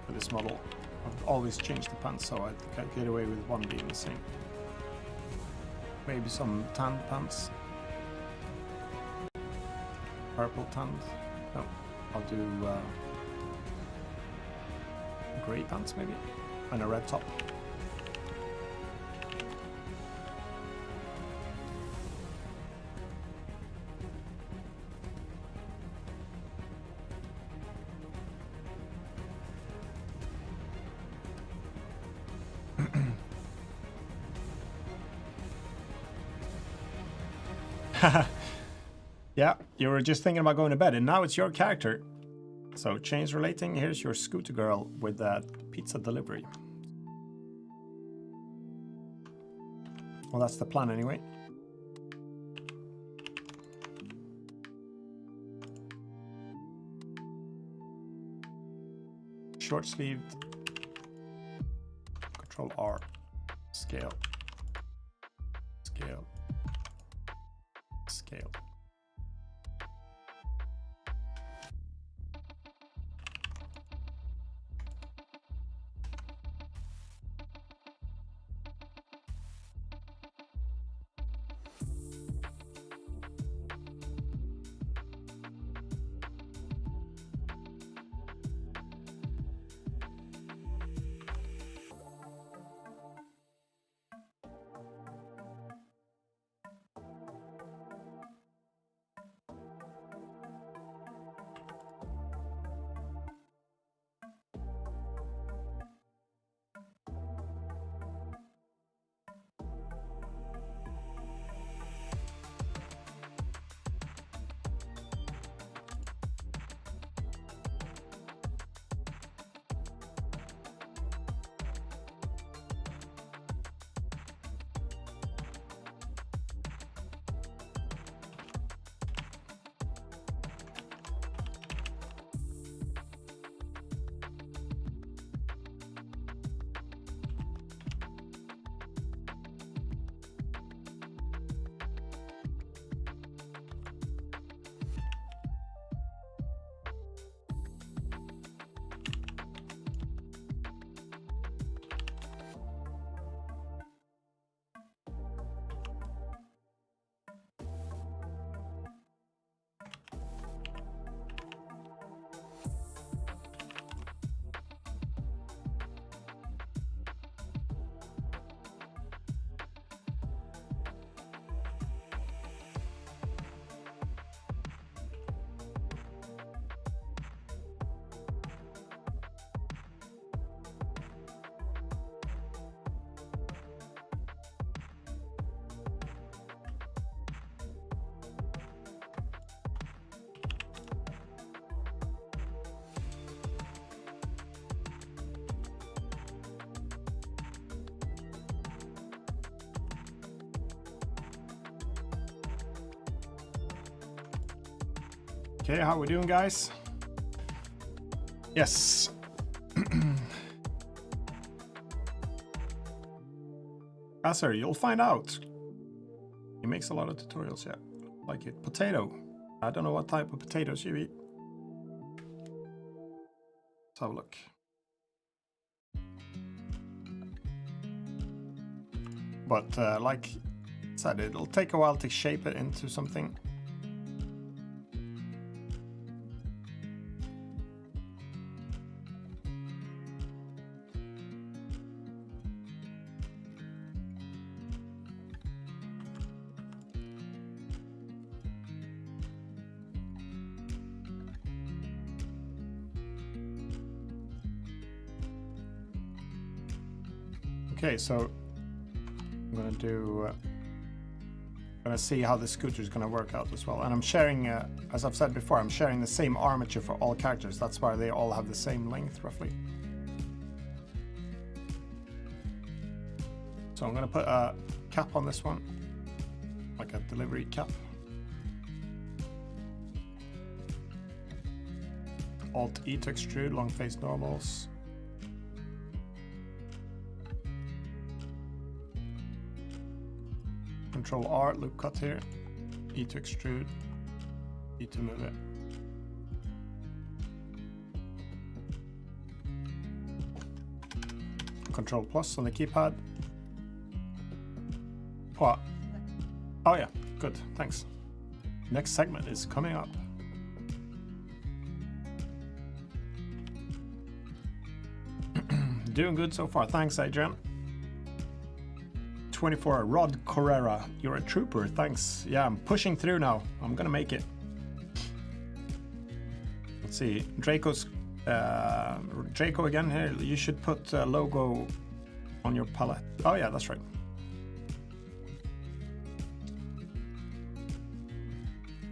For this model, I've always changed the pants, so I think I get away with one being the same. Maybe some tan pants. Purple tanned. No, I'll do grey pants maybe, and a red top. Yeah, you were just thinking about going to bed, and now it's your character. So change relating. Here's your scooter girl with that pizza delivery. Well, that's the plan anyway. Short sleeved. Control R. Scale. Scale. Scale. Okay, how we doing, guys? Yes. Sir, you'll find out. He makes a lot of tutorials, yeah. Like it. Potato. I don't know what type of potatoes you eat. Let's have a look. But like I said, it'll take a while to shape it into something. Okay, so I'm gonna do Gonna see how the scooter is gonna work out as well. And I'm sharing, as I've said before, I'm sharing the same armature for all characters. That's why they all have the same length, roughly. So I'm gonna put a cap on this one, like a delivery cap. Alt E to extrude, long face normals. Control R, loop cut here. E to extrude, E to move it. Control plus on the keypad. What? Oh yeah, good, thanks. Next segment is coming up. Doing good so far, thanks Adrian. 24, Rod Correra, you're a trooper, thanks. Yeah, I'm pushing through now, I'm gonna make it. Let's see, Draco's, Draco again here, you should put a logo on your palette. Oh yeah, that's right.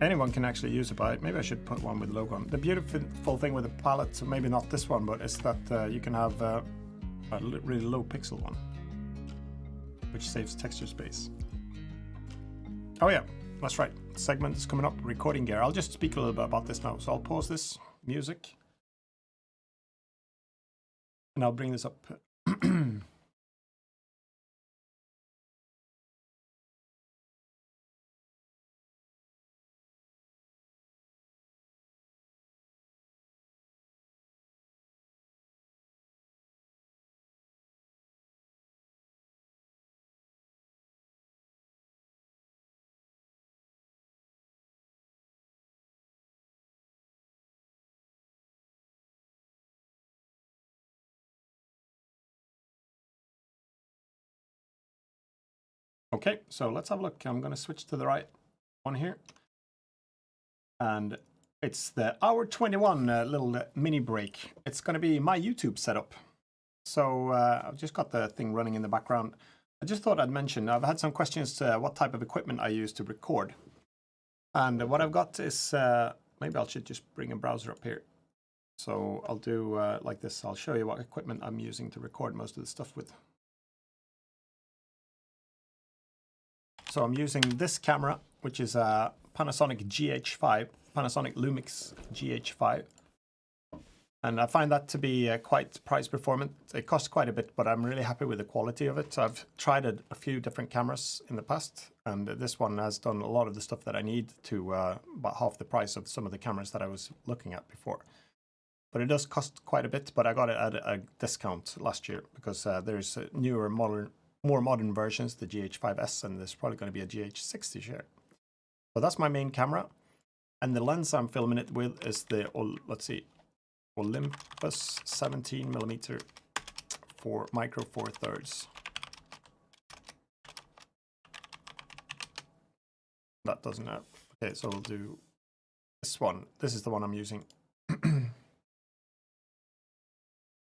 Anyone can actually use it, but maybe I should put one with logo on. The beautiful thing with the palette, so maybe not this one, but is that you can have a really low pixel one, which saves texture space. Oh yeah, that's right. Segment is coming up, recording gear. I'll just speak a little bit about this now. So I'll pause this music and I'll bring this up. Okay, so let's have a look. I'm going to switch to the right one here. And it's the hour 21 little mini break. It's going to be my YouTube setup. So I've just got the thing running in the background. I just thought I'd mention, I've had some questions to what type of equipment I use to record. And what I've got is, maybe I should just bring a browser up here. So I'll do like this. I'll show you what equipment I'm using to record most of the stuff with. So I'm using this camera, which is a Panasonic GH5, Panasonic Lumix GH5. And I find that to be quite price performant. It costs quite a bit, but I'm really happy with the quality of it. So I've tried a few different cameras in the past, and this one has done a lot of the stuff that I need to about half the price of some of the cameras that I was looking at before. But it does cost quite a bit, but I got it at a discount last year because there's newer, more modern versions, the GH5S, and there's probably going to be a GH60 share. So that's my main camera. And the lens I'm filming it with is the, let's see, Olympus 17mm for micro 4/3. That doesn't have, okay, so we'll do this one. This is the one I'm using.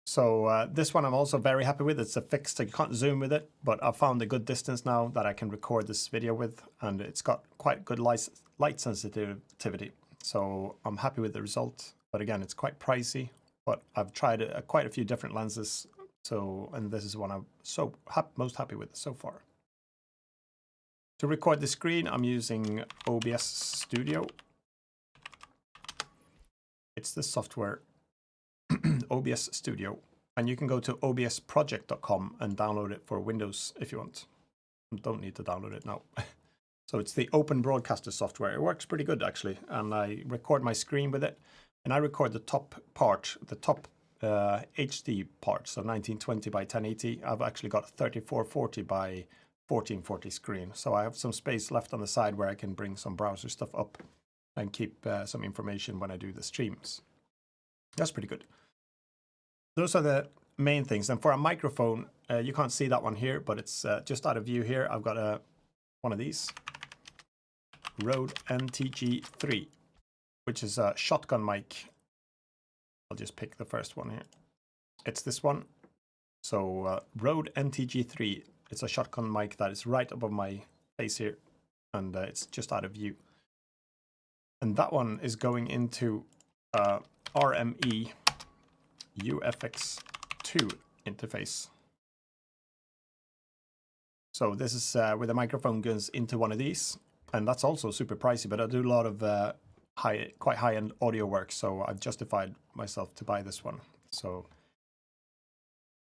So this one I'm also very happy with. It's a fixed, you can't zoom with it, but I've found a good distance now that I can record this video with, and it's got quite good light sensitivity. So I'm happy with the result. But again, it's quite pricey, but I've tried quite a few different lenses. So, and this is one I'm most happy with so far. To record the screen, I'm using OBS Studio. It's the software OBS Studio, and you can go to obsproject.com and download it for Windows if you want. You don't need to download it now. So it's the open broadcaster software. It works pretty good actually, and I record my screen with it, and I record the top part, the top HD part, so 1920 by 1080. I've actually got 3440 by 1440 screen, so I have some space left on the side where I can bring some browser stuff up and keep some information when I do the streams. That's pretty good. Those are the main things. And for a microphone, you can't see that one here, but it's just out of view here. I've got one of these Rode NTG3, which is a shotgun mic. I'll just pick the first one here. It's this one. So Rode NTG3. It's a shotgun mic that is right above my face here. and it's just out of view. And that one is going into RME UFX2 interface. So this is where the microphone goes into one of these, and that's also super pricey, but I do a lot of quite high-end audio work, so I've justified myself to buy this one. So,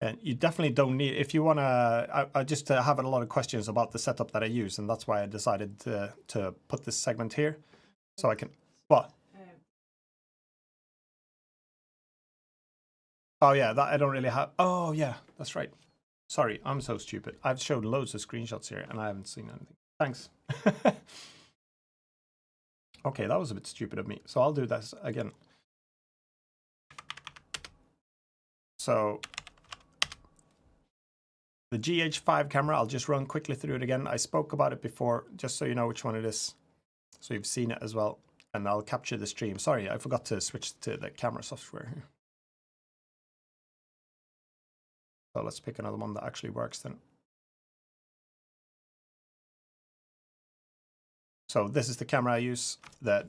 and you definitely don't need, if you want to, I just have a lot of questions about the setup that I use, and that's why I decided to put this segment here, so I can, what? Oh yeah, that I don't really have, oh yeah, that's right. Sorry, I'm so stupid. I've showed loads of screenshots here, and I haven't seen anything. Thanks. Okay, that was a bit stupid of me. So I'll do this again. So the GH5 camera, I'll just run quickly through it again. I spoke about it before, just so you know which one it is. So you've seen it as well. And I'll capture the stream. Sorry, I forgot to switch to the camera software here. So let's pick another one that actually works then. So this is the camera I use, the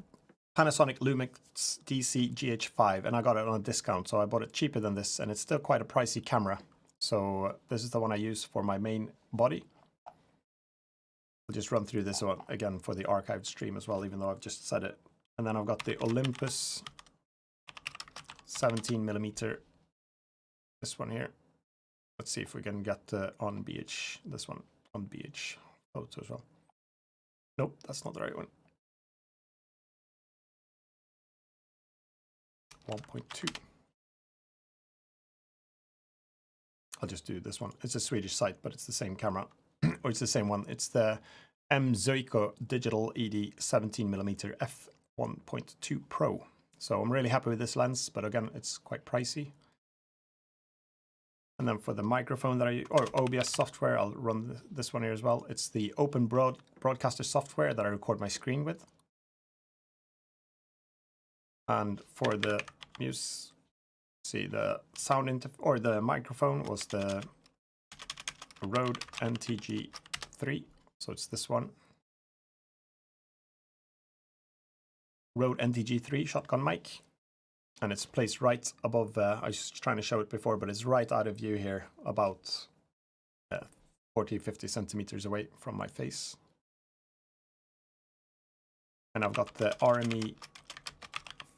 Panasonic Lumix DC GH5, and I got it on a discount, so I bought it cheaper than this, and it's still quite a pricey camera. So this is the one I use for my main body. I'll just run through this one again for the archived stream as well, even though I've just said it. And then I've got the Olympus 17mm, this one here. Let's see if we can get on BH, this one on BH photo as well. Nope, that's not the right one. 1.2. I'll just do this one. It's a Swedish site, but it's the same camera, or it's the same one. It's the Zuiko Digital ED 17mm f1.2 Pro. So I'm really happy with this lens, but again, it's quite pricey. And then for the microphone that I use, or OBS software, I'll run this one here as well. It's the Open Broadcaster software that I record my screen with. And for the see, the sound or the microphone was the Rode NTG3. So it's this one. Rode NTG3 shotgun mic. And it's placed right above, I was trying to show it before, but it's right out of view here, about 40, 50 centimeters away from my face. And I've got the RME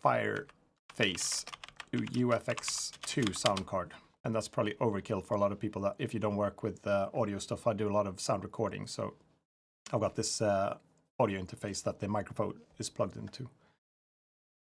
Fireface UFX2 sound card. And that's probably overkill for a lot of people that if you don't work with audio stuff. I do a lot of sound recording. So I've got this audio interface that the microphone is plugged into.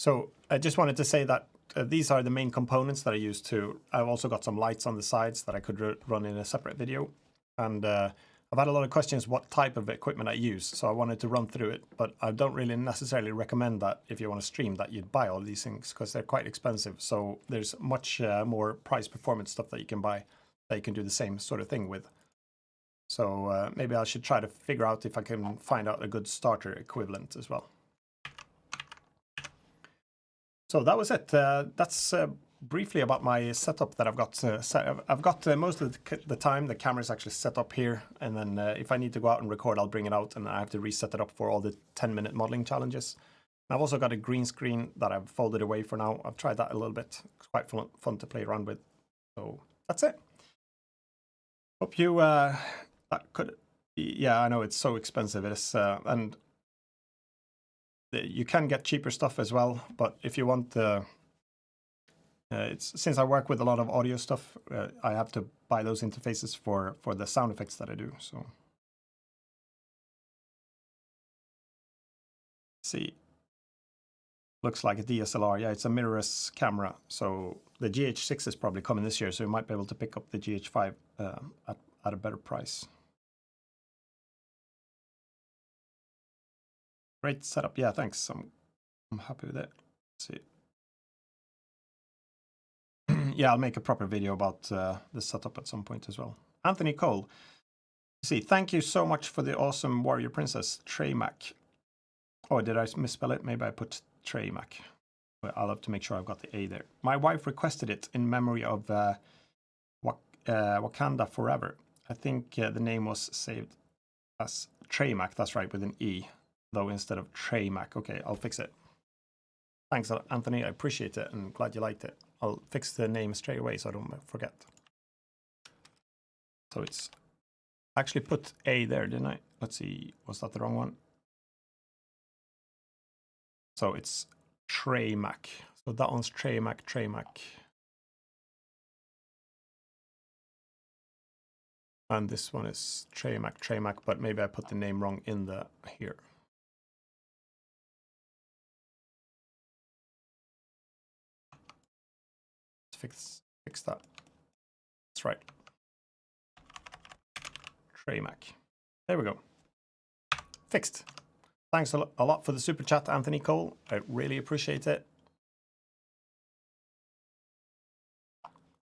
So I just wanted to say that these are the main components that I use to. I've also got some lights on the sides that I could run in a separate video. And I've had a lot of questions what type of equipment I use. So I wanted to run through it. But I don't really necessarily recommend that if you want to stream that you'd buy all these things because they're quite expensive. So there's much more price performance stuff that you can buy that you can do the same sort of thing with. So maybe I should try to figure out if I can find out a good starter equivalent as well. So that was it. That's briefly about my setup that I've got. I've got most of the time the camera's actually set up here, and then if I need to go out and record, I'll bring it out, and I have to reset it up for all the 10-minute modeling challenges. And I've also got a green screen that I've folded away for now. I've tried that a little bit. It's quite fun to play around with. So that's it. Hope you that could. Yeah, I know it's so expensive. It is, and you can get cheaper stuff as well, but if you want since I work with a lot of audio stuff, I have to buy those interfaces for the sound effects that I do. So see, looks like a DSLR. Yeah, it's a mirrorless camera. So the GH6 is probably coming this year, so you might be able to pick up the GH5 at a better price. Great setup. Yeah, thanks. I'm happy with it. Let's see. Yeah, I'll make a proper video about the setup at some point as well. Anthony Cole. See, thank you so much for the awesome Warrior Princess, Treymac. Oh, did I misspell it? Maybe I put Treymac. But I'll have to make sure I've got the A there. My wife requested it in memory of Wakanda Forever. I think the name was saved That's Traymac, that's right, with an E, though instead of Traymac. Okay, I'll fix it. Thanks, Anthony, I appreciate it and glad you liked it. I'll fix the name straight away so I don't forget. So it's actually put A there, didn't I? Let's see, was that the wrong one? So it's Traymac. So that one's Traymac. And this one is Traymac, but maybe I put the name wrong in the here. Let's fix that. That's right. Traymac. There we go. Fixed. Thanks a lot for the super chat, Anthony Cole. I really appreciate it.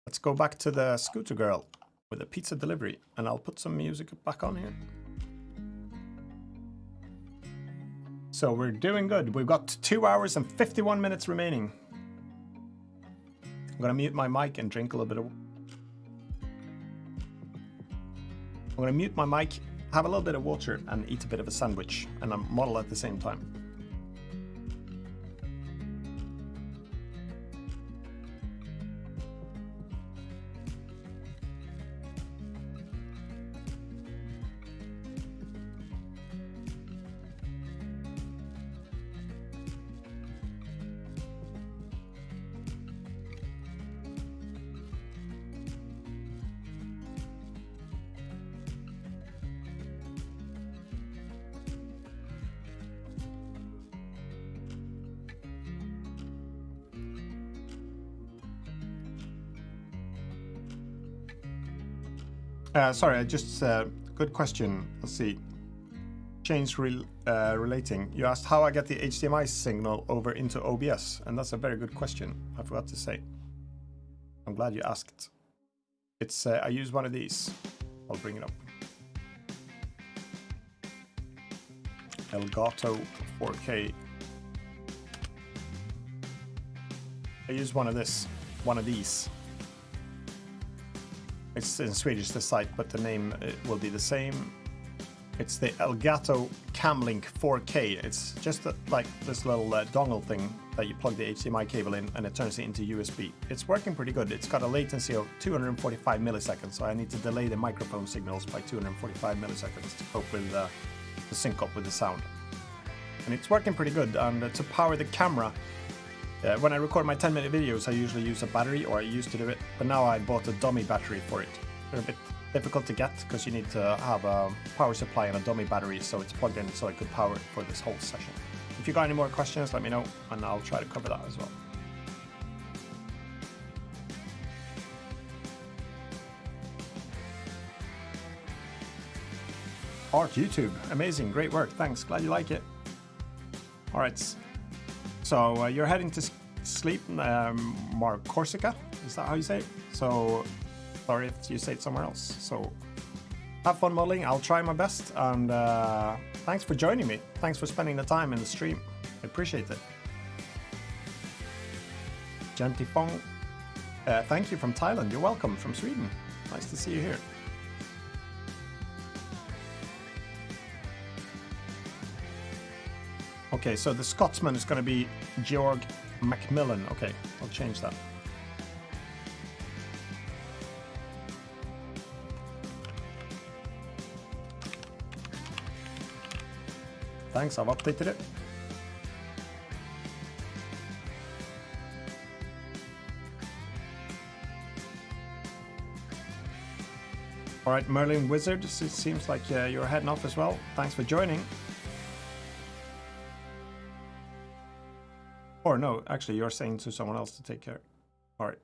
Let's go back to the scooter girl with a pizza delivery, and I'll put some music back on here. So we're doing good. We've got 2 hours and 51 minutes remaining. I'm gonna mute my mic and drink a little bit of... I'm gonna mute my mic, have a little bit of water, and eat a bit of a sandwich, and I'm model at the same time. Sorry, good question. Let's see. Relating. You asked how I get the HDMI signal over into OBS, and that's a very good question. I forgot to say. I'm glad you asked. It's I use one of these. I'll bring it up. Elgato 4K. I use one of these. It's in Swedish, the site, but the name will be the same. It's the Elgato Camlink 4K. It's just like this little dongle thing that you plug the HDMI cable in and it turns it into USB. It's working pretty good. It's got a latency of 245 milliseconds, so I need to delay the microphone signals by 245 milliseconds to cope with the sync up with the sound. And it's working pretty good. And to power the camera, when I record my 10-minute videos, I usually use a battery, or I used to do it, but now I bought a dummy battery for it. They're a bit difficult to get because you need to have a power supply and a dummy battery, so it's plugged in so I could power it for this whole session. If you got any more questions, let me know, and I'll try to cover that as well. Art YouTube, amazing, great work, thanks, glad you like it. All right. So you're heading to sleep, Corsica, is that how you say it? So, sorry if you say it somewhere else. So, have fun modeling, I'll try my best, and thanks for joining me. Thanks for spending the time in the stream, I appreciate it. Gentifong, thank you from Thailand, you're welcome from Sweden. Nice to see you here. Okay, so the Scotsman is going to be Georg Macmillan. Okay, I'll change that. Thanks, I've updated it. All right, Merlin Wizard, it seems like you're heading off as well. Thanks for joining. Or no, actually, you're saying to someone else to take care. All right.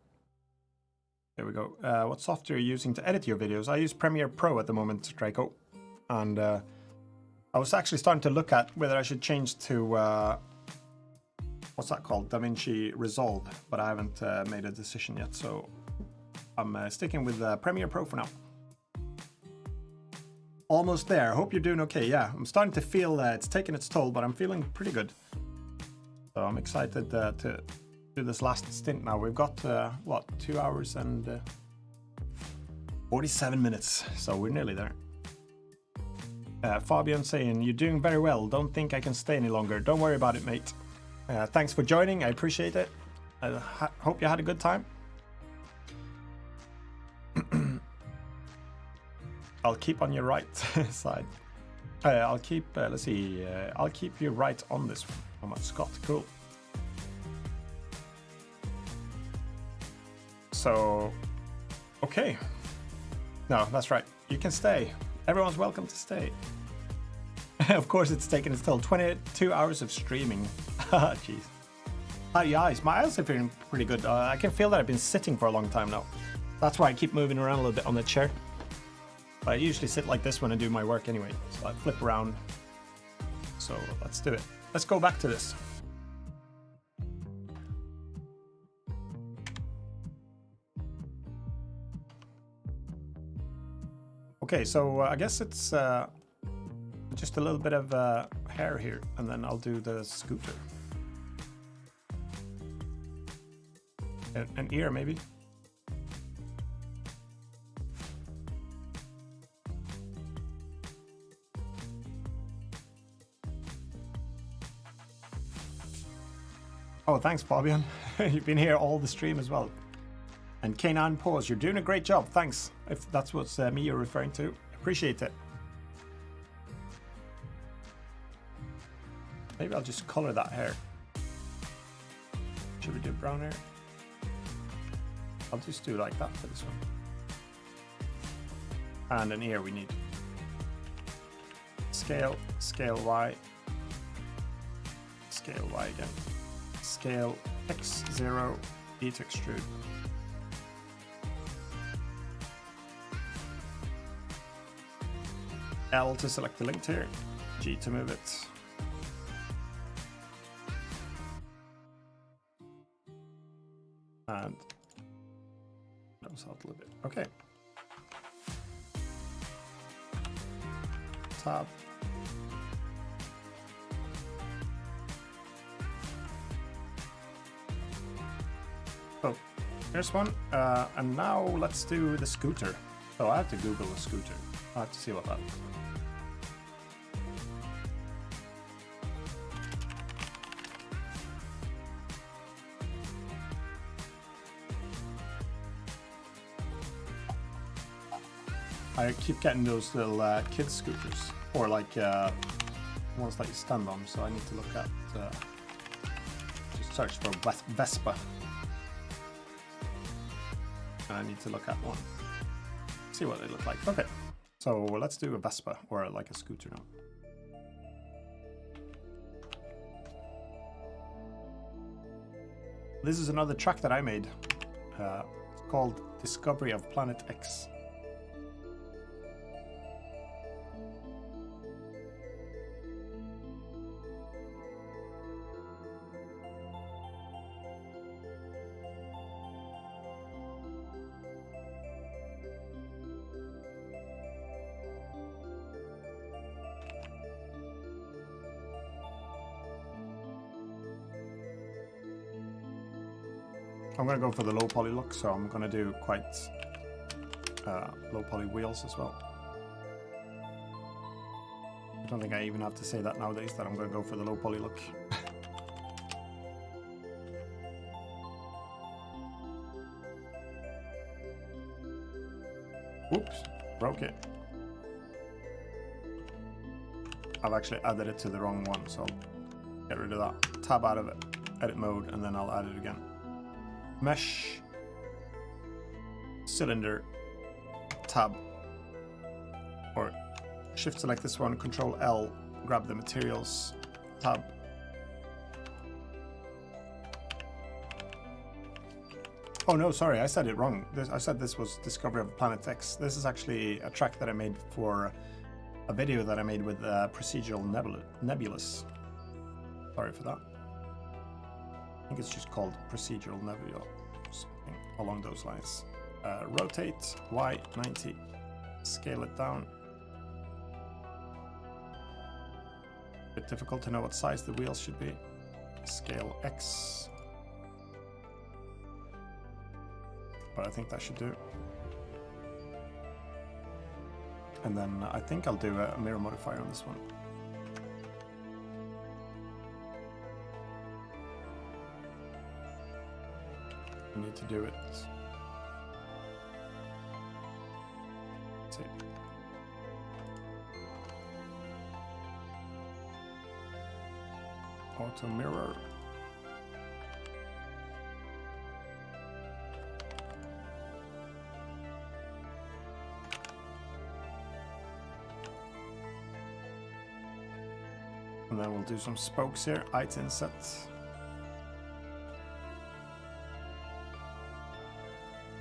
There we go. What software are you using to edit your videos? I use Premiere Pro at the moment, Draco. And I was actually starting to look at whether I should change to, what's that called? DaVinci Resolve, but I haven't made a decision yet. So I'm sticking with Premiere Pro for now. Almost there. Hope you're doing okay. Yeah, I'm starting to feel it's taking its toll, but I'm feeling pretty good. So I'm excited to do this last stint now. We've got, what, 2 hours and 47 minutes. So we're nearly there. Fabian saying, you're doing very well. Don't think I can stay any longer. Don't worry about it, mate. Thanks for joining. I appreciate it. I hope you had a good time. I'll keep on your right side. I'll keep, let's see, I'll keep you right on this one. How much, Scott? Cool. So, okay. No, that's right. You can stay. Everyone's welcome to stay. Of course, it's taken its toll. 22 hours of streaming. Jeez. How are your eyes? My eyes are feeling pretty good. I can feel that I've been sitting for a long time now. That's why I keep moving around a little bit on the chair. But I usually sit like this when I do my work anyway. So I flip around. So let's do it. Let's go back to this. Okay, so I guess it's just a little bit of hair here, and then I'll do the scooter. An ear, maybe. Oh, thanks, Fabian. You've been here all the stream as well. And K9 Pause, you're doing a great job. Thanks. If that's what's me you're referring to, appreciate it. Maybe I'll just color that hair. Should we do brown hair? I'll just do like that for this one. And an ear we need. Scale, scale Y. Scale Y again. Scale X0, E to extrude. L to select the linked here, G to move it. And nose out a little bit. Okay. Tab. Oh, here's one. And now let's do the scooter. Oh, I have to Google the scooter. I have to see what that is. I keep getting those little kids scooters, or like ones that you stand on, so I need to look at, just search for Vespa. And I need to look at one. See what they look like. Okay, so let's do a Vespa, or like a scooter now. This is another track that I made. It's called Discovery of Planet X. I'm going to go for the low poly look, so I'm going to do quite low poly wheels as well. I don't think I even have to say that nowadays, that I'm going to go for the low poly look. Oops, broke it. I've actually added it to the wrong one, so I'll get rid of that. Tab out of it, edit mode, and then I'll add it again. Mesh, cylinder, tab, or shift select this one, control L, grab the materials, tab. Oh no, sorry, I said it wrong. I said this was Discovery of Planet X. This is actually a track that I made for a video that I made with Procedural Nebulous. Sorry for that. I think it's just called Procedural Nebula, something along those lines. Rotate Y 90, scale it down. Bit difficult to know what size the wheels should be. Scale X, but I think that should do. And then I think I'll do a mirror modifier on this one. I need to do it. Let's see. Auto mirror. And then we'll do some spokes here, height inset.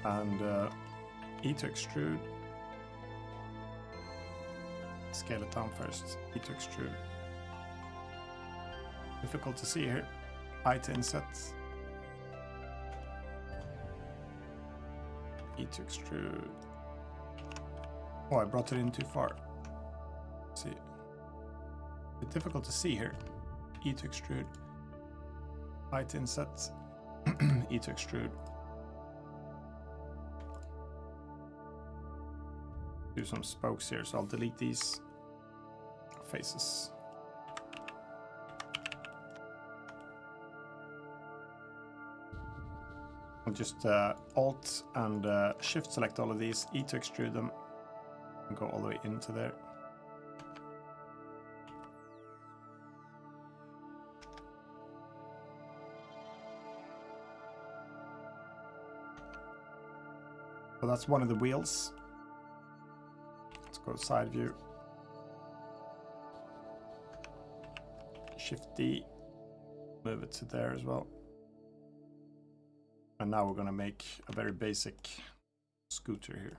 And E to extrude. Scale it down first, E to extrude. Difficult to see here. Height inset. E to extrude. Oh, I brought it in too far. Let's see. Bit difficult to see here. E to extrude. Height inset. E to extrude. Do some spokes here, so I'll delete these faces. I'll just Alt and Shift select all of these, E to extrude them, and go all the way into there. So that's one of the wheels. Let's go side view. Shift D, move it to there as well. And now we're going to make a very basic scooter here.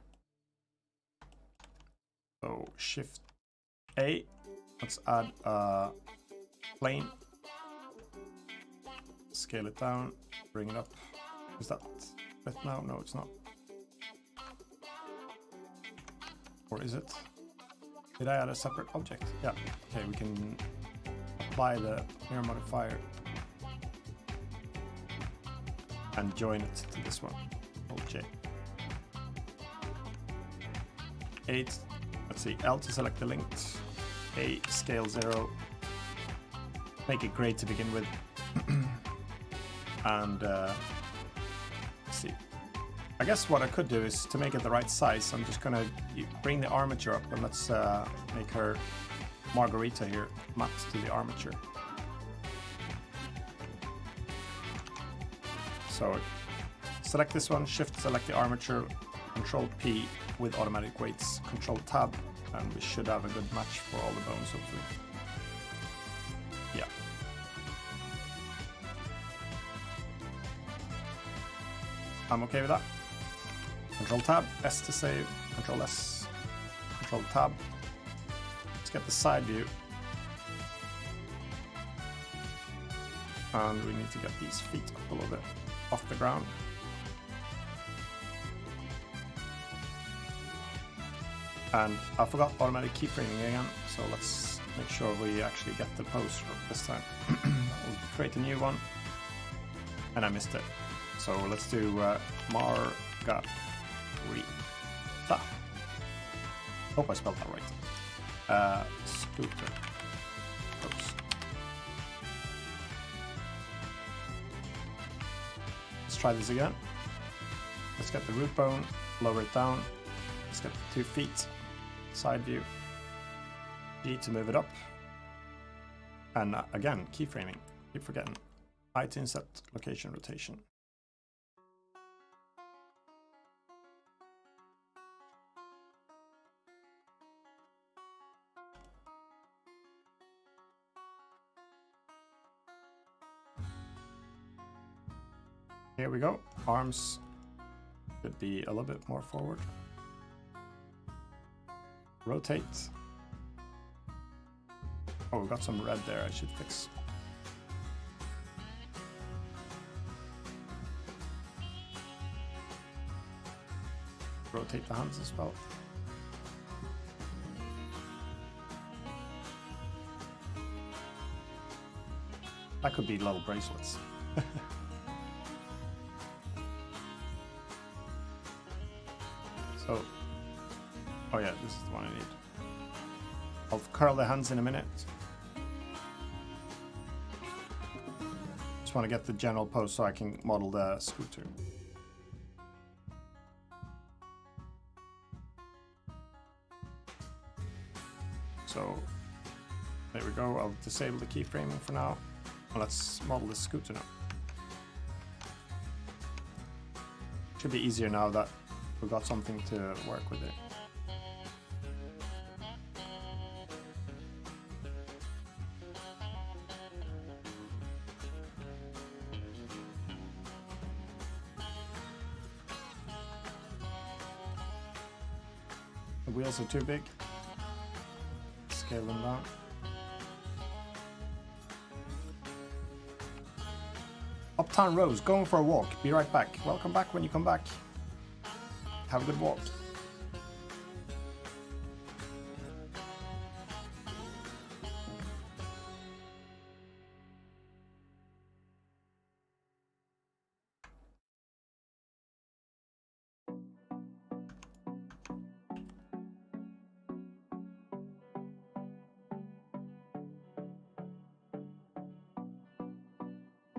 So Shift A, let's add a plane. Scale it down, bring it up. Is that it now? No, it's not. Or is it? Did I add a separate object? Yeah. Okay, we can apply the mirror modifier and join it to this one. Alt J. 8. Let's see. L to select the linked. A scale 0. Make it gray to begin with. And let's see. I guess what I could do is to make it the right size. I'm just gonna bring the armature up and let's make her Margarita here mapped to the armature. So select this one, Shift select the armature, Control P with automatic weights, Control Tab, and we should have a good match for all the bones hopefully. Yeah. I'm okay with that. Control Tab, S to save, Control S, Control Tab. Let's get the side view. And we need to get these feet up a little bit off the ground. And I forgot automatic keyframing again, so let's make sure we actually get the pose this time. We'll create a new one. And I missed it. So let's do Margarita. Hope I spelled that right. Scooter. Oops. Let's try this again. Let's get the root bone, lower it down. Let's get the 2 feet. Side view. G to move it up. And again, keyframing. Keep forgetting. Height inset, location rotation. Here we go. Arms should be a little bit more forward. Rotate. Oh, we got some red there I should fix. Rotate the hands as well. That could be little bracelets. So, Oh yeah, this is the one I need. I'll curl the hands in a minute. Just want to get the general pose so I can model the scooter. So there we go. I'll disable the keyframing for now. Let's model the scooter now. Should be easier now that we've got something to work with it. The wheels are too big. Scale them down. Uptown Rose, going for a walk. Be right back. Welcome back when you come back. Have a good walk.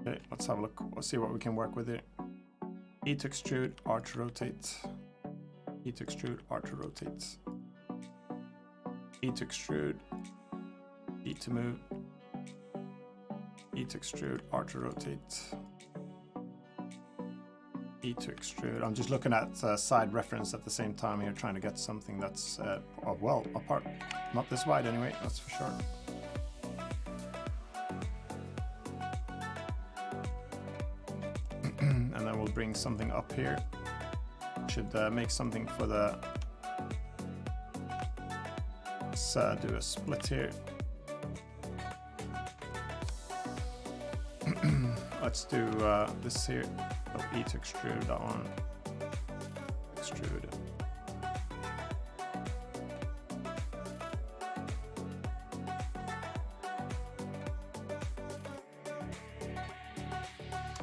Okay, let's have a look. Let's see what we can work with here. E to extrude, R to rotate. E to extrude, R to rotate. E to extrude, E to move. E to extrude, R to rotate. E to extrude. I'm just looking at side reference at the same time here, trying to get something that's well apart. Not this wide anyway, that's for sure. And then we'll bring something up here. Should make something for the... Let's do a split here. Let's do this here. E to extrude that one. Extrude.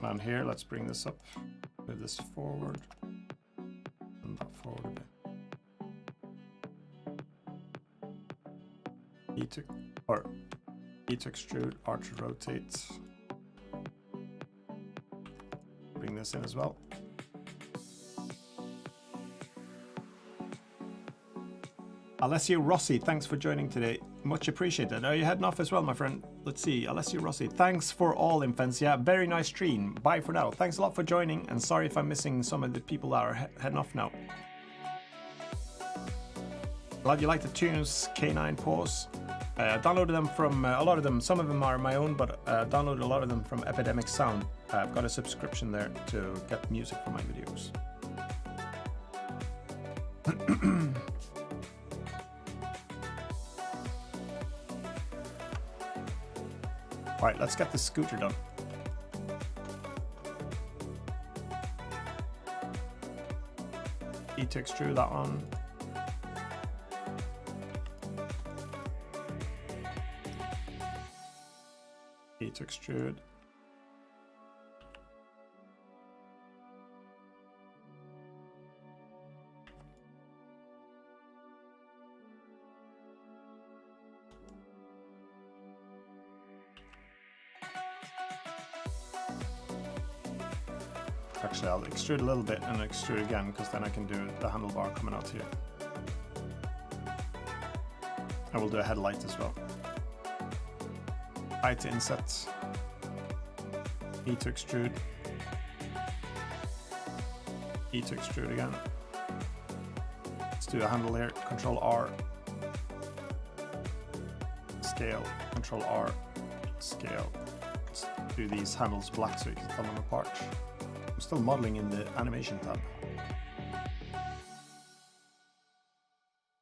And here, let's bring this up. Move this forward. And that forward a bit. E to extrude, R to rotate. Bring this in as well. Alessio Rossi, thanks for joining today. Much appreciated. Are you heading off as well, my friend? Let's see. Alessio Rossi, thanks for all, Infancia. Very nice stream. Bye for now. Thanks a lot for joining, and sorry if I'm missing some of the people that are heading off now. Glad you like the tunes, K9 Pause. Downloaded them from a lot of them. Some of them are my own, but downloaded a lot of them from Epidemic Sound. I've got a subscription there to get music for my videos. Alright, let's get the scooter done. E to extrude that one. E to extrude. Actually, I'll extrude a little bit and extrude again, because then I can do the handlebar coming out here. I will do a headlight as well. I to inset. E to extrude. E to extrude again. Let's do a handle here. Control R. Scale. Control R. Scale. Let's do these handles black so you can tell them apart. I'm still modeling in the animation tab.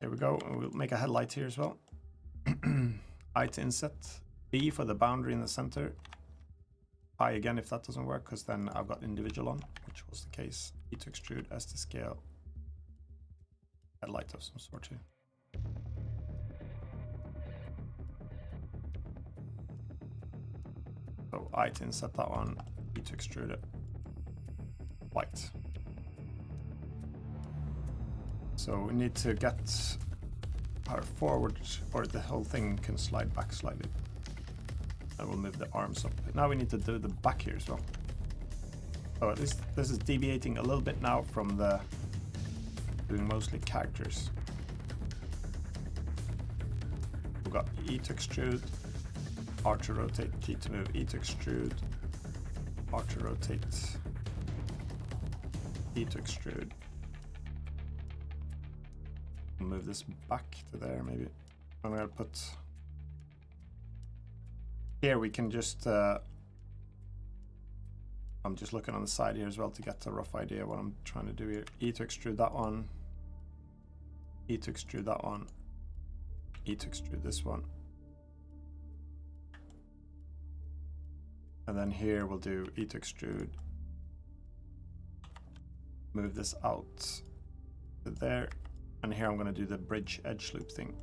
Here we go. We'll make a headlight here as well. I to inset. B for the boundary in the center. I again if that doesn't work, because then I've got individual on, which was the case. E to extrude, S to scale. Headlight of some sort here. So I to inset that one, E to extrude it. White. So we need to get our forward, or the whole thing can slide back slightly. And we'll move the arms up. Now we need to do the back here as well. So at least this is deviating a little bit now from the doing mostly characters. We've got E to extrude, R to rotate, G to move, E to extrude, R to rotate, E to extrude. Move this back to there maybe. I'm gonna put here, we can just I'm just looking on the side here as well to get a rough idea what I'm trying to do here. E to extrude that one, E to extrude that one, E to extrude this one. And then here we'll do E to extrude, move this out to there, and here I'm going to do the bridge edge loop thing.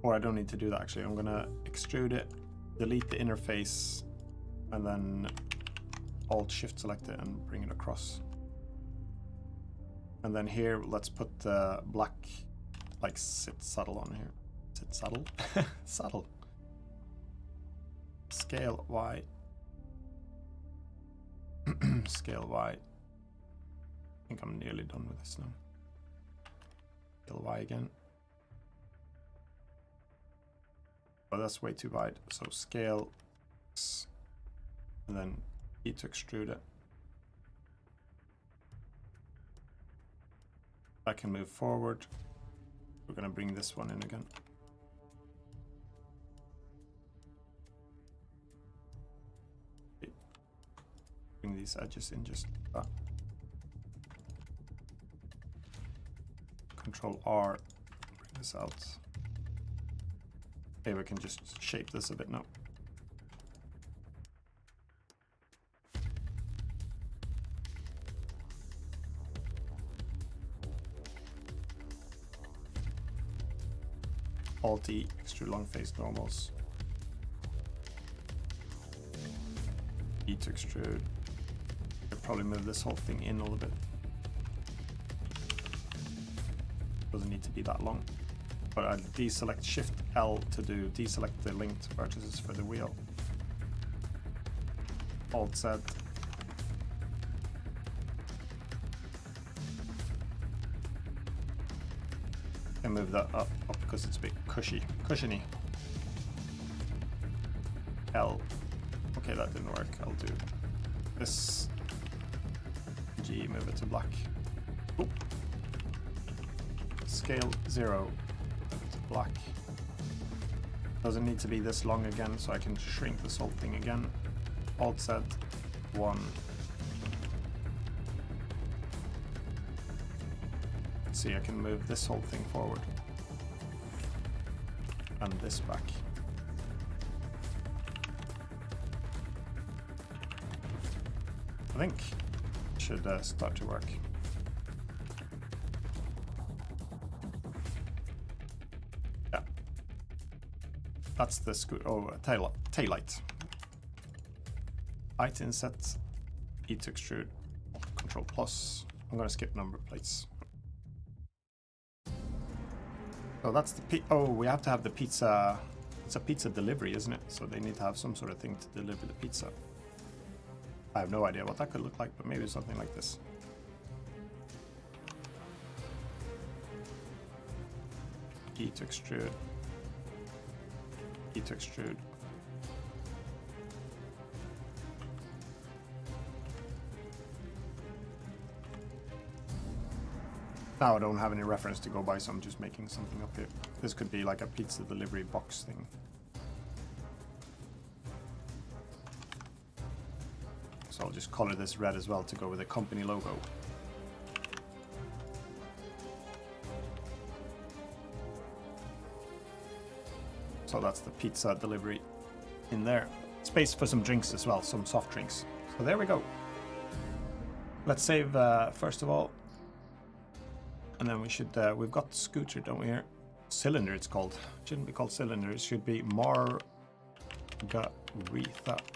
Or I don't need to do that actually. I'm going to extrude it, delete the interface, and then Alt Shift select it and bring it across. And then here, let's put the black, like, sit saddle on here. Sit saddle? Saddle. Scale Y. Scale Y. I think I'm nearly done with this now. Scale Y again. Oh, that's way too wide. So scale X, and then E to extrude it. I can move forward. We're going to bring this one in again. Okay. Bring these edges in just like that. Control R, bring this out. Okay, we can just shape this a bit now. Alt E, extrude long face normals. E to extrude. I'll probably move this whole thing in a little bit. Doesn't need to be that long. But I deselect Shift L to do deselect the linked vertices for the wheel. Alt Z. And move that up because it's a bit cushiony. L. Okay, that didn't work. I'll do this. G, move it to black. Oop. Scale 0. Black. Doesn't need to be this long again, so I can shrink this whole thing again. Alt Z 1. Let's see, I can move this whole thing forward and this back. I think it should start to work. That's the tail light. Height inset, E to extrude, Control plus. I'm gonna skip number plates. So that's the we have to have the pizza. It's a pizza delivery, isn't it? So they need to have some sort of thing to deliver the pizza. I have no idea what that could look like, but maybe something like this. E to extrude. E to extrude. Now I don't have any reference to go by, so I'm just making something up here. This could be like a pizza delivery box thing. So I'll just color this red as well to go with the company logo. So that's the pizza delivery in there. Space for some drinks as well, some soft drinks. So there we go. Let's save first of all. And then we should, we've got scooter, don't we here? Cylinder it's called. It shouldn't be called cylinder, it should be Margaretha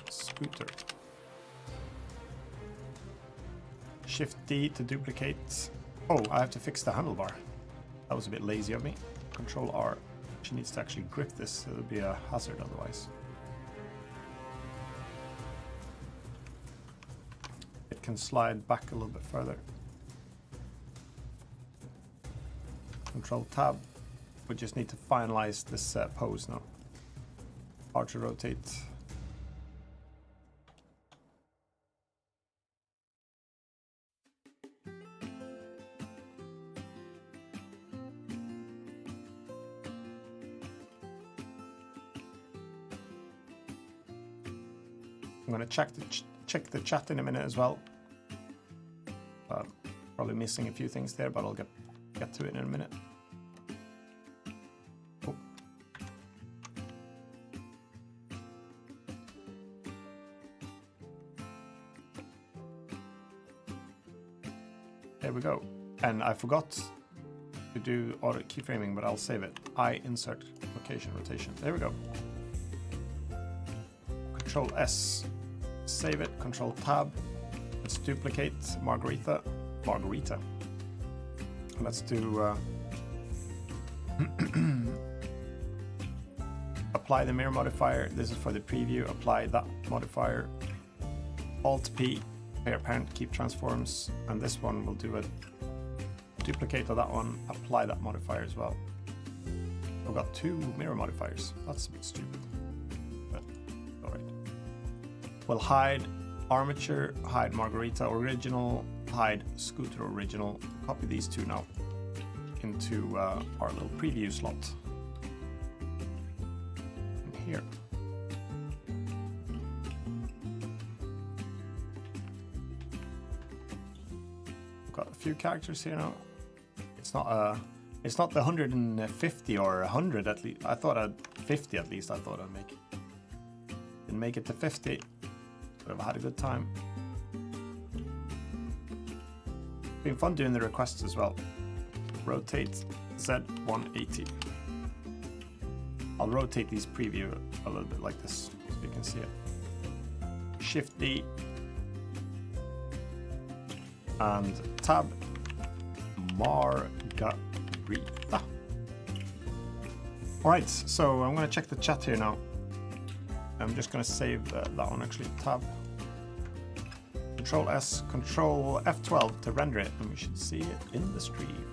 scooter. Shift D to duplicate. Oh, I have to fix the handlebar. That was a bit lazy of me. Control R. She needs to actually grip this. It'll be a hazard otherwise. It can slide back a little bit further. Control Tab. We just need to finalize this pose now. Hard to rotate. I'm gonna check the chat in a minute as well. Probably missing a few things there, but I'll get to it in a minute. Oh. There we go. And I forgot to do auto keyframing, but I'll save it. I insert location rotation. There we go. Control S. Save it, Control Tab. Let's duplicate Margarita. Let's do apply the mirror modifier. This is for the preview. Apply that modifier. Alt P, pair parent, keep transforms, and this one will do a duplicate of that one. Apply that modifier as well. I've got two mirror modifiers. That's a bit stupid, but all right. We'll hide Armature, hide Margarita Original, hide Scooter Original. Copy these two now into our little preview slot. And here. We've got a few characters here now. It's not the 150 or 100 at least. I thought I'd 50 at least. I thought I'd make. Didn't make it to 50. But I've had a good time. Been fun doing the requests as well. Rotate Z180. I'll rotate these preview a little bit like this so you can see it. Shift D and Tab Margarita. Alright, so I'm going to check the chat here now. I'm just going to save that one actually. Tab. Control S, Control F12 to render it, and we should see it in the stream.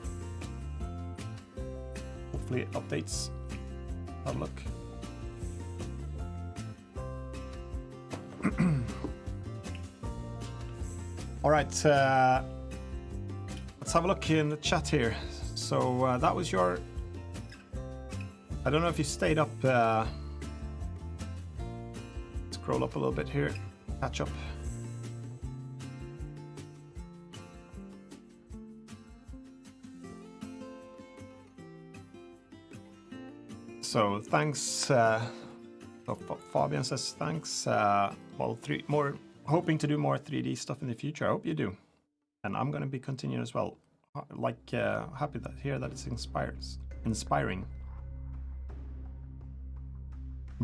Hopefully it updates. Have a look. Alright, let's have a look in the chat here. So that was your... I don't know if you stayed up... Scroll up a little bit here, catch up. So thanks, Fabian says thanks. Well, hoping to do more 3D stuff in the future. I hope you do. And I'm going to be continuing as well. Happy to hear that it's inspiring.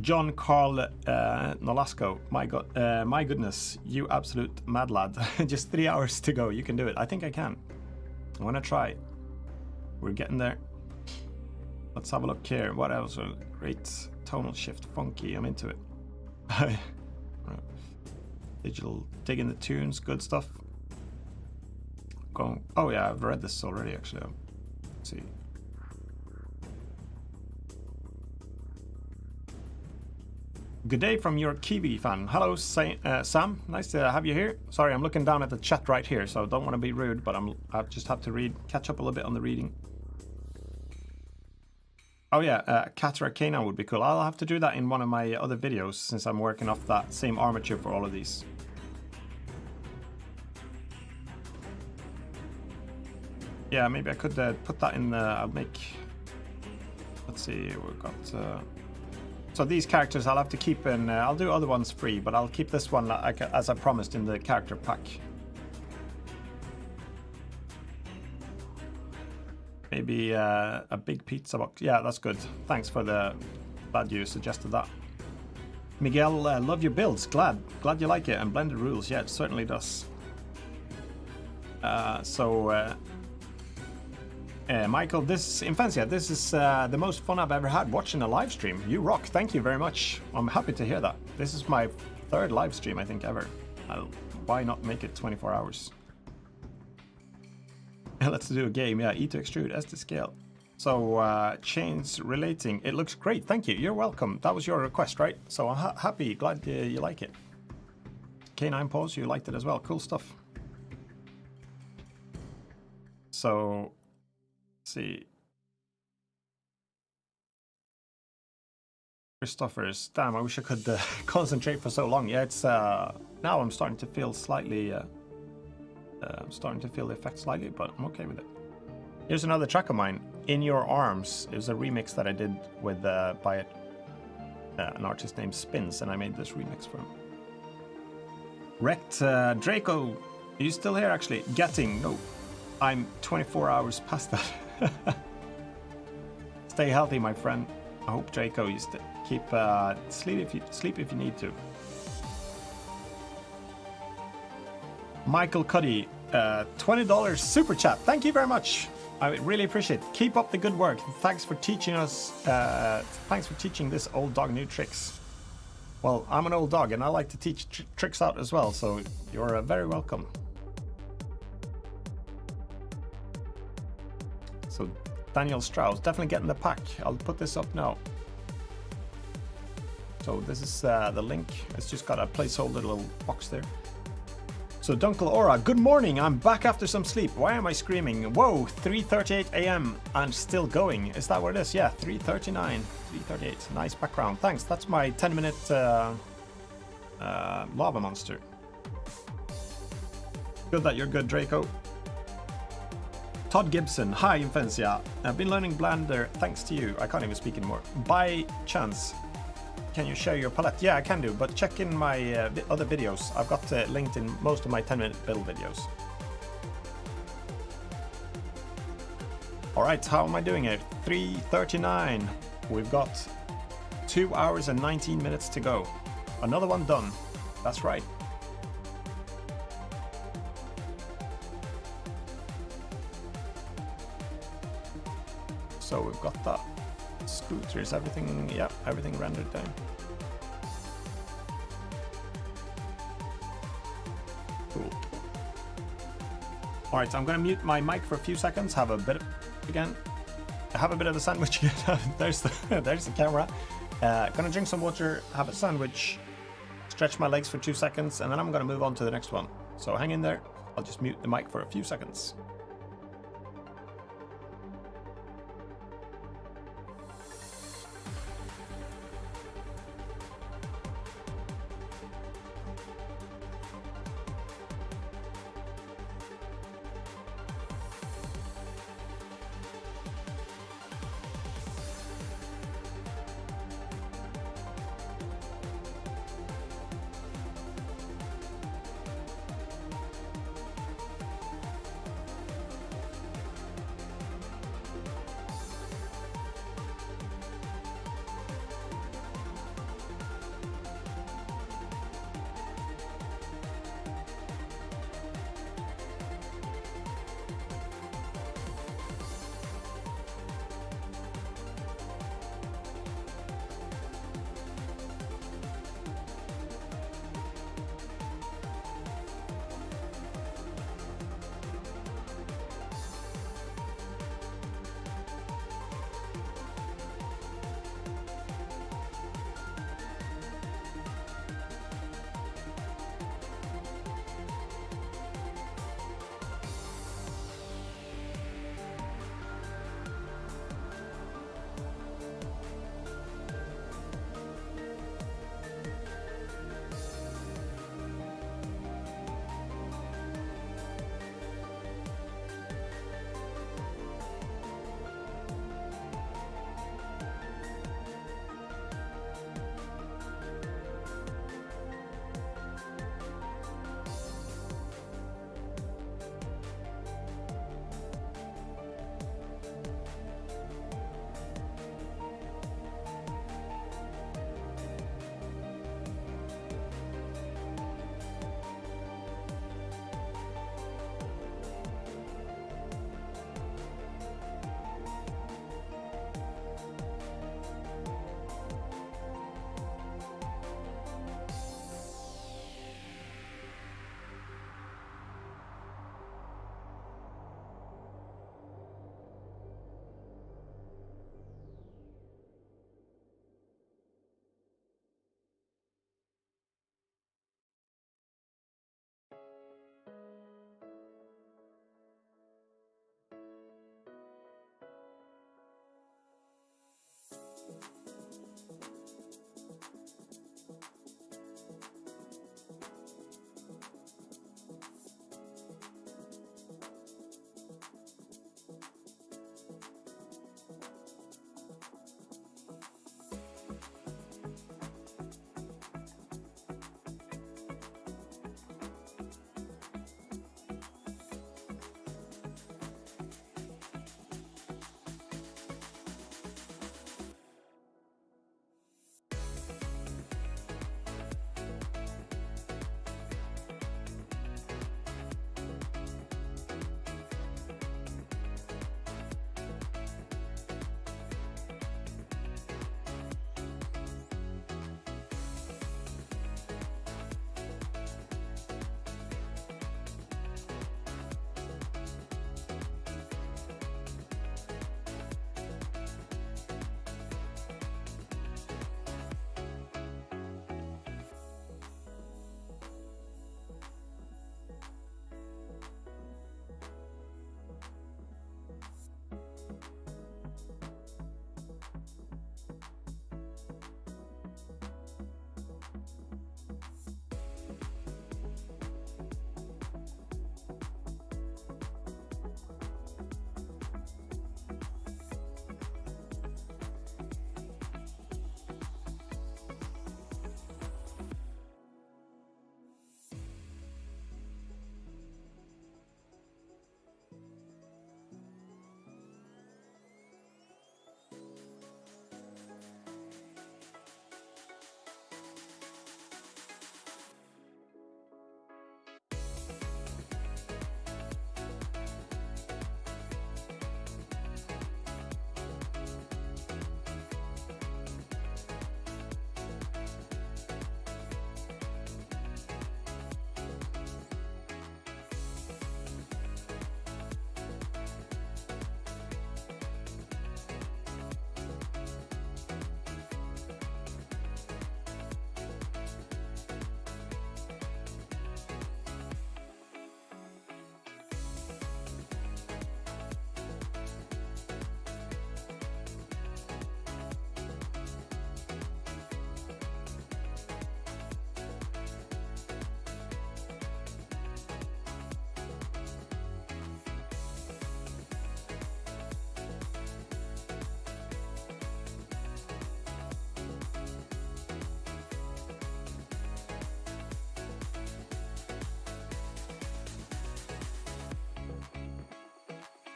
John Carl Nolasco, my goodness, you absolute mad lad. Just 3 hours to go. You can do it. I think I can. I'm gonna try. We're getting there. Let's have a look here. What else? Great tonal shift, funky. I'm into it. Digital, digging the tunes, good stuff. Going. Oh yeah, I've read this already actually. Let's see. Good day from your Kiwi fan. Hello, Sam. Nice to have you here. Sorry, I'm looking down at the chat right here, so I don't want to be rude, but I just have to catch up a little bit on the reading. Oh yeah, Cat Arcana would be cool. I'll have to do that in one of my other videos since I'm working off that same armature for all of these. Yeah, maybe I could put that in the... I'll make... Let's see, we've got... So these characters I'll have to keep in... I'll do other ones free, but I'll keep this one as I promised in the character pack. Maybe a big pizza box. Yeah, that's good. Thanks for the... Glad you suggested that. Miguel, love your builds. Glad you like it. And blended rules. Yeah, it certainly does. Michael, this Infancia, this is the most fun I've ever had watching a live stream. You rock. Thank you very much. I'm happy to hear that. This is my 3rd live stream, I think, ever. Why not make it 24 hours? Let's do a game. Yeah, E to extrude, S to scale. So, chains relating. It looks great. Thank you. You're welcome. That was your request, right? So I'm happy. Glad you like it. K9 pause, you liked it as well. Cool stuff. So, let's see. Christopher's. Damn, I wish I could concentrate for so long. Yeah, it's now I'm starting to feel slightly. I'm starting to feel the effect slightly, but I'm okay with it. Here's another track of mine, In Your Arms. It was a remix that I did with by an artist named Spins, and I made this remix for him. Wrecked Draco, are you still here? Actually, getting no. I'm 24 hours past that. Stay healthy, my friend. I hope Draco, you keep sleep if you need to. Michael Cuddy, $20 super chat. Thank you very much. I really appreciate it. Keep up the good work. Thanks for teaching us. Thanks for teaching this old dog new tricks. Well, I'm an old dog and I like to teach tricks out as well, so you're very welcome. So Daniel Strauss, definitely getting the pack. I'll put this up now. So this is the link. It's just got a placeholder little box there. So Dunkel Aura, good morning. I'm back after some sleep. Why am I screaming? Whoa, 3:38 a.m. and still going. Is that what it is? Yeah, 3:39, 3:38. Nice background. Thanks. That's my 10-minute lava monster. Good that you're good, Draco. Todd Gibson, hi Infancia. I've been learning Blender thanks to you. I can't even speak anymore. By chance, can you share your palette? Yeah, I can do, but check in my other videos. I've got linked in most of my 10-minute build videos. All right, how am I doing it? 3:39. We've got 2 hours and 19 minutes to go. Another one done. That's right. So we've got that. Scooters, everything, yeah, everything rendered down. Cool. All right, I'm gonna mute my mic for a few seconds. Have a bit of the sandwich again. there's the camera. Gonna drink some water, have a sandwich, stretch my legs for 2 seconds, and then I'm gonna move on to the next one. So hang in there. I'll just mute the mic for a few seconds.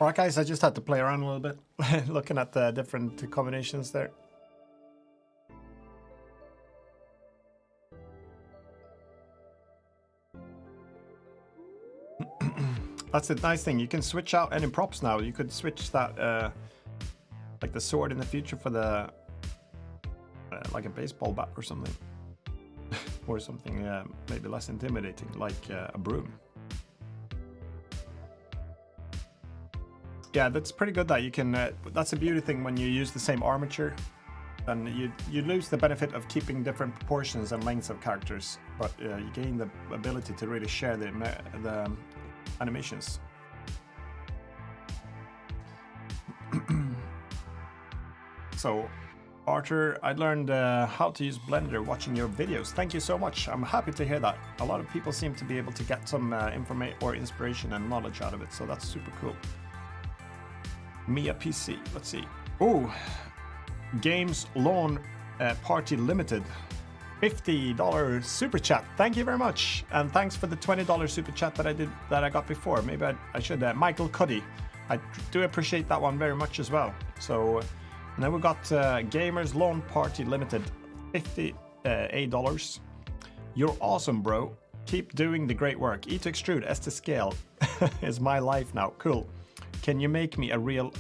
Alright guys, I just had to play around a little bit, looking at the different combinations there. That's the nice thing, you can switch out any props now. You could switch that, like the sword in the future for the, like a baseball bat or something. Or something maybe less intimidating, like a broom. Yeah, that's pretty good that you can, that's a beauty thing when you use the same armature. And you lose the benefit of keeping different proportions and lengths of characters, but you gain the ability to really share the animations. So, Arthur, I learned how to use Blender watching your videos. Thank you so much. I'm happy to hear that. A lot of people seem to be able to get some information or inspiration and knowledge out of it, so that's super cool. Mia PC, let's see. Oh, Games Lawn Party Limited. $50 super chat. Thank you very much, and thanks for the $20 super chat that I got before. Maybe I should. Michael Cuddy, I do appreciate that one very much as well. So now we got Gamers Lawn Party Limited, $58. You're awesome, bro. Keep doing the great work. E to extrude, S to scale is my life now. Cool. Can you make me a real?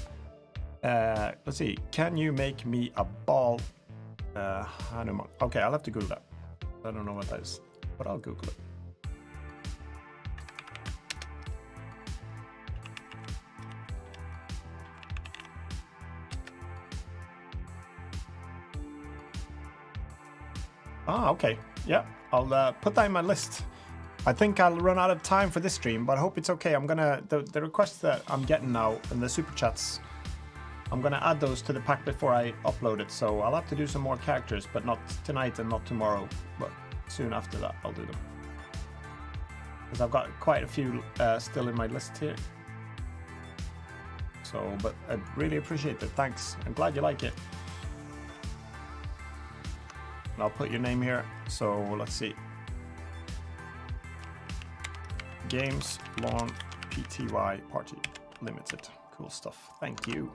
Let's see. Can you make me a ball? Hanuman. Okay, I'll have to Google that. I don't know what that is, but I'll Google it. Ah, okay. Yeah, I'll put that in my list. I think I'll run out of time for this stream, but I hope it's okay. I'm gonna the requests that I'm getting now and the super chats, I'm gonna add those to the pack before I upload it. So I'll have to do some more characters, but not tonight and not tomorrow, but soon after that I'll do them. Because I've got quite a few still in my list here. So, but I really appreciate it. Thanks. I'm glad you like it. And I'll put your name here. So let's see. Games Lawn PTY Party Limited. Cool stuff. Thank you.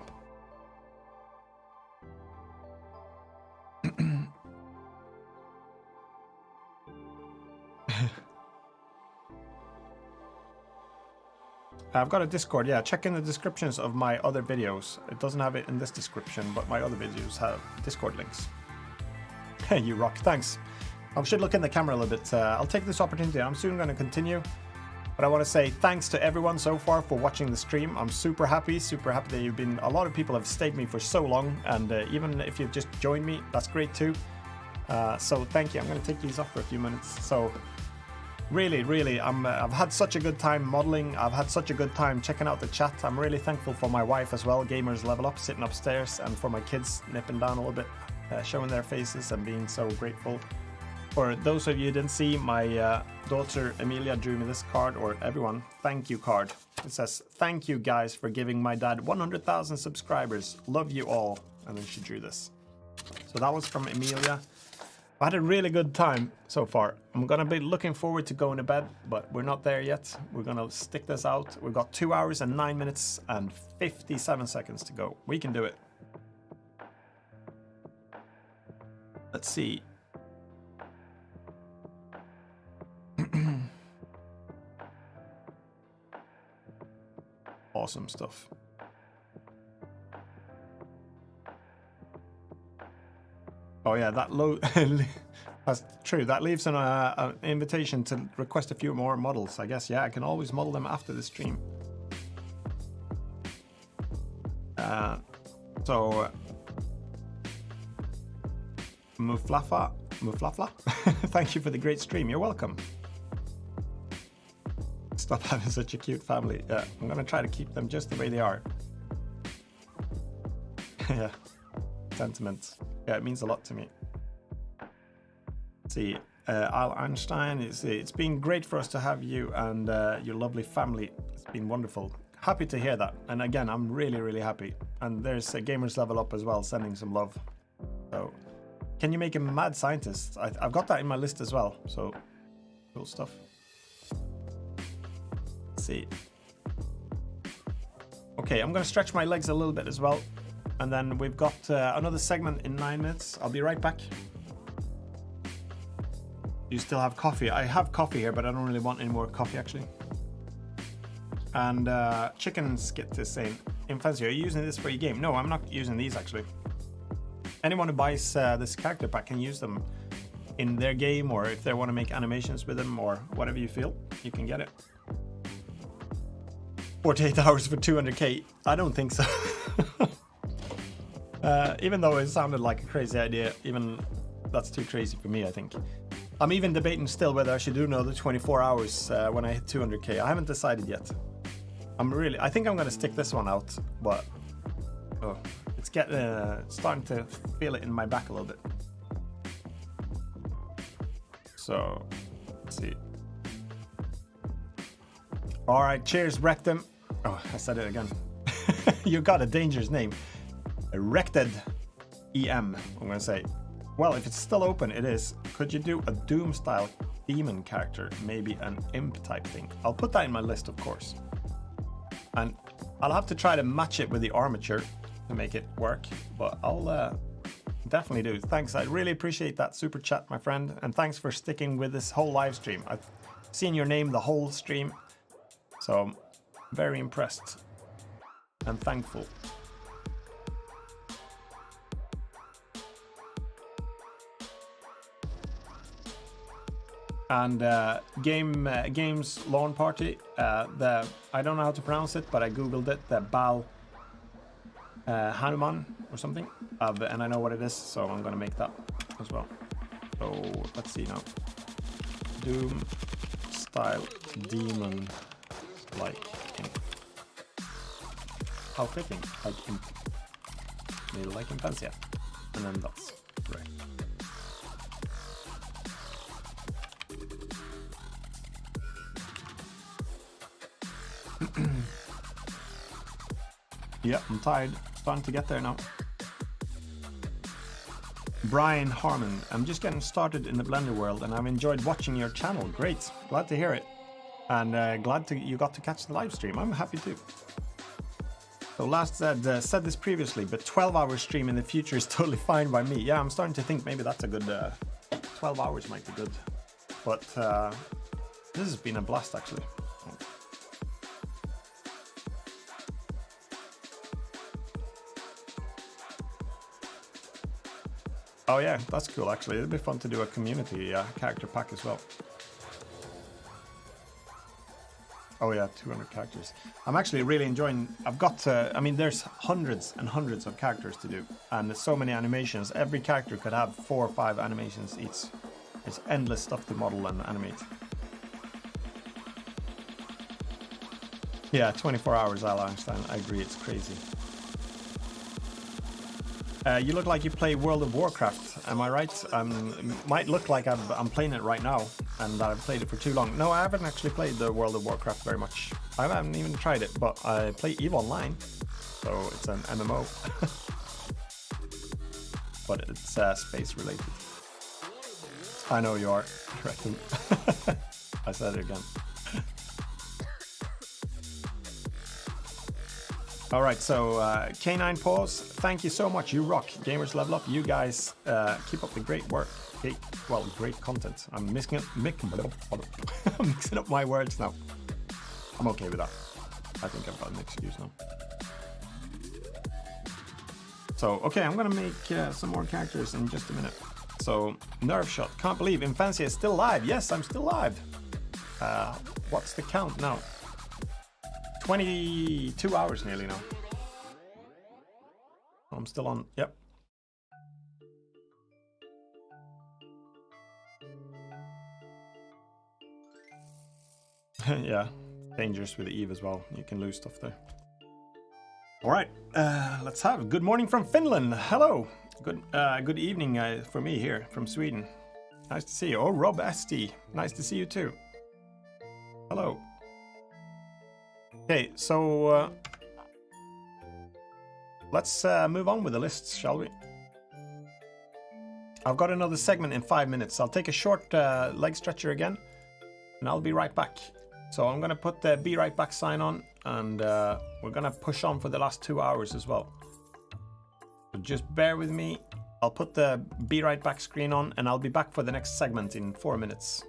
I've got a Discord. Yeah, check in the descriptions of my other videos. It doesn't have it in this description, but my other videos have Discord links. Hey, you rock. Thanks. I should look in the camera a little bit. I'll take this opportunity. I'm soon going to continue. But I want to say thanks to everyone so far for watching the stream. I'm super happy that you've been, a lot of people have stayed me for so long, and even if you've just joined me, that's great too. So thank you. I'm going to take these off for a few minutes. So really, I've had such a good time modeling. I've had such a good time checking out the chat. I'm really thankful for my wife as well, Gamers Level Up, sitting upstairs, and for my kids nipping down a little bit, showing their faces and being so grateful. For those of you who didn't see, my daughter Emilia drew me this card, or everyone, thank you card. It says, thank you guys for giving my dad 100,000 subscribers. Love you all. And then she drew this. So that was from Emilia. I had a really good time so far. I'm going to be looking forward to going to bed, but we're not there yet. We're going to stick this out. We've got 2 hours and 9 minutes and 57 seconds to go. We can do it. Let's see. Awesome stuff. Oh yeah, that that's true. That leaves an invitation to request a few more models, I guess. Yeah, I can always model them after the stream. So Muflafa, thank you for the great stream. You're welcome. Stop having such a cute family. Yeah, I'm gonna try to keep them just the way they are. Yeah, sentiment. Yeah, it means a lot to me. Let's see, Al Einstein, it's been great for us to have you and your lovely family. It's been wonderful. Happy to hear that. And again, I'm really happy. And there's a Gamers Level Up as well, sending some love. So, can you make a mad scientist? I've got that in my list as well. So, cool stuff. See. Okay, I'm gonna stretch my legs a little bit as well. And then we've got another segment in 9 minutes. I'll be right back. You still have coffee? I have coffee here, but I don't really want any more coffee actually. And Chicken Skit is saying, Infancy, are you using this for your game? No, I'm not using these actually. Anyone who buys this character pack can use them in their game, or if they want to make animations with them, or whatever you feel, you can get it. 48 hours for 200k? I don't think so. Even though it sounded like a crazy idea, even that's too crazy for me, I think. I'm even debating still whether I should do another 24 hours when I hit 200k. I haven't decided yet. I think I'm gonna stick this one out, but it's starting to feel it in my back a little bit. So, let's see. All right, cheers, Rectum. Oh, I said it again. You got a dangerous name. Rected EM, I'm gonna say. Well, if it's still open, it is. Could you do a Doom-style demon character? Maybe an imp type thing. I'll put that in my list, of course. And I'll have to try to match it with the armature to make it work, but I'll definitely do. Thanks, I really appreciate that super chat, my friend, and thanks for sticking with this whole live stream. I've seen your name the whole stream, so I'm very impressed and thankful. And games lawn party, I don't know how to pronounce it, but I googled it, the Bal Hanuman or something, and I know what it is, so I'm gonna make that as well. So let's see now. Doom style demon like imp. How fitting, like imp. Maybe like imp, yeah. And then that's right. Yeah, I'm tired. Starting to get there now. Brian Harmon, I'm just getting started in the Blender world and I've enjoyed watching your channel. Great, glad to hear it. And glad you got to catch the live stream. I'm happy too. So last said this previously, but 12-hour stream in the future is totally fine by me. Yeah, I'm starting to think maybe that's a good 12 hours might be good. But this has been a blast actually. Oh yeah, that's cool actually. It'd be fun to do a community character pack as well. Oh yeah, 200 characters. I'm actually really enjoying, I've got, I mean there's hundreds and hundreds of characters to do. And there's so many animations. Every character could have 4 or 5 animations each. It's endless stuff to model and animate. Yeah, 24 hours, Al Einstein. I agree, it's crazy. You look like you play World of Warcraft, am I right? It might look like I'm playing it right now, and that I've played it for too long. No, I haven't actually played the World of Warcraft very much. I haven't even tried it, but I play EVE Online, so it's an MMO. But it's space related. I know you are, reckon. I said it again. All right, so K9 Paws, thank you so much. You rock. Gamers Level Up. You guys keep up the great work. Great content. I'm mixing up my words now. I'm okay with that. I think I've got an excuse now. So, okay, I'm gonna make some more characters in just a minute. So, Nerve Shot. Can't believe Infancy is still live. Yes, I'm still live. What's the count now? 22 hours nearly now. I'm still on, yep. Yeah, dangerous with the Eve as well. You can lose stuff there. All right, let's have good morning from Finland. Hello. Good evening for me here from Sweden. Nice to see you. Oh, Rob ST. Nice to see you too. Hello. Okay, so let's move on with the lists, shall we? I've got another segment in 5 minutes. I'll take a short leg stretcher again, and I'll be right back. So I'm gonna put the be right back sign on, and we're gonna push on for the last 2 hours as well. So just bear with me. I'll put the be right back screen on, and I'll be back for the next segment in 4 minutes.